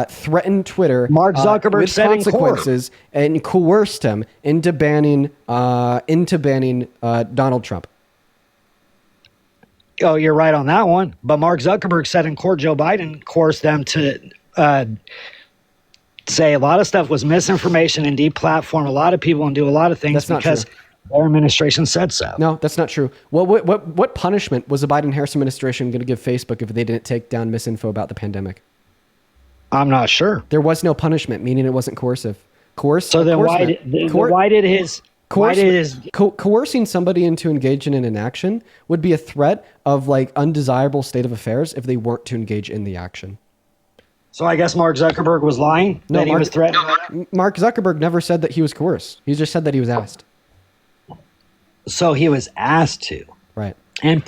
threatened Twitter Mark Zuckerberg with said consequences and coerced him into banning Donald Trump. Oh, you're right on that one. But Mark Zuckerberg said in court Joe Biden coerced them to say a lot of stuff was misinformation and deplatform a lot of people and do a lot of things because their administration said so. No, that's not true. What punishment was the Biden-Harris administration going to give Facebook if they didn't take down misinfo about the pandemic? I'm not sure. There was no punishment, meaning it wasn't coercive. So then coercing somebody into engaging in an action would be a threat of undesirable state of affairs if they weren't to engage in the action. So I guess Mark Zuckerberg was lying? He was threatened? Mark Zuckerberg never said that he was coerced. He just said that he was asked. So he was asked to. Right. And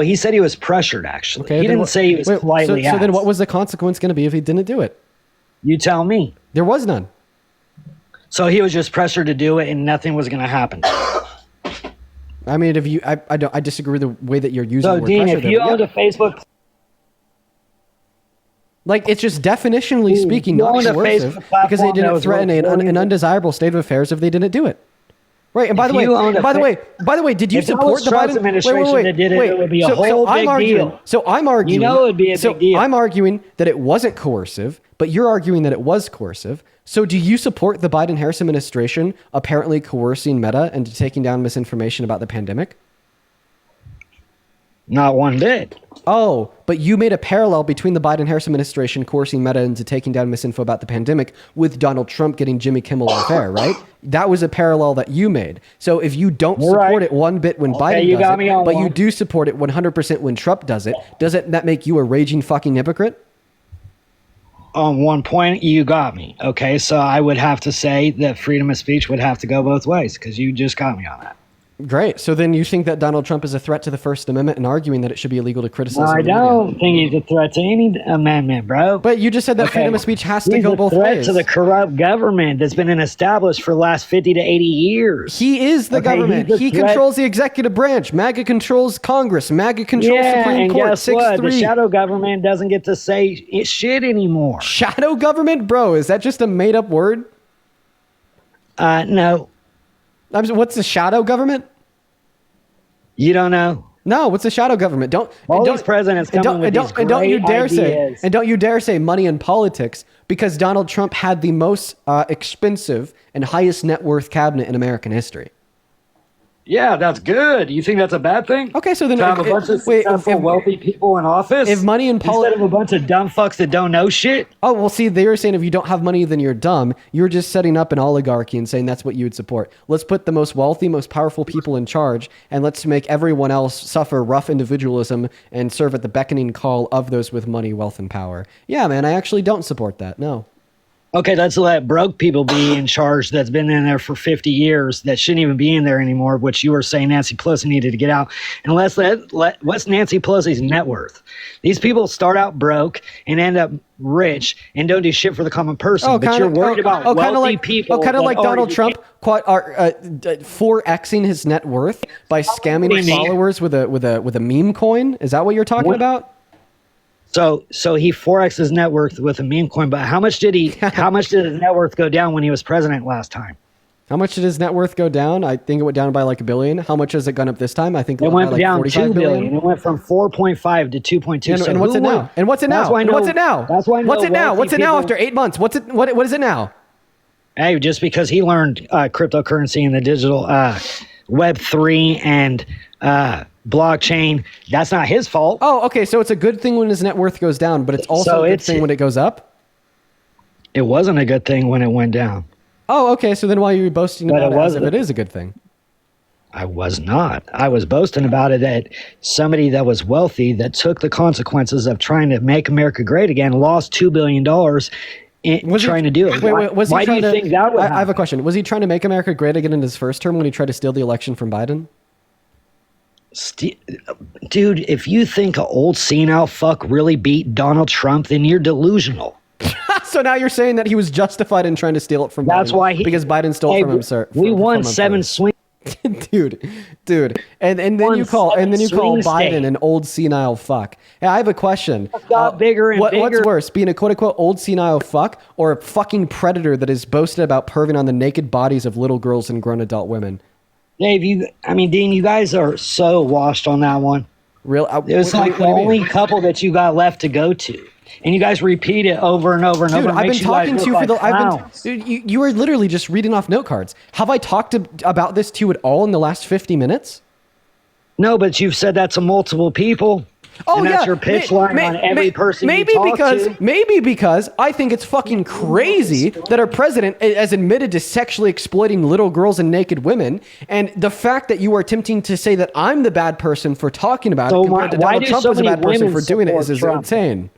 he said he was pressured, actually. Okay, he didn't say he was politely asked. So then what was the consequence going to be if he didn't do it? You tell me. There was none. So he was just pressured to do it and nothing was going to happen. I mean, I disagree with the way that you're using the word Dean, pressure. if you owned a Facebook... it's just definitionally speaking not coercive because they didn't threaten an undesirable state of affairs if they didn't do it. Right, and by the way, did you support the Biden administration that did it? It would be a whole big deal. So I'm arguing, it would be a big deal. I'm arguing that it wasn't coercive, but you're arguing that it was coercive. So do you support the Biden-Harris administration apparently coercing Meta into taking down misinformation about the pandemic? Not one bit. Oh, but you made a parallel between the Biden-Harris administration coercing Meta into taking down misinfo about the pandemic with Donald Trump getting Jimmy Kimmel off air, right? That was a parallel that you made. So if you don't support it one bit when Biden does it, but you do support it 100% when Trump does it, doesn't that make you a raging fucking hypocrite? On one point, you got me. Okay, so I would have to say that freedom of speech would have to go both ways because you just got me on that. Great. So then you think that Donald Trump is a threat to the First Amendment and arguing that it should be illegal to criticize I don't think he's a threat to any amendment, bro. But you just said that freedom of speech has to go both ways. He's a threat to the corrupt government that's been established for the last 50 to 80 years. He is the government. He controls the executive branch. MAGA controls Congress. MAGA controls Supreme Court. Guess what? The shadow government doesn't get to say shit anymore. Shadow government? Bro, is that just a made-up word? No. What's the shadow government? You don't know? No, what's the shadow government? These presidents come with these great ideas. Don't you dare say money in politics because Donald Trump had the most expensive and highest net worth cabinet in American history. Yeah, that's good. You think that's a bad thing? Okay, so then to have a bunch of successful, wealthy people in office. If money in instead of a bunch of dumb fucks that don't know shit. Oh well, see, they were saying if you don't have money, then you're dumb. You're just setting up an oligarchy and saying that's what you would support. Let's put the most wealthy, most powerful people in charge, and let's make everyone else suffer rough individualism and serve at the beckoning call of those with money, wealth, and power. Yeah, man, I actually don't support that. No. Okay, let's let broke people be in charge that's been in there for 50 years that shouldn't even be in there anymore, which you were saying Nancy Pelosi needed to get out. And what's Nancy Pelosi's net worth? These people start out broke and end up rich and don't do shit for the common person. But you're worried about wealthy people. Kind of like Donald Trump 4xing his net worth by scamming his followers with a meme coin. Is that what you're talking about? So he 4x his net worth with a meme coin, but how much did his net worth go down when he was president last time? How much did his net worth go down? I think it went down by like $1 billion. How much has it gone up this time? I think it went down $2 billion. It went from 4.5 to 2.2. And what's it now? And what's it now? That's why what's it now? What's it now? What's it now after 8 months? What is it now? Hey, just because he learned cryptocurrency and the digital Web3 and blockchain, that's not his fault. Oh, okay. So it's a good thing when his net worth goes down, but it's also a good thing when it goes up? It wasn't a good thing when it went down. Oh, okay. So then why are you boasting about it as if it is a good thing? I was not. I was boasting about it that somebody that was wealthy that took the consequences of trying to make America great again lost $2 billion trying to do it. Wait, was why he do you trying to, think that would happen? I have a question. Was he trying to make America great again in his first term when he tried to steal the election from Biden? Dude, if you think an old senile fuck really beat Donald Trump, then you're delusional. So now you're saying that he was justified in trying to steal it from Biden. That's why because Biden stole from him, sir. We won 7 swing. dude, and then you call Biden an old senile fuck. Hey, I have a question. Got bigger and bigger. What's worse, being a quote unquote old senile fuck or a fucking predator that is boasted about perving on the naked bodies of little girls and grown adult women? Dave, Dean, you guys are so washed on that one. Real? It was like the only couple that you got left to go to. And you guys repeat it over and over and over. Dude, I've been talking to you for the. You are literally just reading off note cards. Have I talked about this to you at all in the last 50 minutes? No, but you've said that to multiple people. Oh, and yeah. That's your pitch line on every person you talk to. Maybe because I think it's fucking crazy that our president has admitted to sexually exploiting little girls and naked women. And the fact that you are attempting to say that I'm the bad person for talking about it compared to Donald Trump was a bad person for doing it is insane.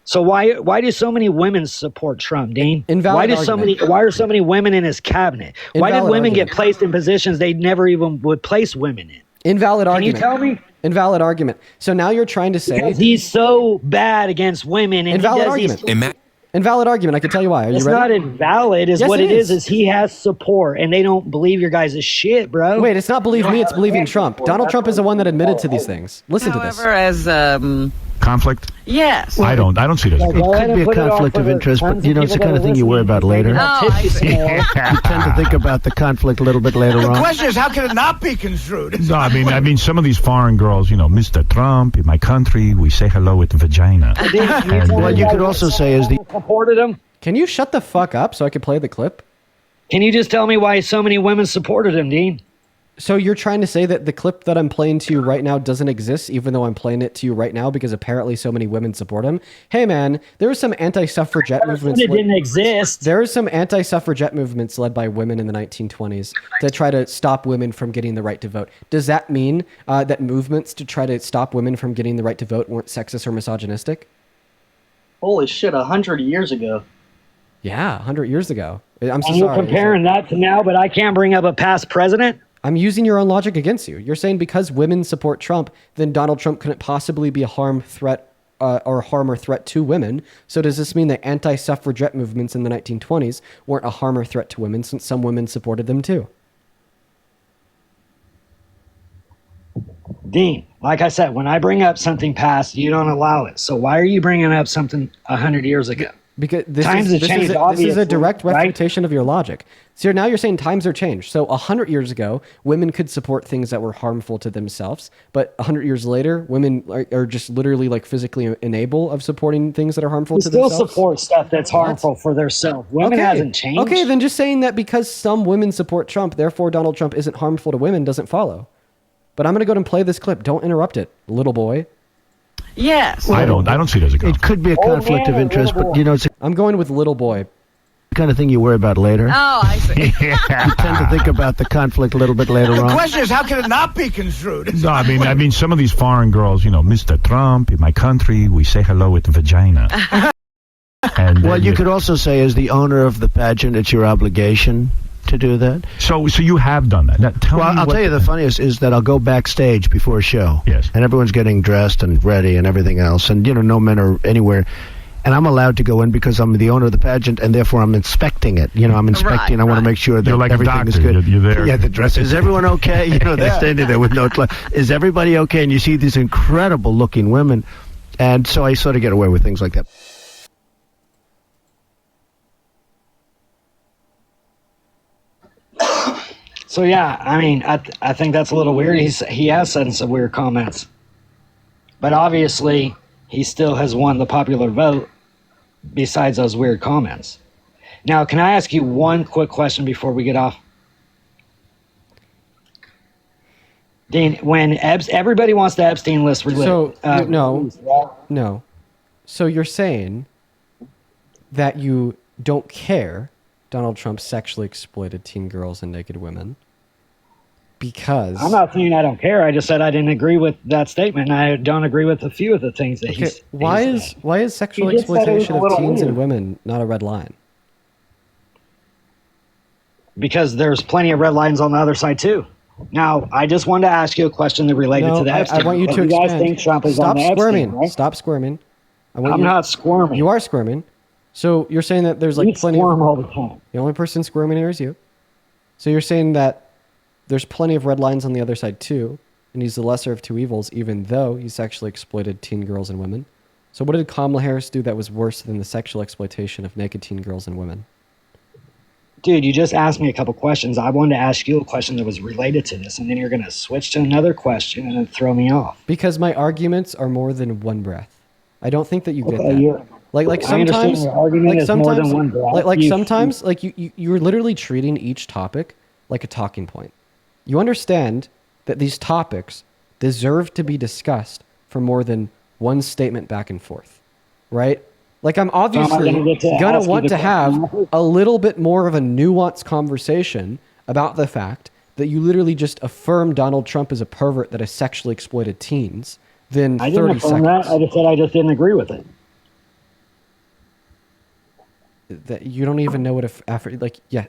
So why do so many women support Trump, Dean? Invalid why are so many women in his cabinet? Why did women get placed in positions they never even would place women in? Invalid argument. Can you tell me? Invalid argument. So now you're trying to say because he's so bad against women. And invalid argument. Invalid argument. I can tell you why. Are it's you ready? Not invalid. Is yes, what it is he has support, and they don't believe your guys' shit, bro. Wait, it's not believe me. It's believing Trump. Donald Trump is the one that admitted to these things. Listen to this. As conflict? Yes. I don't see it as it could be a conflict of interest, but it's the kind of thing you worry about later. I see. You tend to think about the conflict a little bit later on. The question is, how can it not be construed? No, I mean, some of these foreign girls, Mr. Trump, in my country, we say hello with vagina. And what you could also say is supported him. Can you shut the fuck up so I can play the clip? Can you just tell me why so many women supported him, Dean? So you're trying to say that the clip that I'm playing to you right now doesn't exist, even though I'm playing it to you right now because apparently so many women support him? Hey man, there were some anti-suffragette movements. It didn't exist. There were some anti-suffragette movements led by women in the 1920s to try to stop women from getting the right to vote. Does that mean that movements to try to stop women from getting the right to vote weren't sexist or misogynistic? Holy shit, 100 years ago. Yeah, 100 years ago. I'm so and you're comparing that to now, but I can't bring up a past president? I'm using your own logic against you. You're saying because women support Trump, then Donald Trump couldn't possibly be a harm or threat to women. So does this mean that anti-suffragette movements in the 1920s weren't a harm or threat to women since some women supported them too? Dean, like I said, when I bring up something past, you don't allow it. So why are you bringing up something 100 years ago? Because this this is a direct refutation of your logic. So now you're saying times are changed. So 100 years ago, women could support things that were harmful to themselves, but 100 years later, women are just literally like physically unable of supporting things that are harmful to themselves. Still support stuff that's harmful for themselves. Women hasn't changed. Okay, then just saying that because some women support Trump, therefore Donald Trump isn't harmful to women doesn't follow. But I'm going to go ahead and play this clip. Don't interrupt it, little boy. Yes. I don't see it as a conflict. It could be a conflict of interest, but I'm going with little boy. The kind of thing you worry about later. Oh, I see. You tend to think about the conflict a little bit later on. The question is, how can it not be construed? No, I mean, some of these foreign girls, Mr. Trump, in my country, we say hello with vagina. And what you could also say as the owner of the pageant, it's your obligation to do that. So you have done that. Now, I'll tell you the funniest is that I'll go backstage before a show. Yes. And everyone's getting dressed and ready and everything else. And, no men are anywhere. And I'm allowed to go in because I'm the owner of the pageant, and therefore I'm inspecting it. I'm inspecting. I want to make sure that like everything is good. You're there. Yeah, the dress. Is everyone okay? They're standing there with no clothes. Is everybody okay? And you see these incredible-looking women. And so I sort of get away with things like that. So yeah, I mean, I think that's a little weird. He has said some weird comments, but obviously he still has won the popular vote. Besides those weird comments, Now, can I ask you one quick question before we get off? Dean, when everybody wants the Epstein list released. So, no. So you're saying that you don't care Donald Trump sexually exploited teen girls and naked women because... I'm not saying I don't care. I just said I didn't agree with that statement. I don't agree with a few of the things that he's... Why is sexual exploitation of teens and women not a red line? Because there's plenty of red lines on the other side, too. Now, I just wanted to ask you a question that related to the Epstein. I want you to expand. You guys think Trump is on the squirming. Epstein, right? Stop squirming. I'm not squirming. You are squirming. So you're saying that there's like plenty squirm all the time. The only person squirming here is you. So you're saying that there's plenty of red lines on the other side too, and he's the lesser of two evils, even though he sexually exploited teen girls and women. So what did Kamala Harris do that was worse than the sexual exploitation of naked teen girls and women? Dude, you just asked me a couple questions. I wanted to ask you a question that was related to this, and then you're going to switch to another question and then throw me off. Because my arguments are more than one breath. I don't think that you get that. Like sometimes, you're literally treating each topic like a talking point. You understand that these topics deserve to be discussed for more than one statement back and forth, right? Like I'm obviously gonna want to have a little bit more of a nuanced conversation about the fact that you literally just affirmed Donald Trump as a pervert that has sexually exploited teens. Then I didn't affirm that. I just said I just didn't agree with it. That you don't even know what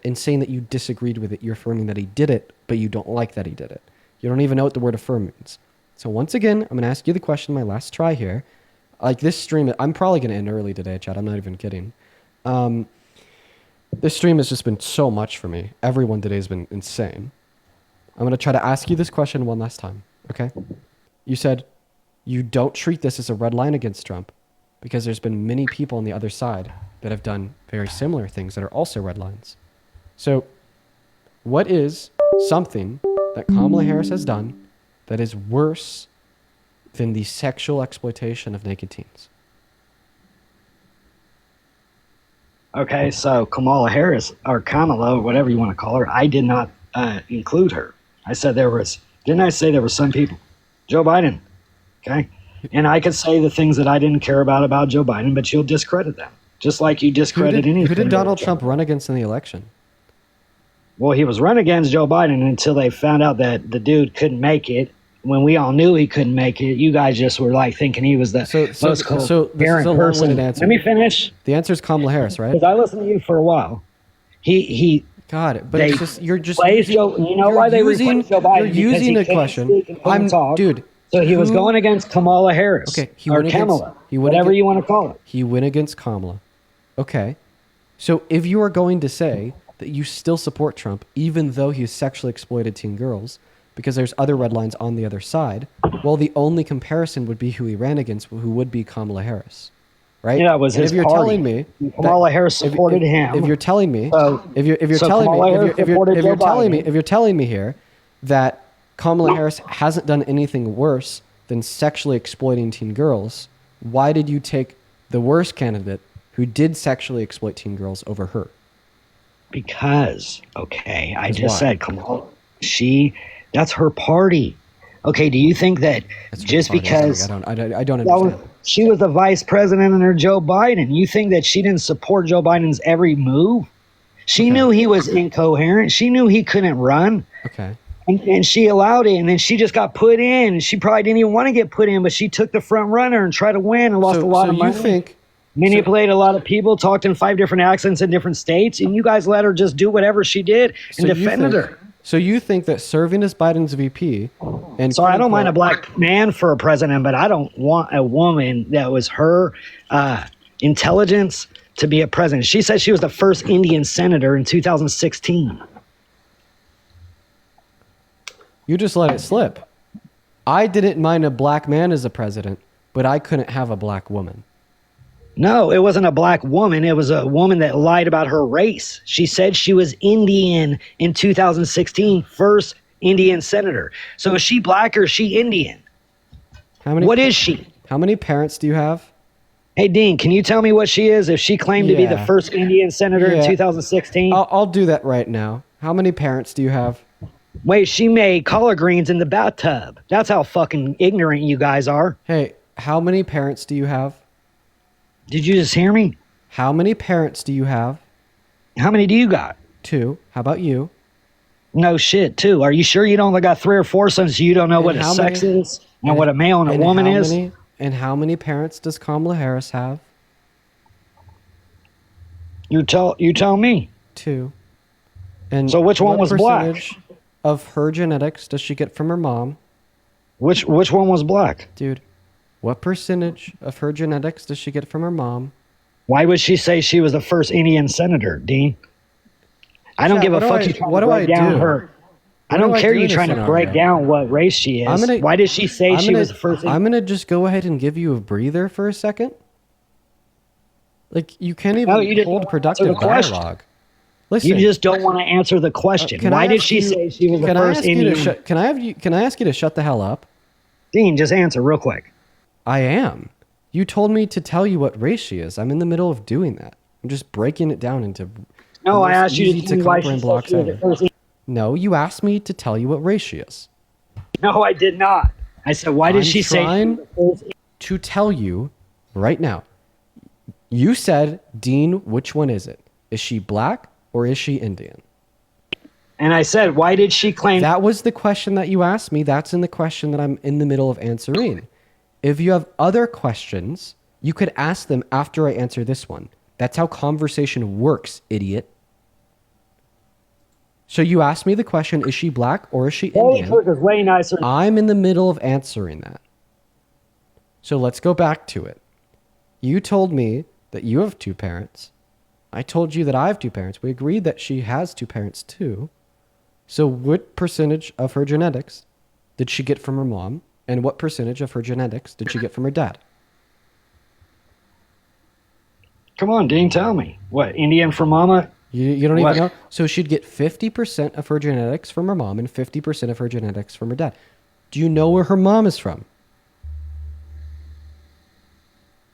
in saying that you disagreed with it, you're affirming that he did it, but you don't like that he did it. You don't even know what the word affirm means. So once again, I'm gonna ask you the question, my last try here. Like this stream, I'm probably going to end early today, Chad. I'm not even kidding. This stream has just been so much for me. Everyone today has been insane. I'm going to try to ask you this question one last time, okay? You said you don't treat this as a red line against Trump because there's been many people on the other side that have done very similar things that are also red lines. So what is something that Kamala Harris has done that is worse than the sexual exploitation of naked teens? Okay, so Kamala Harris, or Kamala, or whatever you want to call her, I did not include her. I said didn't I say there were some people? Joe Biden, okay? And I could say the things that I didn't care about Joe Biden, but you'll discredit them. Just like you discredit anything. Who did Donald Trump run against in the election? Well, he was running against Joe Biden until they found out that the dude couldn't make it. When we all knew he couldn't make it, you guys just were like thinking he was the most coherent person. Answer. Let me finish. The answer is Kamala Harris, right? Because I listened to you for a while. God, but it's just you're just you know why they replaced Joe Biden? You're using the question. Dude. So he was going against Kamala Harris. Okay, Kamala, whatever you want to call it. He went against Kamala. Okay, so if you are going to say that you still support Trump, even though he sexually exploited teen girls, because there's other red lines on the other side, well, the only comparison would be who he ran against, who would be Kamala Harris, right? Yeah, it was his party. Telling me Kamala Harris supported him. If you're telling me, if you're telling me here that Kamala Harris hasn't done anything worse than sexually exploiting teen girls, why did you take the worst candidate who did sexually exploit teen girls over her? Because, okay, I just said Kamala, that's her party. Okay, do you think that just because I don't understand. She was the vice president under Joe Biden, you think that she didn't support Joe Biden's every move? She knew he was incoherent. She knew he couldn't run. Okay. And she allowed it, and then she just got put in. She probably didn't even want to get put in, but she took the front runner and tried to win and lost a lot of money. Manipulated a lot of people, talked in 5 different accents in different states, and you guys let her just do whatever she did and defended her. So you think that serving as Biden's VP and I don't mind a black man for a president, but I don't want a woman that was her intelligence to be a president. She said she was the first Indian senator in 2016. You just let it slip. I didn't mind a black man as a president, but I couldn't have a black woman. No, it wasn't a black woman. It was a woman that lied about her race. She said she was Indian in 2016, first Indian senator. So is she black or is she Indian? What is she? How many parents do you have? Hey, Dean, can you tell me what she is if she claimed to be the first Indian senator in 2016? I'll do that right now. How many parents do you have? Wait, she made collard greens in the bathtub. That's how fucking ignorant you guys are. Hey, how many parents do you have? Did you just hear me? How many parents do you have? How many do you got? 2. How about you? No shit, 2. Are you sure you only got 3 or 4 since you don't know what a sex is and what a male and a woman is? And how many parents does Kamala Harris have? You tell me. 2. And so which one was black? Percentage of her genetics does she get from her mom? Which one was black? Dude, what percentage of her genetics does she get from her mom? Why would she say she was the first Indian senator, Dean? I don't give a fuck you trying to break down her. I don't care you trying to break down what race she is. Why did she say she was the first? I'm going to just go ahead and give you a breather for a second. Like, you can't even hold productive dialogue. Listen, you just don't want to answer the question. Why did she say she was the first Indian? Can I ask you to shut the hell up? Dean, just answer real quick. I am. You told me to tell you what race she is. I'm in the middle of doing that. I'm just breaking it down into... No, I asked you to tell me why she said she was the first Indian. No, you asked me to tell you what race she is. No, I did not. I said, why did she say... I'm trying to tell you right now. You said, Dean, which one is it? Is she black or is she Indian? And I said, why did she claim... That was the question that you asked me. That's in the question that I'm in the middle of answering. If you have other questions, you could ask them after I answer this one. That's how conversation works, idiot. So you asked me the question, is she black or is she Indian? Is way nicer. I'm in the middle of answering that. So let's go back to it. You told me that you have 2 parents. I told you that I have 2 parents. We agreed that she has 2 parents too. So what percentage of her genetics did she get from her mom? And what percentage of her genetics did she get from her dad? Come on, Dean, tell me. What, Indian from mama? You don't even know? So she'd get 50% of her genetics from her mom and 50% of her genetics from her dad. Do you know where her mom is from?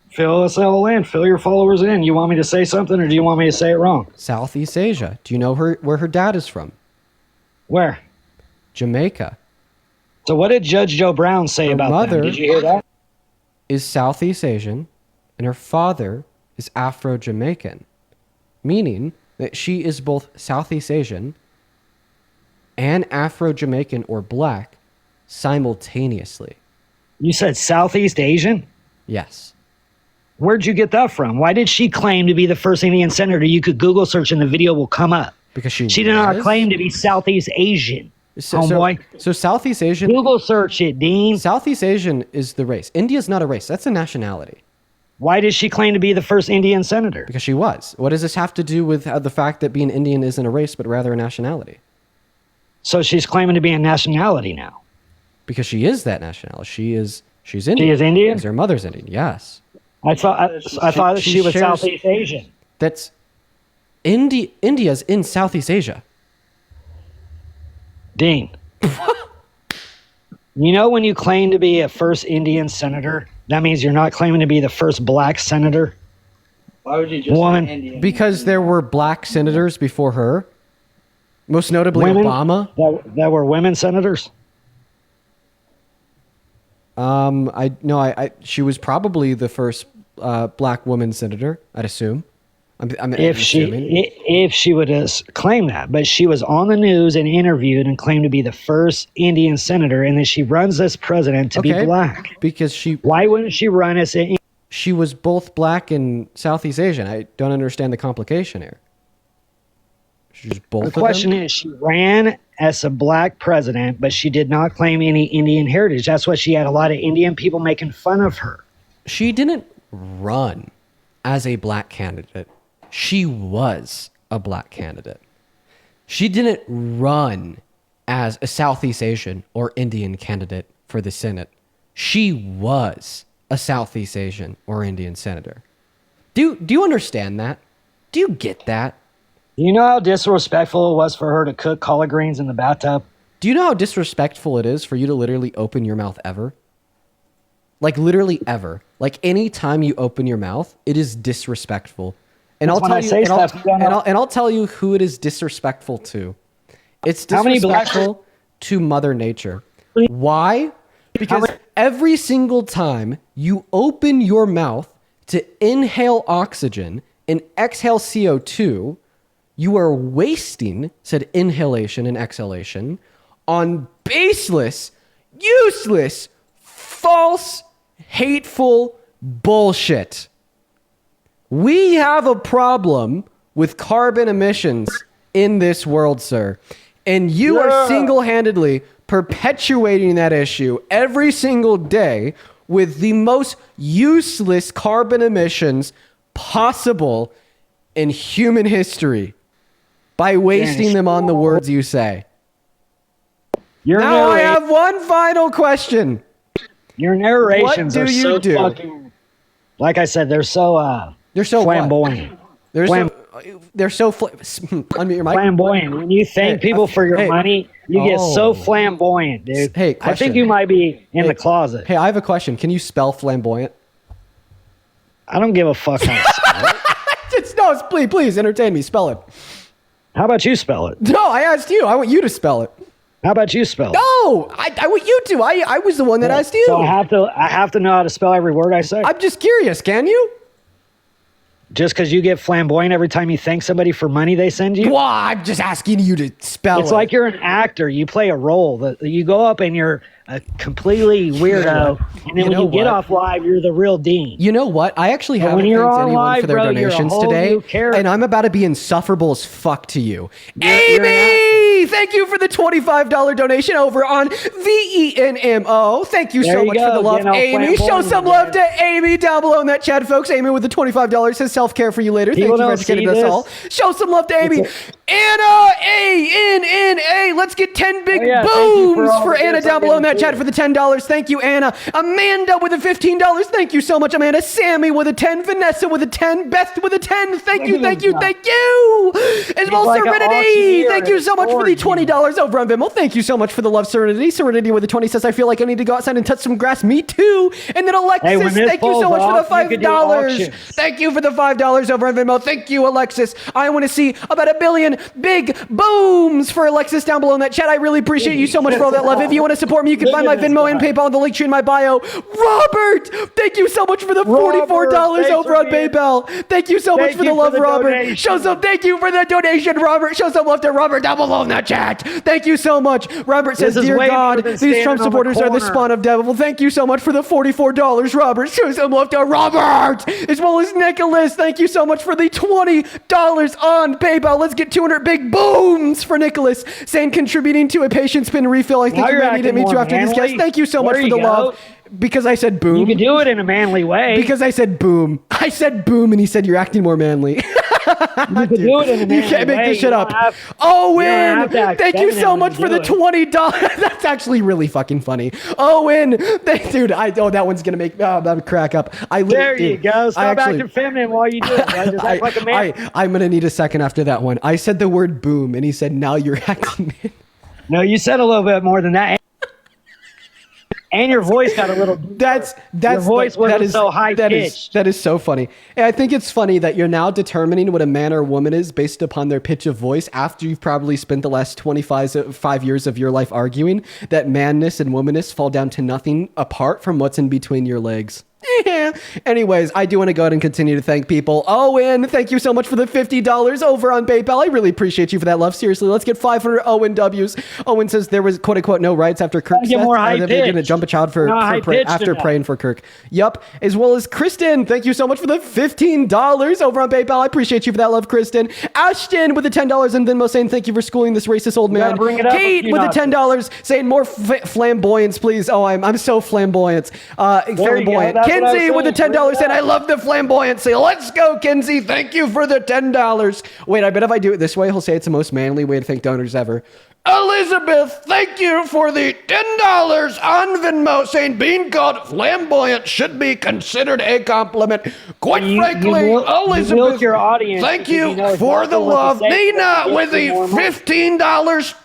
Fill us all in. Fill your followers in. You want me to say something or do you want me to say it wrong? Southeast Asia. Do you know where her dad is from? Where? Jamaica. So what did Judge Joe Brown say about that? Did you hear that? Is Southeast Asian and her father is Afro-Jamaican, meaning that she is both Southeast Asian and Afro-Jamaican or black simultaneously. You said Southeast Asian? Yes. Where'd you get that from? Why did she claim to be the first Indian senator? You could Google search and the video will come up. Because she did not claim to be Southeast Asian. So Southeast Asian... Google search it, Dean. Southeast Asian is the race. India's not a race. That's a nationality. Why did she claim to be the first Indian senator? Because she was. What does this have to do with the fact that being Indian isn't a race, but rather a nationality? So she's claiming to be a nationality now. Because she is that nationality. She's Indian. She is Indian? Because her mother's Indian, yes. I thought she was Southeast Asian. That's... India's in Southeast Asia. Dean. You know when you claim to be a first Indian senator, that means you're not claiming to be the first black senator? Why would you just say Indian? Because there were black senators before her. Most notably Obama. That were women senators? She was probably the first black woman senator, I'd assume. I'm assuming. If she would have claimed that, but she was on the news and interviewed and claimed to be the first Indian senator, and then she runs this president to be black. Because why wouldn't she run as a... She was both black and Southeast Asian. I don't understand the complication here. She's both. The question is, she ran as a black president, but she did not claim any Indian heritage. That's why she had a lot of Indian people making fun of her. She didn't run as a black candidate. She was a black candidate. She didn't run as a Southeast Asian or Indian candidate for the Senate. She was a Southeast Asian or Indian senator. Do you understand that? Do you get that? You know how disrespectful it was for her to cook collard greens in the bathtub? Do you know how disrespectful it is for you to literally open your mouth ever? Like literally ever. Like anytime you open your mouth, it is disrespectful. And I'll tell you, and I'll tell you who it is disrespectful to. It's disrespectful to Mother Nature. Why? Because every single time you open your mouth to inhale oxygen and exhale CO2, you are wasting said inhalation and exhalation on baseless, useless, false, hateful bullshit. We have a problem with carbon emissions in this world, sir. And you are single-handedly perpetuating that issue every single day with the most useless carbon emissions possible in human history by wasting them on the words you say. Now I have one final question. Your narrations are so fucking, like I said, they're so flamboyant. They're so unmute your mic. Flamboyant. When you thank people for your money, you get so flamboyant, dude. Hey, I think you might be in the closet. Hey, I have a question. Can you spell flamboyant? I don't give a fuck how to spell it. Please entertain me. Spell it. How about you spell it? No, I asked you. I want you to spell it. How about you spell it? No, I want you to. I was the one that asked you. So I have to know how to spell every word I say. I'm just curious. Can you? Just because you get flamboyant every time you thank somebody for money they send you? Well, I'm just asking you to spell it. It's like you're an actor. You play a role. You go up and you're a completely weirdo, and then when you get off live, you're the real Dean. You know what? I actually haven't thanked anyone for their donations today, and I'm about to be insufferable as fuck to you. Amy! Thank you for the $25 donation over on VENMO. Thank you so much for the love, Amy. Show some love to Amy down below in that chat, folks. Amy with the $25 says self-care for you later. Thank you for educating us all. Show some love to Amy. Anna, A-N-N-A. Let's get 10 big booms for Anna down below in that chat for the $10. Thank you, Anna. Amanda with the $15. Thank you so much, Amanda. Sammy with a 10. Vanessa with a 10. Beth with a 10. Thank you. As well, Serenity. Thank you so much for the $20 over on Venmo. Thank you so much for the love, Serenity. Serenity with the 20 says, I feel like I need to go outside and touch some grass. Me too. And then Alexis, thank you so much for the $5. Thank you for the $5 over on Venmo. Thank you, Alexis. I want to see about 1 billion big booms for Alexis down below in that chat. I really appreciate you so much for all that love. If you want to support me, you can find my Venmo and PayPal in the link tree in my bio. Robert, thank you so much for the $44 over on PayPal. Thank you so much for the love, Robert. Show some thank you for the donation, Robert. Show some love to Robert down below in that chat. Thank you so much. Robert says, dear God, these Trump supporters are the spawn of devil. Thank you so much for the $44, Robert. Show some love to Robert. As well as Nicholas. Thank you so much for the $20 on PayPal. Let's get 200 big booms for Nicholas. Saying contributing to a patient spin refill. I think you may need to meet you after this guest. Thank you so much for the love. Because I said boom. You can do it in a manly way. Because I said boom. I said boom and he said you're acting more manly. You can do it in a manly way. You can't make this shit up. Owen, thank you so much for the $20. That's actually really fucking funny. Owen, dude, that one's gonna make that would crack up. There you go. Stop acting feminine while you do it. Just act like a man. I'm gonna need a second after that one. I said the word boom and he said now you're acting. No, you said a little bit more than that. And your voice got a little deeper. Your voice wasn't so high-pitched. That is so funny. And I think it's funny that you're now determining what a man or woman is based upon their pitch of voice after you've probably spent the last 5 years of your life arguing that manness and womanness fall down to nothing apart from what's in between your legs. Anyways, I do want to go ahead and continue to thank people. Owen, thank you so much for the $50 over on PayPal. I really appreciate you for that love. Seriously, let's get 500 Owen W's. Owen says there was quote unquote no rights after Kirk's death. They're going to jump a child after praying for Kirk. Yup. As well as Kristen, thank you so much for the $15 over on PayPal. I appreciate you for that love, Kristen. Ashton with the $10 and Venmo saying thank you for schooling this racist old man. Kate with the $10 saying more flamboyance, please. Oh, I'm so flamboyant. Flamboyant. Kinsey with the $10 saying, I love the flamboyancy. Let's go, Kinsey. Thank you for the $10. Wait, I bet if I do it this way, he'll say it's the most manly way to thank donors ever. Elizabeth, thank you for the $10 on Venmo, saying being called flamboyant should be considered a compliment. Quite frankly, Elizabeth, your audience thank because you you know for the exactly what to love. say. Nina with the More money. $15 donation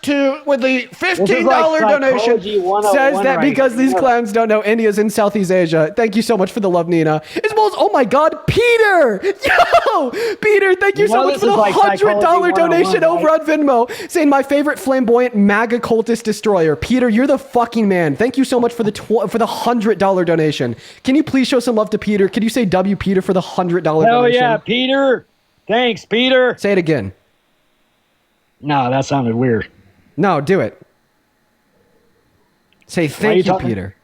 Psychology 101 says that right because here. these clowns don't know India's in Southeast Asia. Thank you so much for the love, Nina. As well as, oh my God, Peter! Yo! Peter, thank you so much for the $100 donation over on Venmo, saying my favorite flamboyant MAGA cultist destroyer. Peter, you're the fucking man. Thank you so much for the $100 donation. Can you please show some love to Peter? Can you say W Peter for the $100 donation? Hell yeah, Peter. Thanks, Peter. Say it again. No, that sounded weird. No, do it. Say thank you, Peter.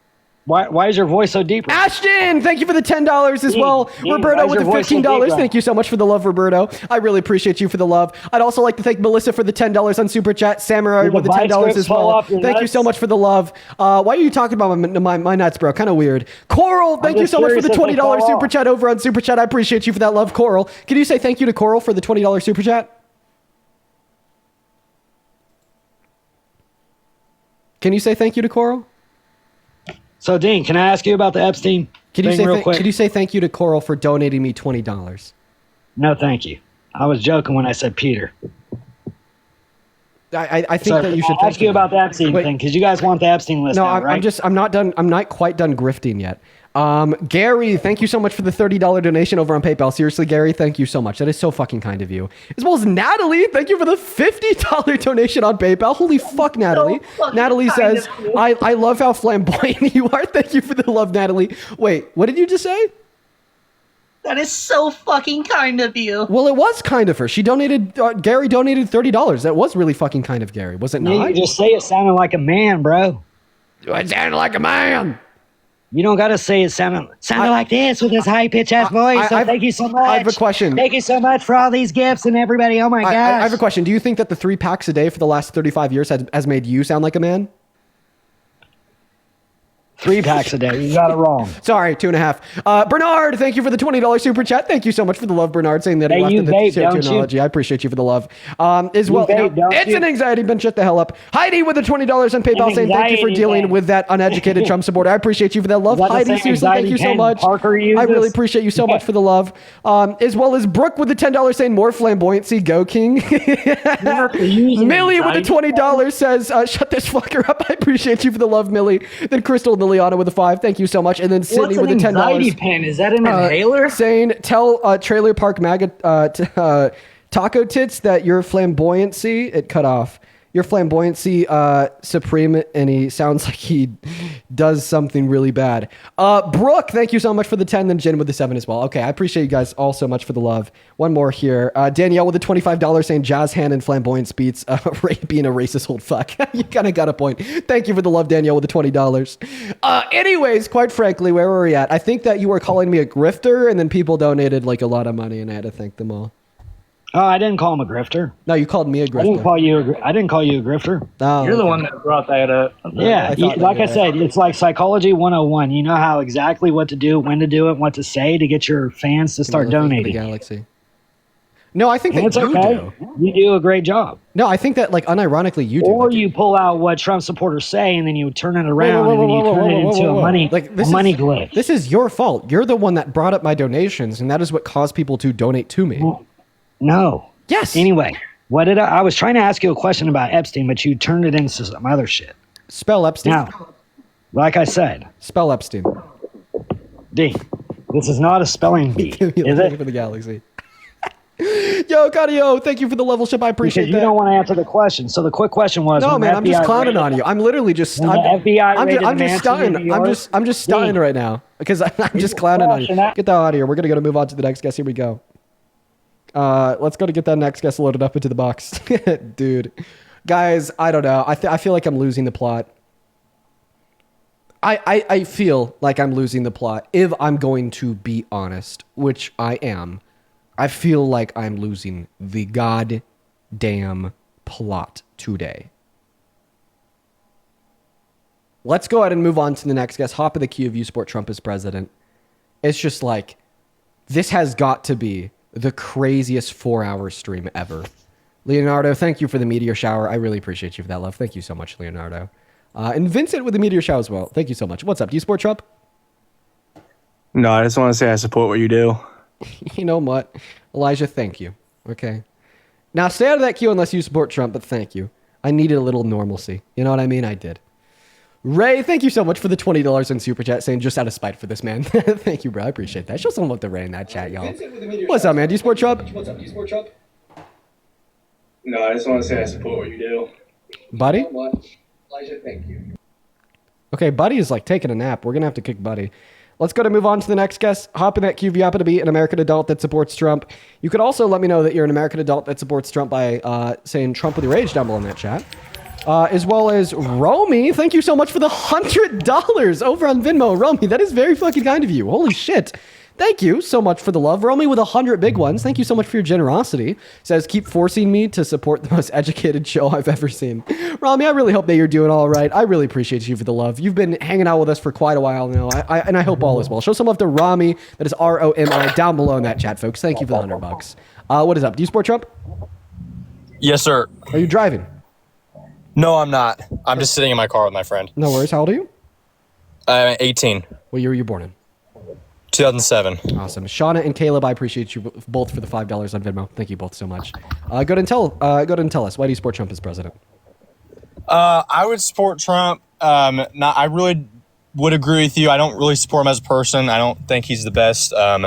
Why is your voice so deep? Ashton, thank you for the $10 as well. Roberto with the $15. Thank you so much for the love, Roberto. I really appreciate you for the love. I'd also like to thank Melissa for the $10 on Super Chat. Samurai with the $10 as well. Thank you so much for the love. Why are you talking about my nuts, bro? Kind of weird. Coral, thank you so much for the $20 Super Chat over on Super Chat. I appreciate you for that love, Coral. Can you say thank you to Coral for the $20 Super Chat? Can you say thank you to Coral? So, Dean, can I ask you about the Epstein Can you thing say real quick? Can you say thank you to Coral for donating me $20? No, thank you. I was joking when I said Peter. I think that you should ask you about the Epstein thing because you guys want the Epstein list. No, now, right? I'm not done. I'm not quite done grifting yet. Gary, thank you so much for the $30 donation over on PayPal. Seriously, Gary, thank you so much. That is so fucking kind of you. As well as Natalie, thank you for the $50 donation on PayPal. Holy fuck, Natalie. Natalie says, I love how flamboyant you are. Thank you for the love, Natalie. Wait, what did you just say? That is so fucking kind of you. Well, it was kind of her. She donated, Gary donated $30. That was really fucking kind of Gary, was it not? You just say it sounded like a man, bro. It sounded like a man. You don't got to say it sounded like this with this high-pitched ass voice. So thank you so much. I have a question. Thank you so much for all these gifts and everybody. Oh my gosh. I have a question. Do you think that the 3 packs a day for the last 35 years has made you sound like a man? 3 packs a day. You got it wrong. Sorry, 2.5. Bernard, thank you for the $20 super chat. Thank you so much for the love, Bernard, saying that he left the CO2 analogy. I appreciate you for the love. As well, it's an anxiety binge. Shut the hell up. Heidi with the $20 on PayPal saying thank you for dealing with that uneducated Trump supporter. I appreciate you for that love. Heidi, seriously, thank you so much. I really appreciate you so much for the love. As well as Brooke with the $10 saying more flamboyancy. Go King. Millie with the $20 says shut this fucker up. I appreciate you for the love, Millie. Then Crystal and Liliana with the 5. Thank you so much. And then Sydney with the $10. Anxiety pen? Is that an inhaler? Saying tell Trailer Park MAGA Taco Tits that your flamboyancy, it cut off. Your flamboyancy supreme, and he sounds like he does something really bad. Brooke, thank you so much for the 10. Then Jen with the 7 as well. Okay, I appreciate you guys all so much for the love. One more here. Danielle with the $25 saying jazz hand and flamboyance beats being a racist old fuck. You kind of got a point. Thank you for the love, Danielle with the $20. Anyways, quite frankly, where were we at? I think that you were calling me a grifter, and then people donated like a lot of money, and I had to thank them all. Oh, I didn't call him a grifter. No, you called me a grifter. I didn't call you a grifter. Oh, You're the one that brought that up. Yeah, like I said, it's like psychology 101. You know how exactly what to do, when to do it, what to say to get your fans to start donating. The galaxy. No, I think that it's you okay. do. You do a great job. No, I think that, like, unironically, you do. Or you pull out what Trump supporters say, and then you turn it around, and then you turn it into a money glitch. This is your fault. You're the one that brought up my donations, and that is what caused people to donate to me. No. Yes. Anyway, what did I was trying to ask you a question about Epstein, but you turned it into some other shit. Spell Epstein. Now, like I said. Spell Epstein. D. This is not a spelling bee. Is it? For the galaxy. Yo, Cadio, thank you for the level ship. I appreciate because you don't want to answer the question. So the quick question was, no, man, I'm just clowning on you. I'm literally just, I'm just stunning. I'm just stunning right now because I'm just clowning on you. Get that out of here. We're gonna move on to the next guest. Here we go. Let's go to get that next guest loaded up into the box. Dude, guys, I don't know. I feel like I'm losing the plot. I feel like I'm losing the plot if I'm going to be honest, which I am. I feel like I'm losing the goddamn plot today. Let's go ahead and move on to the next guest. Hop in the queue if you support Trump as president. It's just like, this has got to be the craziest 4-hour stream ever. Leonardo, thank you for the meteor shower. I really appreciate you for that, love. Thank you so much, Leonardo. And Vincent with the meteor shower as well. Thank you so much. What's up? Do you support Trump? No, I just want to say I support what you do. You know what? Elijah, thank you. Okay. Now stay out of that queue unless you support Trump, but thank you. I needed a little normalcy. You know what I mean? I did. Ray, thank you so much for the $20 in Super Chat, saying just out of spite for this, man. Thank you, bro. I appreciate that. Show some love to Ray in that chat, y'all. What's up, man? Do you support Trump? What's up? Do you support Trump? No, I just want to say I support what you do. Buddy? You know what? Elijah, thank you. Okay, Buddy is like taking a nap. We're going to have to kick Buddy. Let's go to move on to the next guest. Hop in that queue if you happen to be an American adult that supports Trump. You could also let me know that you're an American adult that supports Trump by saying Trump with your age down below in that chat. As well as Romy. Thank you so much for the $100 over on Venmo. Romy, that is very fucking kind of you. Holy shit. Thank you so much for the love. Romy with 100 big ones. Thank you so much for your generosity. Says, keep forcing me to support the most educated show I've ever seen. Romy, I really hope that you're doing all right. I really appreciate you for the love. You've been hanging out with us for quite a while now. And I hope all is well. Show some love to Romy. That is ROMI down below in that chat, folks. Thank you for the $100. What is up? Do you support Trump? Yes, sir. Are you driving? No, I'm not. I'm just sitting in my car with my friend. No worries. How old are you? 18. What year were you born in? 2007. Awesome. Shauna and Caleb, I appreciate you both for the $5 on Venmo. Thank you both so much. Go ahead and tell us, why do you support Trump as president? I would support Trump. I really would agree with you. I don't really support him as a person. I don't think he's the best. I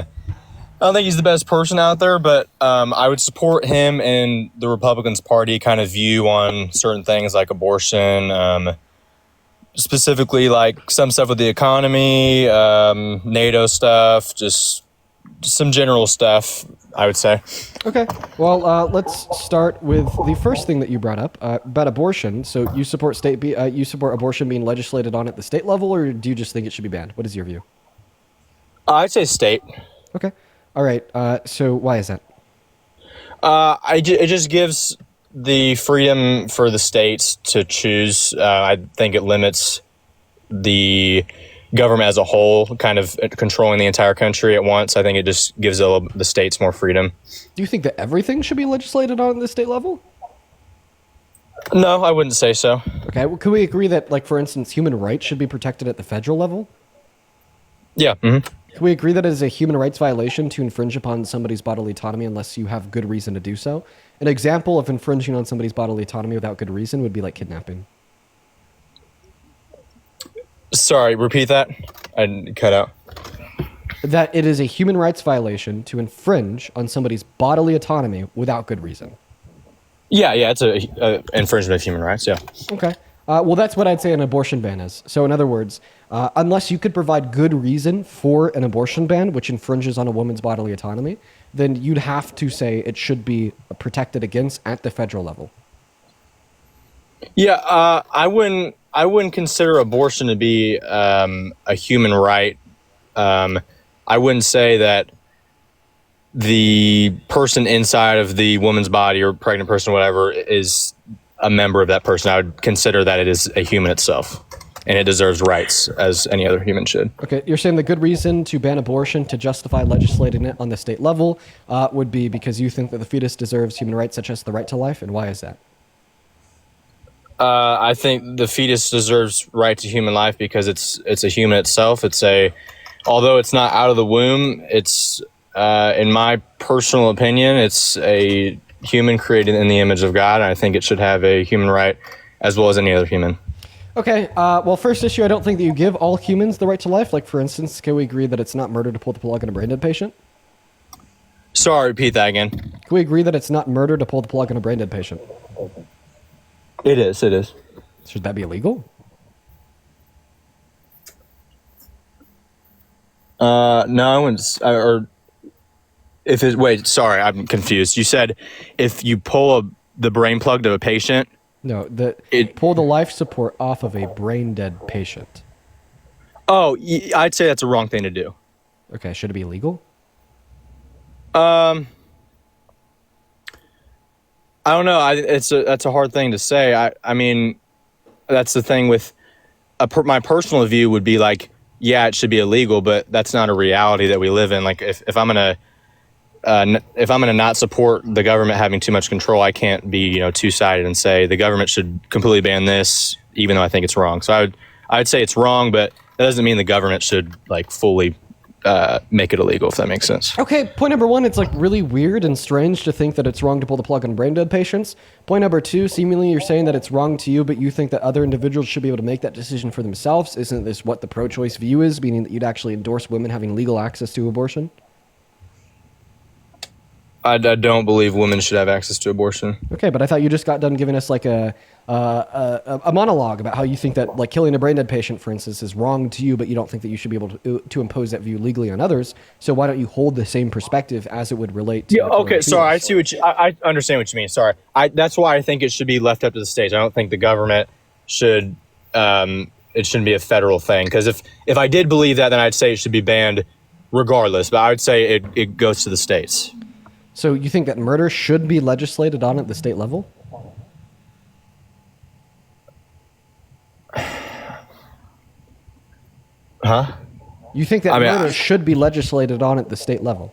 don't think he's the best person out there, but I would support him and the Republicans Party kind of view on certain things like abortion, specifically like some stuff with the economy, NATO stuff, just some general stuff, I would say. Okay. Well, let's start with the first thing that you brought up about abortion. So you support you support abortion being legislated on at the state level, or do you just think it should be banned? What is your view? I'd say state. Okay. All right. So why is that? It just gives the freedom for the states to choose. I think it limits the government as a whole, kind of controlling the entire country at once. I think it just gives the states more freedom. Do you think that everything should be legislated on at the state level? No, I wouldn't say so. Okay. Well, could we agree that, like, for instance, human rights should be protected at the federal level? Yeah. Mm-hmm. Can we agree that it is a human rights violation to infringe upon somebody's bodily autonomy unless you have good reason to do so? An example of infringing on somebody's bodily autonomy without good reason would be like kidnapping. Sorry, repeat that. I cut out. That it is a human rights violation to infringe on somebody's bodily autonomy without good reason. Yeah, it's a infringement of human rights, yeah. Okay. Well, that's what I'd say an abortion ban is. So in other words, unless you could provide good reason for an abortion ban, which infringes on a woman's bodily autonomy, then you'd have to say it should be protected against at the federal level. Yeah, I wouldn't consider abortion to be a human right. I wouldn't say that the person inside of the woman's body or pregnant person, whatever, is a member of that person. I would consider that it is a human itself, and it deserves rights as any other human should. Okay, you're saying the good reason to ban abortion to justify legislating it on the state level would be because you think that the fetus deserves human rights such as the right to life, and why is that? I think the fetus deserves right to human life because it's a human itself. Although it's not out of the womb, it's in my personal opinion, it's a human created in the image of God, and I think it should have a human right as well as any other human. Okay, well, first issue, I don't think that you give all humans the right to life. Like, for instance, can we agree that it's not murder to pull the plug on a brain dead patient? Sorry, repeat that again. Can we agree that it's not murder to pull the plug on a brain dead patient? It is. Should that be illegal? No, I wouldn't. Wait, sorry, I'm confused. You said if you pull the brain plug to a patient. No, pull the life support off of a brain dead patient. Oh, I'd say that's a wrong thing to do. Okay, should it be illegal? I don't know. That's a hard thing to say. I mean, that's the thing with my personal view would be like, yeah, it should be illegal, but that's not a reality that we live in. Like if I'm gonna if I'm going to not support the government having too much control, I can't be, two-sided and say the government should completely ban this, even though I think it's wrong. So I'd say it's wrong, but that doesn't mean the government should like fully make it illegal, if that makes sense. Okay, point number one, it's like really weird and strange to think that it's wrong to pull the plug on brain dead patients. Point number two, seemingly you're saying that it's wrong to you, but you think that other individuals should be able to make that decision for themselves. Isn't this what the pro-choice view is, meaning that you'd actually endorse women having legal access to abortion? I don't believe women should have access to abortion. Okay, but I thought you just got done giving us like a monologue about how you think that like killing a brain dead patient, for instance, is wrong to you, but you don't think that you should be able to impose that view legally on others. So why don't you hold the same perspective as it would relate to? Yeah. Okay. Sorry. I see what I understand what you mean. Sorry. That's why I think it should be left up to the states. I don't think the government should. It shouldn't be a federal thing, because if I did believe that, then I'd say it should be banned regardless. But I would say it goes to the states. So you think that murder should be legislated on at the state level? Huh? You think that murder should be legislated on at the state level?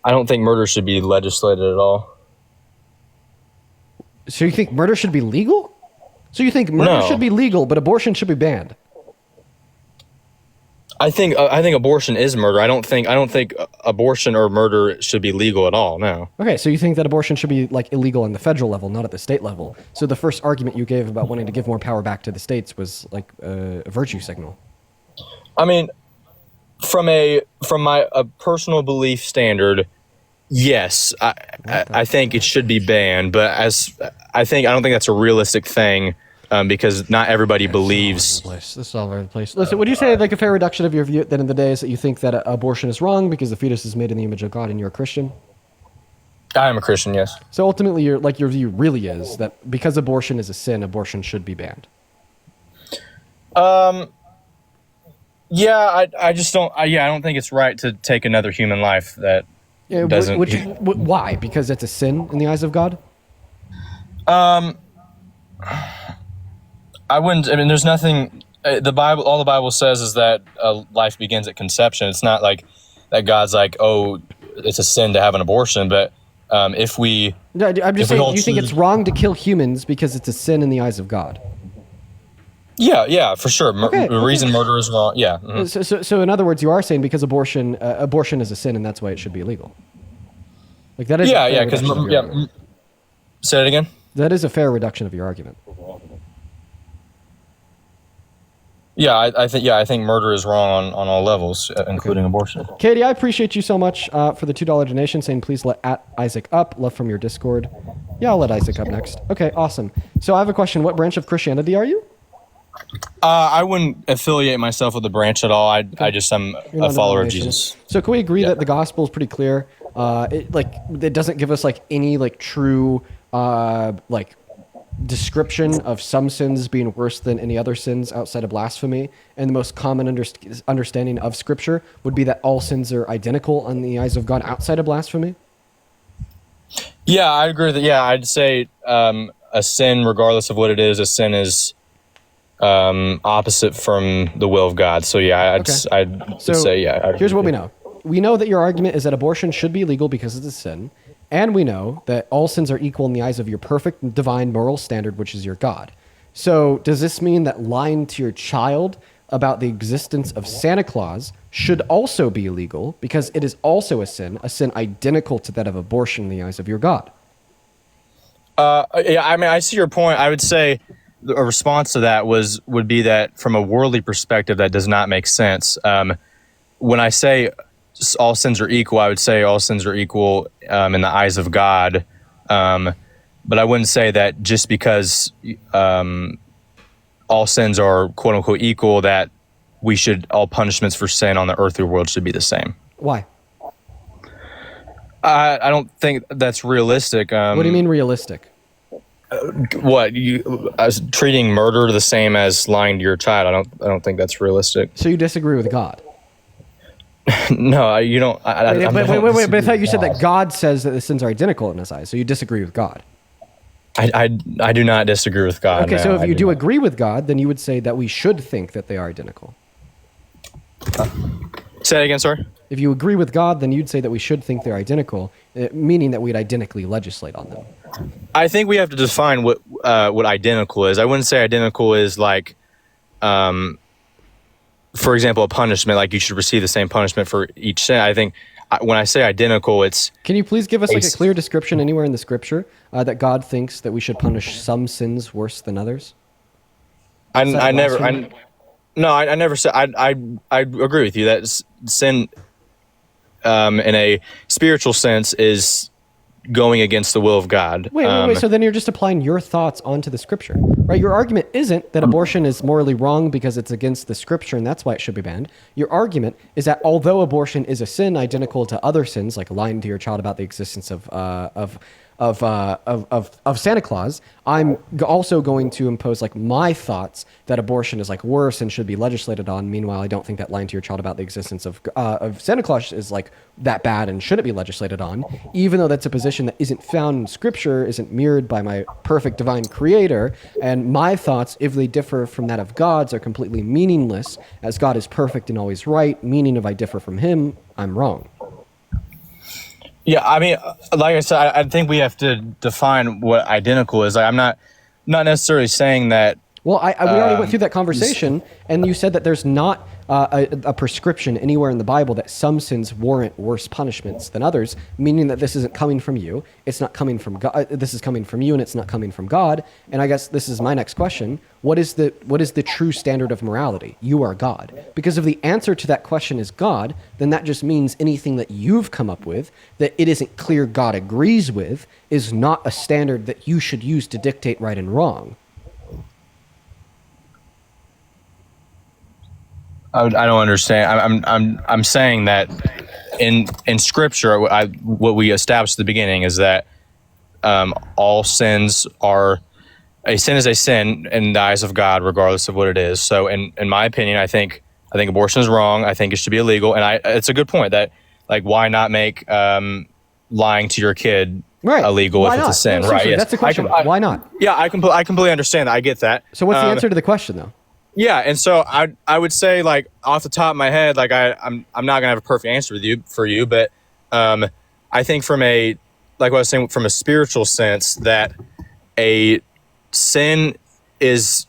I don't think murder should be legislated at all. So you think murder should be legal? So you think murder should be legal, but abortion should be banned? I think abortion is murder. I don't think abortion or murder should be legal at all. No. Okay, so you think that abortion should be like illegal on the federal level, not at the state level. So the first argument you gave about wanting to give more power back to the states was like a virtue signal. I mean, from my personal belief standard, yes, I think it should be banned. But I don't think that's a realistic thing. Because not everybody believes. This is all over the place. Listen, would you say like a fair reduction of your view at the end of the day is that you think that abortion is wrong because the fetus is made in the image of God and you're a Christian? I am a Christian, yes. So ultimately, your view really is that because abortion is a sin, abortion should be banned. Yeah, I just don't. I don't think it's right to take another human life that doesn't. Why? Because it's a sin in the eyes of God. I wouldn't. I mean, there's nothing. The Bible, all the Bible says is that life begins at conception. It's not like that God's like, oh, it's a sin to have an abortion. But if we, I'm just saying, you think it's wrong to kill humans because it's a sin in the eyes of God? Yeah, for sure. The reason murder is wrong. Yeah. Mm-hmm. So in other words, you are saying because abortion is a sin and that's why it should be illegal. Like that is. Yeah. Because say it again. That is a fair reduction of your argument. Yeah, I think murder is wrong on all levels, including abortion. Katie, I appreciate you so much for the $2 donation, saying please let @Isaac up. Love from your Discord. Yeah, I'll let Isaac up next. Okay, awesome. So I have a question. What branch of Christianity are you? I wouldn't affiliate myself with a branch at all. I just am a follower of Jesus. So can we agree that the gospel is pretty clear? It doesn't give us like any like true description of some sins being worse than any other sins outside of blasphemy, and the most common understanding of Scripture would be that all sins are identical in the eyes of God outside of blasphemy? Yeah, I agree with that. Yeah, I'd say a sin, regardless of what it is, a sin is opposite from the will of God. So yeah, I'd say yeah. Here's what we know. We know that your argument is that abortion should be legal because it's a sin. And we know that all sins are equal in the eyes of your perfect divine moral standard, which is your God. So does this mean that lying to your child about the existence of Santa Claus should also be illegal because it is also a sin identical to that of abortion in the eyes of your God? Yeah, I mean, I see your point. I would say a response to that would be that from a worldly perspective, that does not make sense. When I say all sins are equal, I would say all sins are equal in the eyes of God. But I wouldn't say that just because all sins are quote unquote equal, that all punishments for sin on the earthly world should be the same. Why? I don't think that's realistic. What do you mean realistic? What, as treating murder the same as lying to your child? I don't think that's realistic. So you disagree with God? No, you don't. Wait, but I thought you said that God says that the sins are identical in his eyes, so you disagree with God. I do not disagree with God. Okay, so if you do agree with God, then you would say that we should think that they are identical. Say it again, sorry. If you agree with God, then you'd say that we should think they're identical, meaning that we'd identically legislate on them. I think we have to define what identical is. I wouldn't say identical is like, for example, a punishment, like you should receive the same punishment for each sin. I think when I say identical, it's... Can you please give us like a clear description anywhere in the scripture that God thinks that we should punish some sins worse than others? I never said... I agree with you that sin in a spiritual sense is going against the will of God. Wait. So then you're just applying your thoughts onto the scripture, right? Your argument isn't that abortion is morally wrong because it's against the scripture and that's why it should be banned. Your argument is that although abortion is a sin identical to other sins, like lying to your child about the existence of Santa Claus, I'm also going to impose like my thoughts that abortion is like worse and should be legislated on. Meanwhile, I don't think that lying to your child about the existence of Santa Claus is like that bad and shouldn't be legislated on, even though that's a position that isn't found in scripture, isn't mirrored by my perfect divine creator. And my thoughts, if they differ from that of God's, are completely meaningless, as God is perfect and always right, meaning if I differ from him, I'm wrong. Yeah, I mean, like I said, I think we have to define what identical is. Like, I'm not necessarily saying that. Well, we already went through that conversation, and you said that there's not a prescription anywhere in the Bible that some sins warrant worse punishments than others, meaning that this isn't coming from you. It's not coming from God. This is coming from you, and it's not coming from God. And I guess this is my next question. What is the true standard of morality? You are God. Because if the answer to that question is God, then that just means anything that you've come up with that it isn't clear God agrees with is not a standard that you should use to dictate right and wrong. I don't understand. I'm saying that in Scripture, what we established at the beginning is that all sins are... A sin is a sin in the eyes of God, regardless of what it is. So, in my opinion, I think abortion is wrong. I think it should be illegal, and it's a good point that, like, why not make lying to your kid illegal if it's a sin, right? Yes. That's the question. Why not? Yeah, I completely understand that. I get that. So, what's the answer to the question, though? Yeah, and so I would say, like, off the top of my head, like I'm not gonna have a perfect answer for you, but I think from a, like what I was saying, from a spiritual sense, that a sin is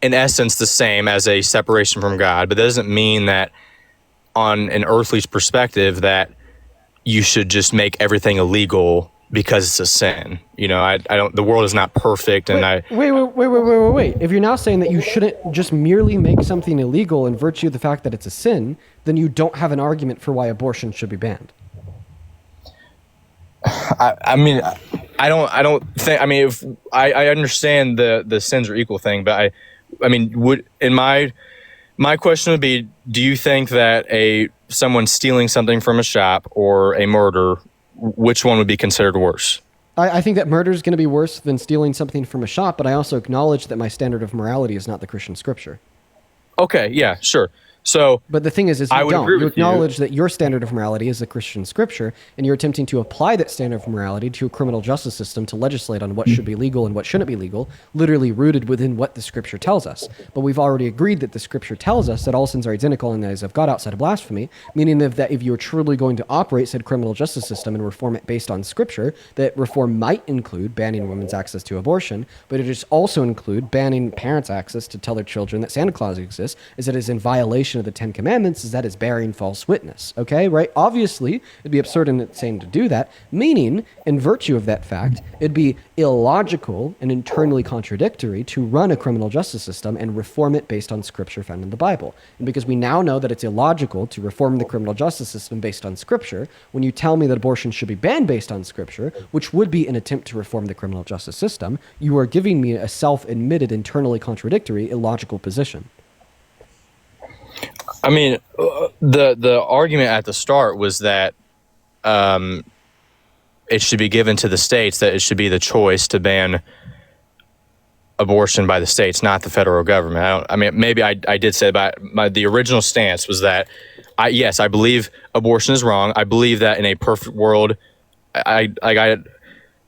in essence the same as a separation from God, but that doesn't mean that on an earthly perspective that you should just make everything illegal because it's a sin. You know, I don't. The world is not perfect, and Wait. If you're now saying that you shouldn't just merely make something illegal in virtue of the fact that it's a sin, then you don't have an argument for why abortion should be banned. I mean, I don't think. I mean, if I understand the sins are equal thing, but I mean, my question would be: do you think that someone stealing something from a shop or a murder, which one would be considered worse? I think that murder is going to be worse than stealing something from a shop, but I also acknowledge that my standard of morality is not the Christian scripture. Okay, yeah, sure. So, but the thing is you don't. You acknowledge that your standard of morality is the Christian scripture, and you're attempting to apply that standard of morality to a criminal justice system to legislate on what should be legal and what shouldn't be legal, literally rooted within what the scripture tells us. But we've already agreed that the scripture tells us that all sins are identical in the eyes of God outside of blasphemy, meaning that if you're truly going to operate said criminal justice system and reform it based on scripture, that reform might include banning women's access to abortion, but it is also include banning parents' access to tell their children that Santa Claus exists, as it is in violation of the Ten Commandments, is that is bearing false witness. Okay, right? Obviously, it'd be absurd and insane to do that, meaning, in virtue of that fact, it'd be illogical and internally contradictory to run a criminal justice system and reform it based on scripture found in the Bible. And because we now know that it's illogical to reform the criminal justice system based on scripture, when you tell me that abortion should be banned based on scripture, which would be an attempt to reform the criminal justice system, you are giving me a self-admitted, internally contradictory, illogical position. I mean, the argument at the start was that it should be given to the states, that it should be the choice to ban abortion by the states, not the federal government. I mean, maybe I did say, but the original stance was that, yes, I believe abortion is wrong. I believe that in a perfect world, in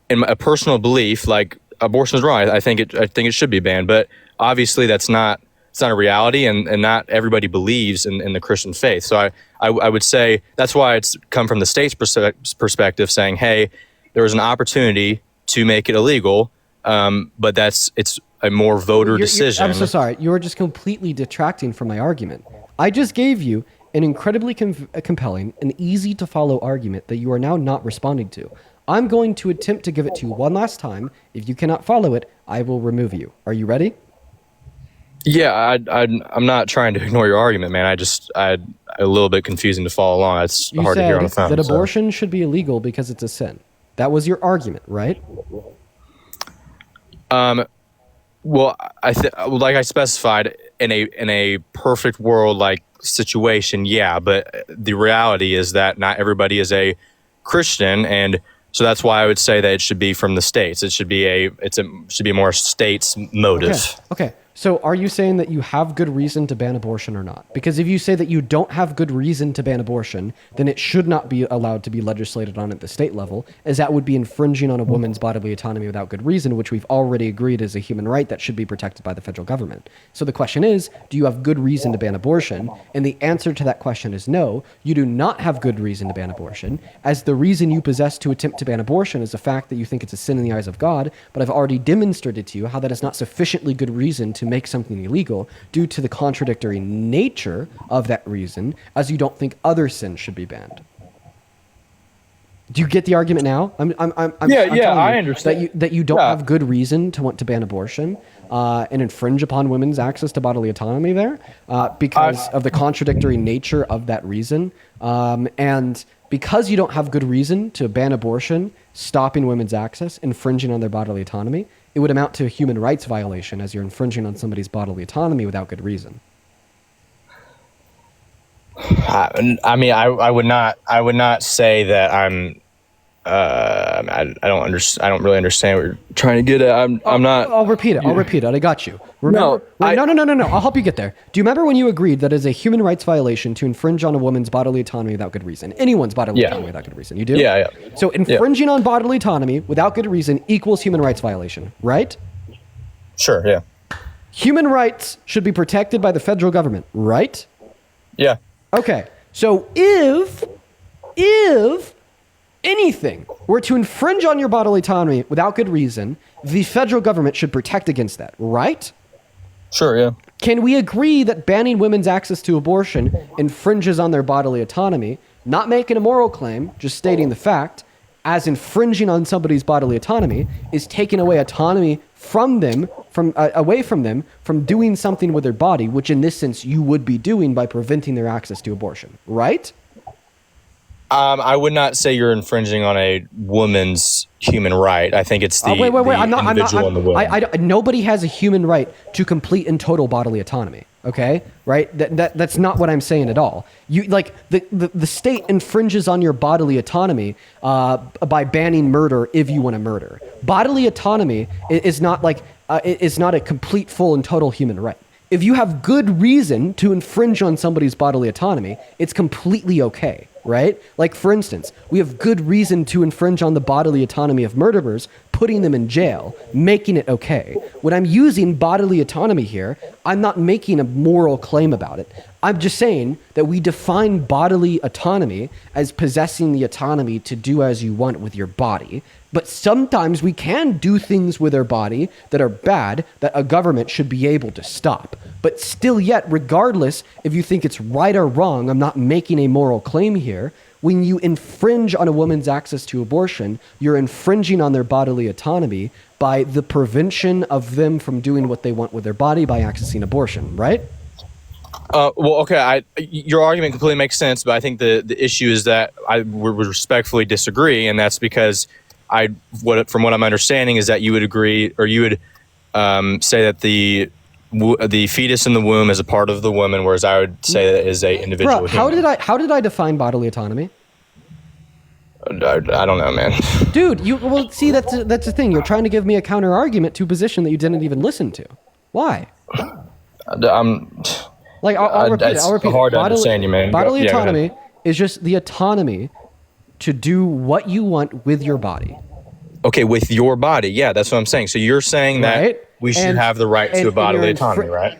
a personal belief, like, abortion is wrong. I think it should be banned, but obviously that's not not a reality, and not everybody believes in the Christian faith. So I would say that's why it's come from the state's perspective, saying, hey, there was an opportunity to make it illegal, but it's a more voter decision. I'm so sorry. You are just completely detracting from my argument. I just gave you an incredibly compelling and easy to follow argument that you are now not responding to. I'm going to attempt to give it to you one last time. If you cannot follow it, I will remove you. Are you ready? Yeah, I'm not trying to ignore your argument, man. I a little bit confusing to follow along. It's hard to hear on the phone. That abortion should be illegal because it's a sin. That was your argument, right? Well, like I specified, in a perfect world like situation, yeah, but the reality is that not everybody is a Christian, and so that's why I would say that it should be from the states. It should be more states motive. Okay. So are you saying that you have good reason to ban abortion or not? Because if you say that you don't have good reason to ban abortion, then it should not be allowed to be legislated on at the state level, as that would be infringing on a woman's bodily autonomy without good reason, which we've already agreed is a human right that should be protected by the federal government. So the question is, do you have good reason to ban abortion? And the answer to that question is no, you do not have good reason to ban abortion, as the reason you possess to attempt to ban abortion is the fact that you think it's a sin in the eyes of God, but I've already demonstrated to you how that is not sufficiently good reason to make something illegal due to the contradictory nature of that reason, as you don't think other sins should be banned. Do you get the argument now? I'm I understand that you don't have good reason to want to ban abortion and infringe upon women's access to bodily autonomy there because of the contradictory nature of that reason, and because you don't have good reason to ban abortion, stopping women's access, infringing on their bodily autonomy, it would amount to a human rights violation, as you're infringing on somebody's bodily autonomy without good reason. I mean, I would not say that I'm. I don't really understand what you're trying to get at. I'm not. I'll repeat it. I got you. Remember, no. I'll help you get there. Do you remember when you agreed that it is a human rights violation to infringe on a woman's bodily autonomy without good reason? Anyone's bodily autonomy without good reason. You do? Yeah. So infringing on bodily autonomy without good reason equals human rights violation, right? Sure. Yeah. Human rights should be protected by the federal government, right? Yeah. Okay. So if anything were to infringe on your bodily autonomy without good reason, the federal government should protect against that, right? Sure, yeah. Can we agree that banning women's access to abortion infringes on their bodily autonomy, not making a moral claim, just stating the fact, as infringing on somebody's bodily autonomy is taking away autonomy from them, away from them, from doing something with their body, which in this sense you would be doing by preventing their access to abortion, right? I would not say you're infringing on a woman's human right. I think it's the individual in the woman. Nobody has a human right to complete and total bodily autonomy. Okay, right? That's not what I'm saying at all. You like the state infringes on your bodily autonomy by banning murder if you want to murder. Bodily autonomy is not like is not a complete, full, and total human right. If you have good reason to infringe on somebody's bodily autonomy, it's completely okay, right? Like, for instance, we have good reason to infringe on the bodily autonomy of murderers, putting them in jail, making it okay. When I'm using bodily autonomy here, I'm not making a moral claim about it. I'm just saying that we define bodily autonomy as possessing the autonomy to do as you want with your body. But sometimes we can do things with our body that are bad that a government should be able to stop. But still yet, regardless if you think it's right or wrong, I'm not making a moral claim here. When you infringe on a woman's access to abortion, you're infringing on their bodily autonomy by the prevention of them from doing what they want with their body by accessing abortion, right? Well, okay, your argument completely makes sense, but I think the issue is that I would respectfully disagree, and that's because from what I'm understanding is that you would agree, or you would say that the fetus in the womb is a part of the woman, whereas I would say that is a individual. Bro, how did I define bodily autonomy? I don't know, man. Dude, see, that's the thing. You're trying to give me a counter argument to a position that you didn't even listen to. Why? I'll repeat it. It's hard to understand you, man. Bodily autonomy is just the autonomy to do what you want with your body. Okay, with your body. Yeah, that's what I'm saying. So you're saying that we should have the right to a bodily autonomy, right?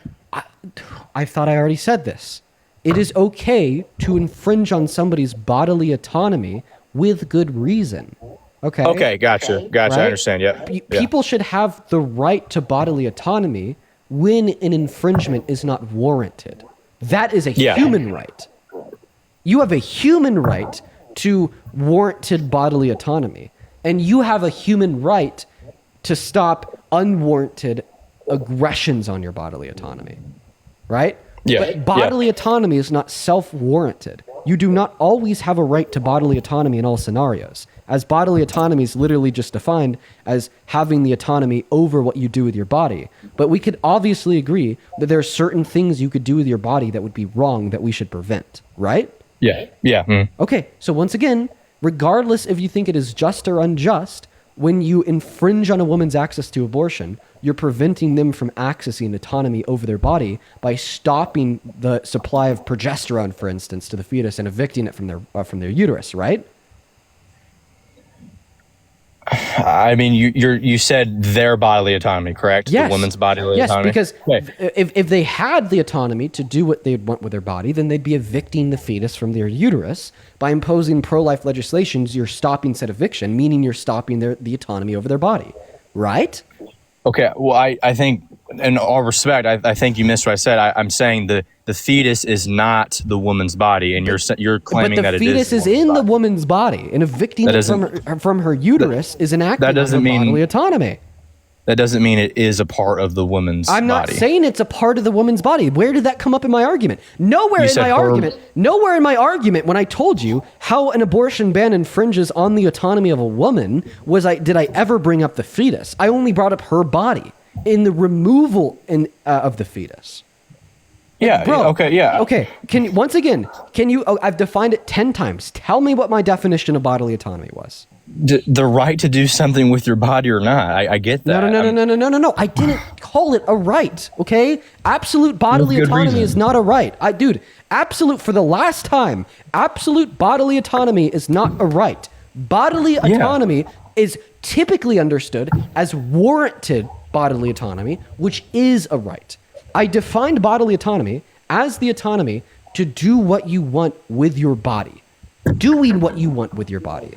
I thought I already said this. It is okay to infringe on somebody's bodily autonomy with good reason. Okay. Okay, gotcha. Right? I understand. Yeah. People should have the right to bodily autonomy when an infringement is not warranted. That is a human right. You have a human right to warranted bodily autonomy, and you have a human right to stop unwarranted aggressions on your bodily autonomy, right? Yeah. But bodily autonomy is not self-warranted. You do not always have a right to bodily autonomy in all scenarios, as bodily autonomy is literally just defined as having the autonomy over what you do with your body. But we could obviously agree that there are certain things you could do with your body that would be wrong that we should prevent, right? Yeah. Yeah. Mm. Okay, so once again, regardless if you think it is just or unjust, when you infringe on a woman's access to abortion, you're preventing them from accessing autonomy over their body by stopping the supply of progesterone, for instance, to the fetus and evicting it from their uterus, right? I mean, you said their bodily autonomy, correct? Yes. The woman's bodily autonomy? Yes, because if they had the autonomy to do what they'd want with their body, then they'd be evicting the fetus from their uterus. By imposing pro-life legislations, you're stopping said eviction, meaning you're stopping the autonomy over their body, right? Okay, well, I think, in all respect, I think you missed what I said. I'm saying the fetus is not the woman's body, and you're claiming that it is. But the fetus is in the woman's body, and evicting it from her uterus is an act of bodily autonomy. That doesn't mean it is a part of the woman's body. I'm not saying it's a part of the woman's body. Where did that come up in my argument? Nowhere in my argument when I told you how an abortion ban infringes on the autonomy of a woman did I ever bring up the fetus. I only brought up her body in the removal of the fetus. Yeah. Bro, okay. Yeah. Okay. Can you? I've defined it 10 times. Tell me what my definition of bodily autonomy was. The right to do something with your body or not. I get that. No. I didn't call it a right. Okay. Absolute bodily autonomy is not a right. Absolute for the last time. Absolute bodily autonomy is not a right. Bodily autonomy is typically understood as warranted bodily autonomy, which is a right. I defined bodily autonomy as the autonomy to do what you want with your body. Doing what you want with your body.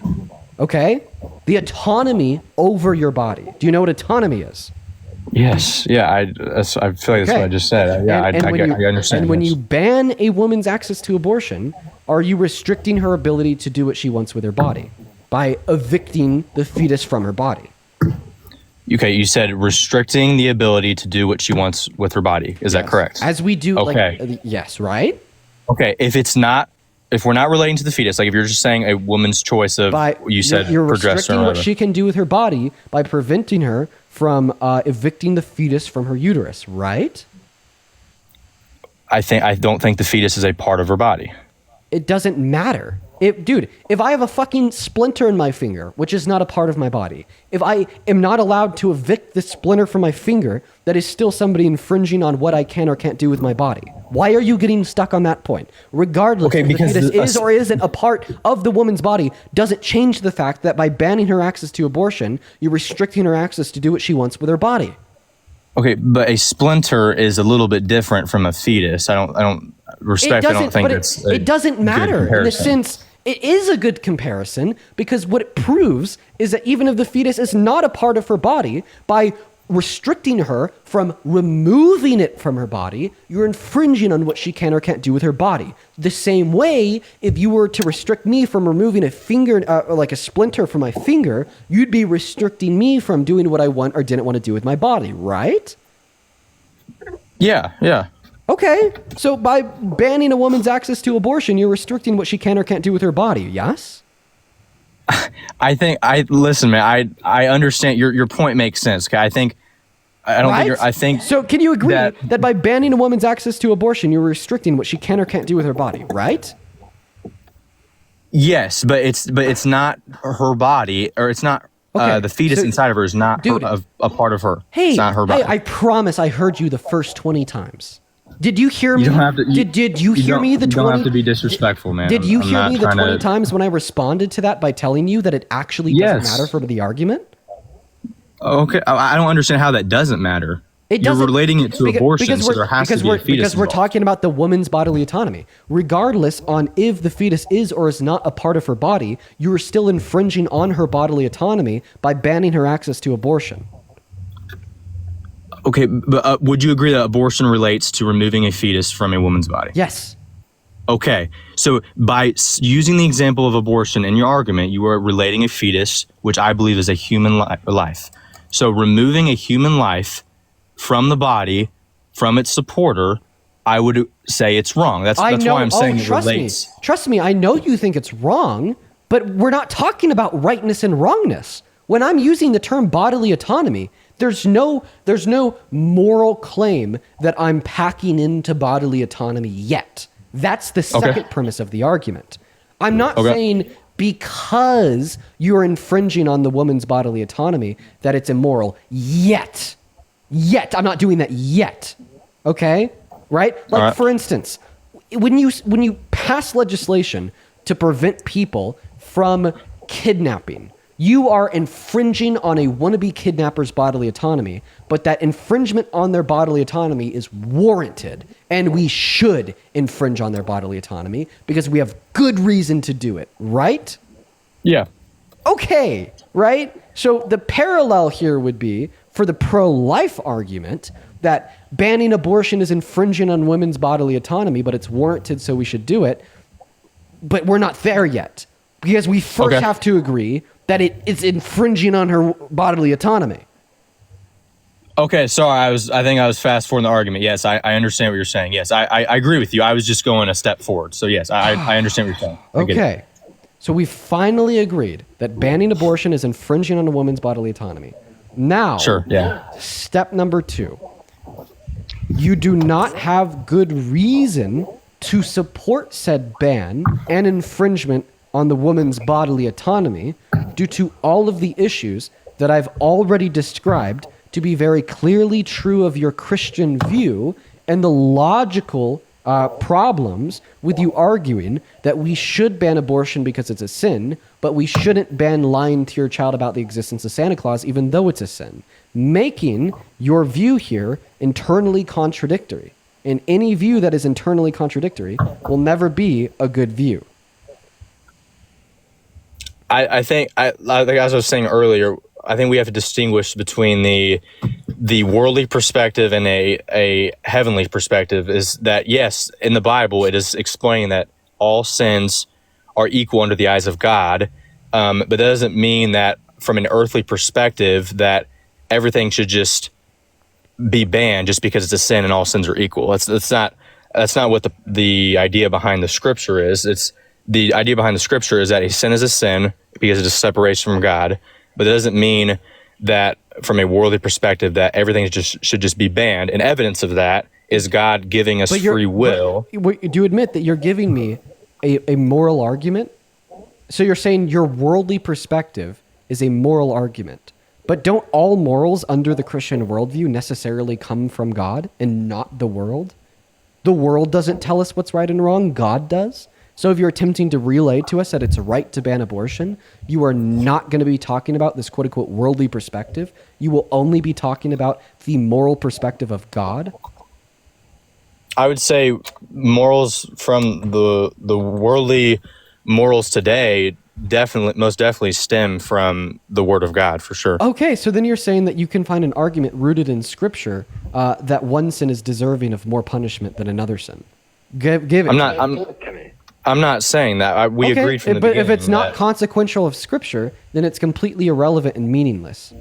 Okay? The autonomy over your body. Do you know what autonomy is? Yes. Yeah. I feel like that's what I just said. I understand. And when you ban a woman's access to abortion, are you restricting her ability to do what she wants with her body by evicting the fetus from her body? Okay, you said restricting the ability to do what she wants with her body. Is that correct? As we do, okay. Yes, right? Okay, if we're not relating to the fetus, like if you're just saying a woman's choice of, you're restricting what she can do with her body by preventing her from evicting the fetus from her uterus, right? I don't think the fetus is a part of her body. It doesn't matter. If I have a fucking splinter in my finger, which is not a part of my body, if I am not allowed to evict the splinter from my finger, that is still somebody infringing on what I can or can't do with my body. Why are you getting stuck on that point? Regardless if the fetus is or isn't a part of the woman's body, doesn't change the fact that by banning her access to abortion, you're restricting her access to do what she wants with her body. Okay, but a splinter is a little bit different from a fetus. I don't think it doesn't matter in the sense. It is a good comparison because what it proves is that even if the fetus is not a part of her body, by restricting her from removing it from her body, you're infringing on what she can or can't do with her body. The same way, if you were to restrict me from removing a finger, like a splinter from my finger, you'd be restricting me from doing what I want or didn't want to do with my body, right? Yeah. Okay, so by banning a woman's access to abortion, you're restricting what she can or can't do with her body, yes? Listen, man, I understand your point makes sense. Okay, So can you agree that by banning a woman's access to abortion, you're restricting what she can or can't do with her body, right? Yes, but it's not her body, or it's not the fetus inside of her is not a part of her. Hey, it's not her body. I promise I heard you the first 20 times. Did you hear me? You don't have to, did you hear me the 20? You don't have to be disrespectful, man. Did you hear me the 20 times when I responded to that by telling you that it actually doesn't matter for the argument? Okay, I don't understand how that doesn't matter. It You're doesn't- relating it to abortion, so we're- there has to be a fetus because we're involved. talking about the woman's bodily autonomy. Regardless on if the fetus is or is not a part of her body, you are still infringing on her bodily autonomy by banning her access to abortion. Okay, but would you agree that abortion relates to removing a fetus from a woman's body? Yes. Okay, so by using the example of abortion in your argument, you are relating a fetus, which I believe is a human life. So removing a human life from the body, from its supporter, I would say it's wrong. That's why I'm saying it relates. Trust me, I know you think it's wrong, but we're not talking about rightness and wrongness. When I'm using the term bodily autonomy, there's no moral claim that I'm packing into bodily autonomy yet. That's the second premise of the argument. I'm not saying because you're infringing on the woman's bodily autonomy that it's immoral yet. I'm not doing that yet. Okay? Right? Like for instance, when you pass legislation to prevent people from kidnapping, you are infringing on a wannabe kidnapper's bodily autonomy, but that infringement on their bodily autonomy is warranted, and we should infringe on their bodily autonomy because we have good reason to do it, right? Yeah. Okay, right? So the parallel here would be for the pro-life argument that banning abortion is infringing on women's bodily autonomy, but it's warranted, so we should do it. But we're not there yet because we first have to agree that it's infringing on her bodily autonomy. Okay, sorry, I think I was fast forwarding the argument. Yes, I understand what you're saying. Yes, I agree with you. I was just going a step forward. So yes, I understand what you're saying. Okay, so we finally agreed that banning abortion is infringing on a woman's bodily autonomy. Now, step number 2. You do not have good reason to support said ban and infringement on the woman's bodily autonomy due to all of the issues that I've already described to be very clearly true of your Christian view and the logical problems with you arguing that we should ban abortion because it's a sin, but we shouldn't ban lying to your child about the existence of Santa Claus even though it's a sin, making your view here internally contradictory. And any view that is internally contradictory will never be a good view. I think, as I was saying earlier, I think we have to distinguish between the worldly perspective and a heavenly perspective. Is that, yes, in the Bible it is explaining that all sins are equal under the eyes of God, but that doesn't mean that from an earthly perspective that everything should just be banned just because it's a sin and all sins are equal. That's not what the idea behind the scripture is. It's the idea behind the scripture is that a sin is a sin because it is separation from God, but it doesn't mean that from a worldly perspective that everything should just be banned. And evidence of that is God giving us free will. Do you admit that you're giving me a moral argument? So you're saying your worldly perspective is a moral argument, but don't all morals under the Christian worldview necessarily come from God and not the world? The world doesn't tell us what's right and wrong, God does. So if you're attempting to relay to us that it's right to ban abortion, you are not going to be talking about this quote-unquote worldly perspective. You will only be talking about the moral perspective of God. I would say morals from the worldly morals today most definitely stem from the Word of God, for sure. Okay, so then you're saying that you can find an argument rooted in Scripture that one sin is deserving of more punishment than another sin. Give it. I'm not saying that. We agreed from the beginning. But if it's not consequential of Scripture, then it's completely irrelevant and meaningless.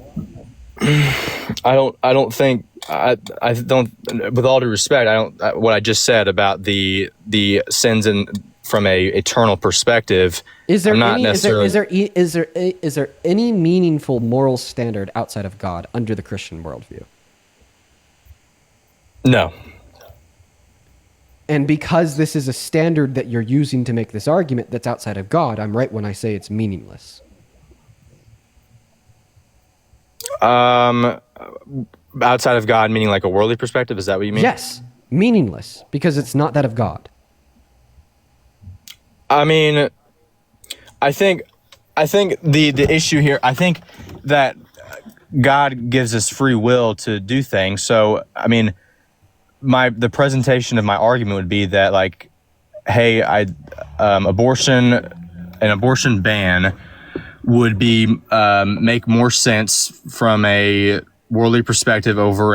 I don't think. With all due respect, what I just said about the sins from a eternal perspective. Is there any meaningful moral standard outside of God under the Christian worldview? No. And because this is a standard that you're using to make this argument that's outside of God, I'm right when I say it's meaningless. Outside of God, meaning like a worldly perspective, is that what you mean? Yes, meaningless, because it's not that of God. I mean, I think the issue here, I think that God gives us free will to do things. So, I mean, the presentation of my argument would be that, like, hey, an abortion ban would be make more sense from a worldly perspective over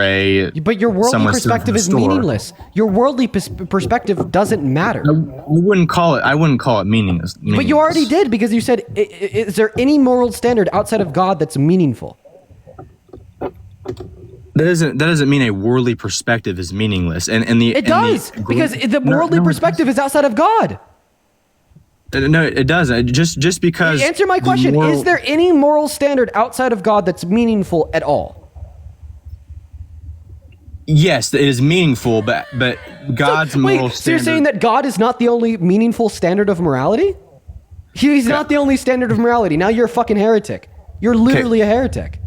But your worldly perspective is meaningless. Your worldly perspective doesn't matter. I wouldn't call it meaningless. But you already did, because you said, is there any moral standard outside of God that's meaningful? That doesn't mean a worldly perspective is meaningless. It does, because the worldly perspective is outside of God. No, it doesn't. Just because. Answer my question. Is there any moral standard outside of God that's meaningful at all? Yes, it is meaningful, but God's moral standard. So you're saying that God is not the only meaningful standard of morality? He's not the only standard of morality. Now you're a fucking heretic. You're literally a heretic.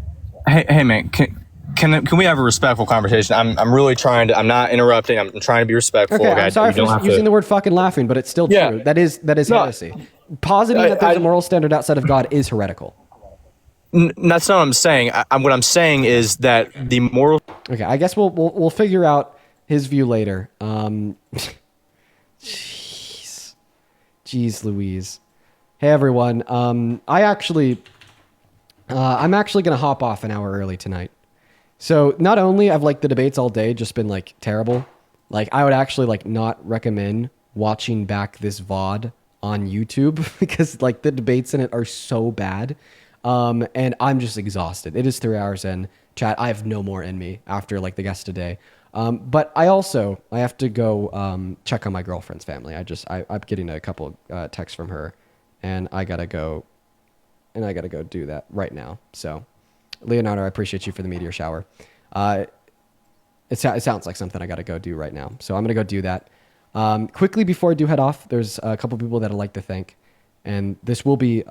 Hey man, can we have a respectful conversation? I'm really trying to. I'm not interrupting. I'm trying to be respectful. Okay, I'm sorry for using the word fucking laughing, but it's still true. That is heresy. Positing that there's a moral standard outside of God is heretical. That's not what I'm saying. What I'm saying is that the moral. Okay, I guess we'll figure out his view later. Jeez Louise. Hey everyone. I'm actually gonna hop off an hour early tonight. So not only have like the debates all day just been like terrible, like I would actually like not recommend watching back this VOD on YouTube because like the debates in it are so bad. And I'm just exhausted. It is 3 hours in. Chat, I have no more in me after like the guest today. But I have to go check on my girlfriend's family. I'm getting a couple texts from her, and I gotta go do that right now. So, Leonardo, I appreciate you for the meteor shower. It sounds like something I gotta go do right now. So I'm gonna go do that. Quickly before I do head off, there's a couple people that I'd like to thank, and this will be.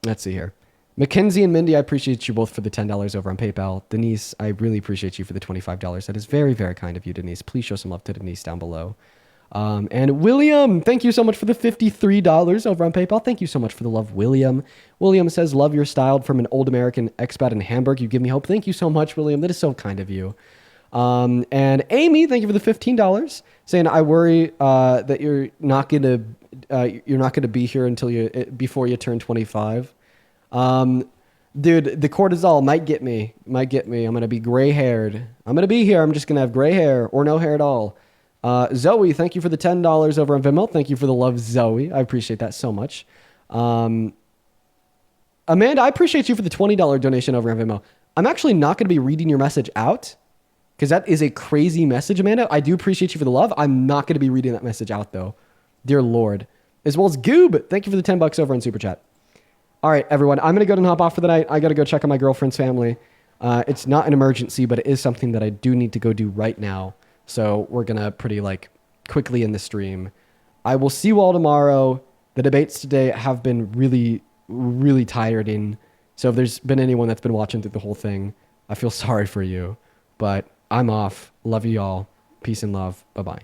Let's see here. Mackenzie and Mindy, I appreciate you both for the $10 over on PayPal. Denise, I really appreciate you for the $25. That is very, very kind of you, Denise. Please show some love to Denise down below. And William, thank you so much for the $53 over on PayPal. Thank you so much for the love, William. William says, love your style from an old American expat in Hamburg. You give me hope. Thank you so much, William. That is so kind of you. And Amy, thank you for the $15, saying, I worry that you're not gonna be here before you turn 25. Dude, the cortisol might get me. I'm gonna be gray haired. I'm gonna be here. I'm just gonna have gray hair or no hair at all. Zoe, thank you for the $10 over on Venmo. Thank you for the love, Zoe. I appreciate that so much. Amanda, I appreciate you for the $20 donation over on Venmo. I'm actually not gonna be reading your message out, because that is a crazy message, Amanda. I do appreciate you for the love. I'm not going to be reading that message out, though. Dear Lord. As well as Goob. Thank you for the $10 over on Super Chat. All right, everyone. I'm going to go and hop off for the night. I got to go check on my girlfriend's family. It's not an emergency, but it is something that I do need to go do right now. So we're going to pretty quickly end the stream. I will see you all tomorrow. The debates today have been really, really tiring. So if there's been anyone that's been watching through the whole thing, I feel sorry for you. But I'm off. Love you all. Peace and love. Bye-bye.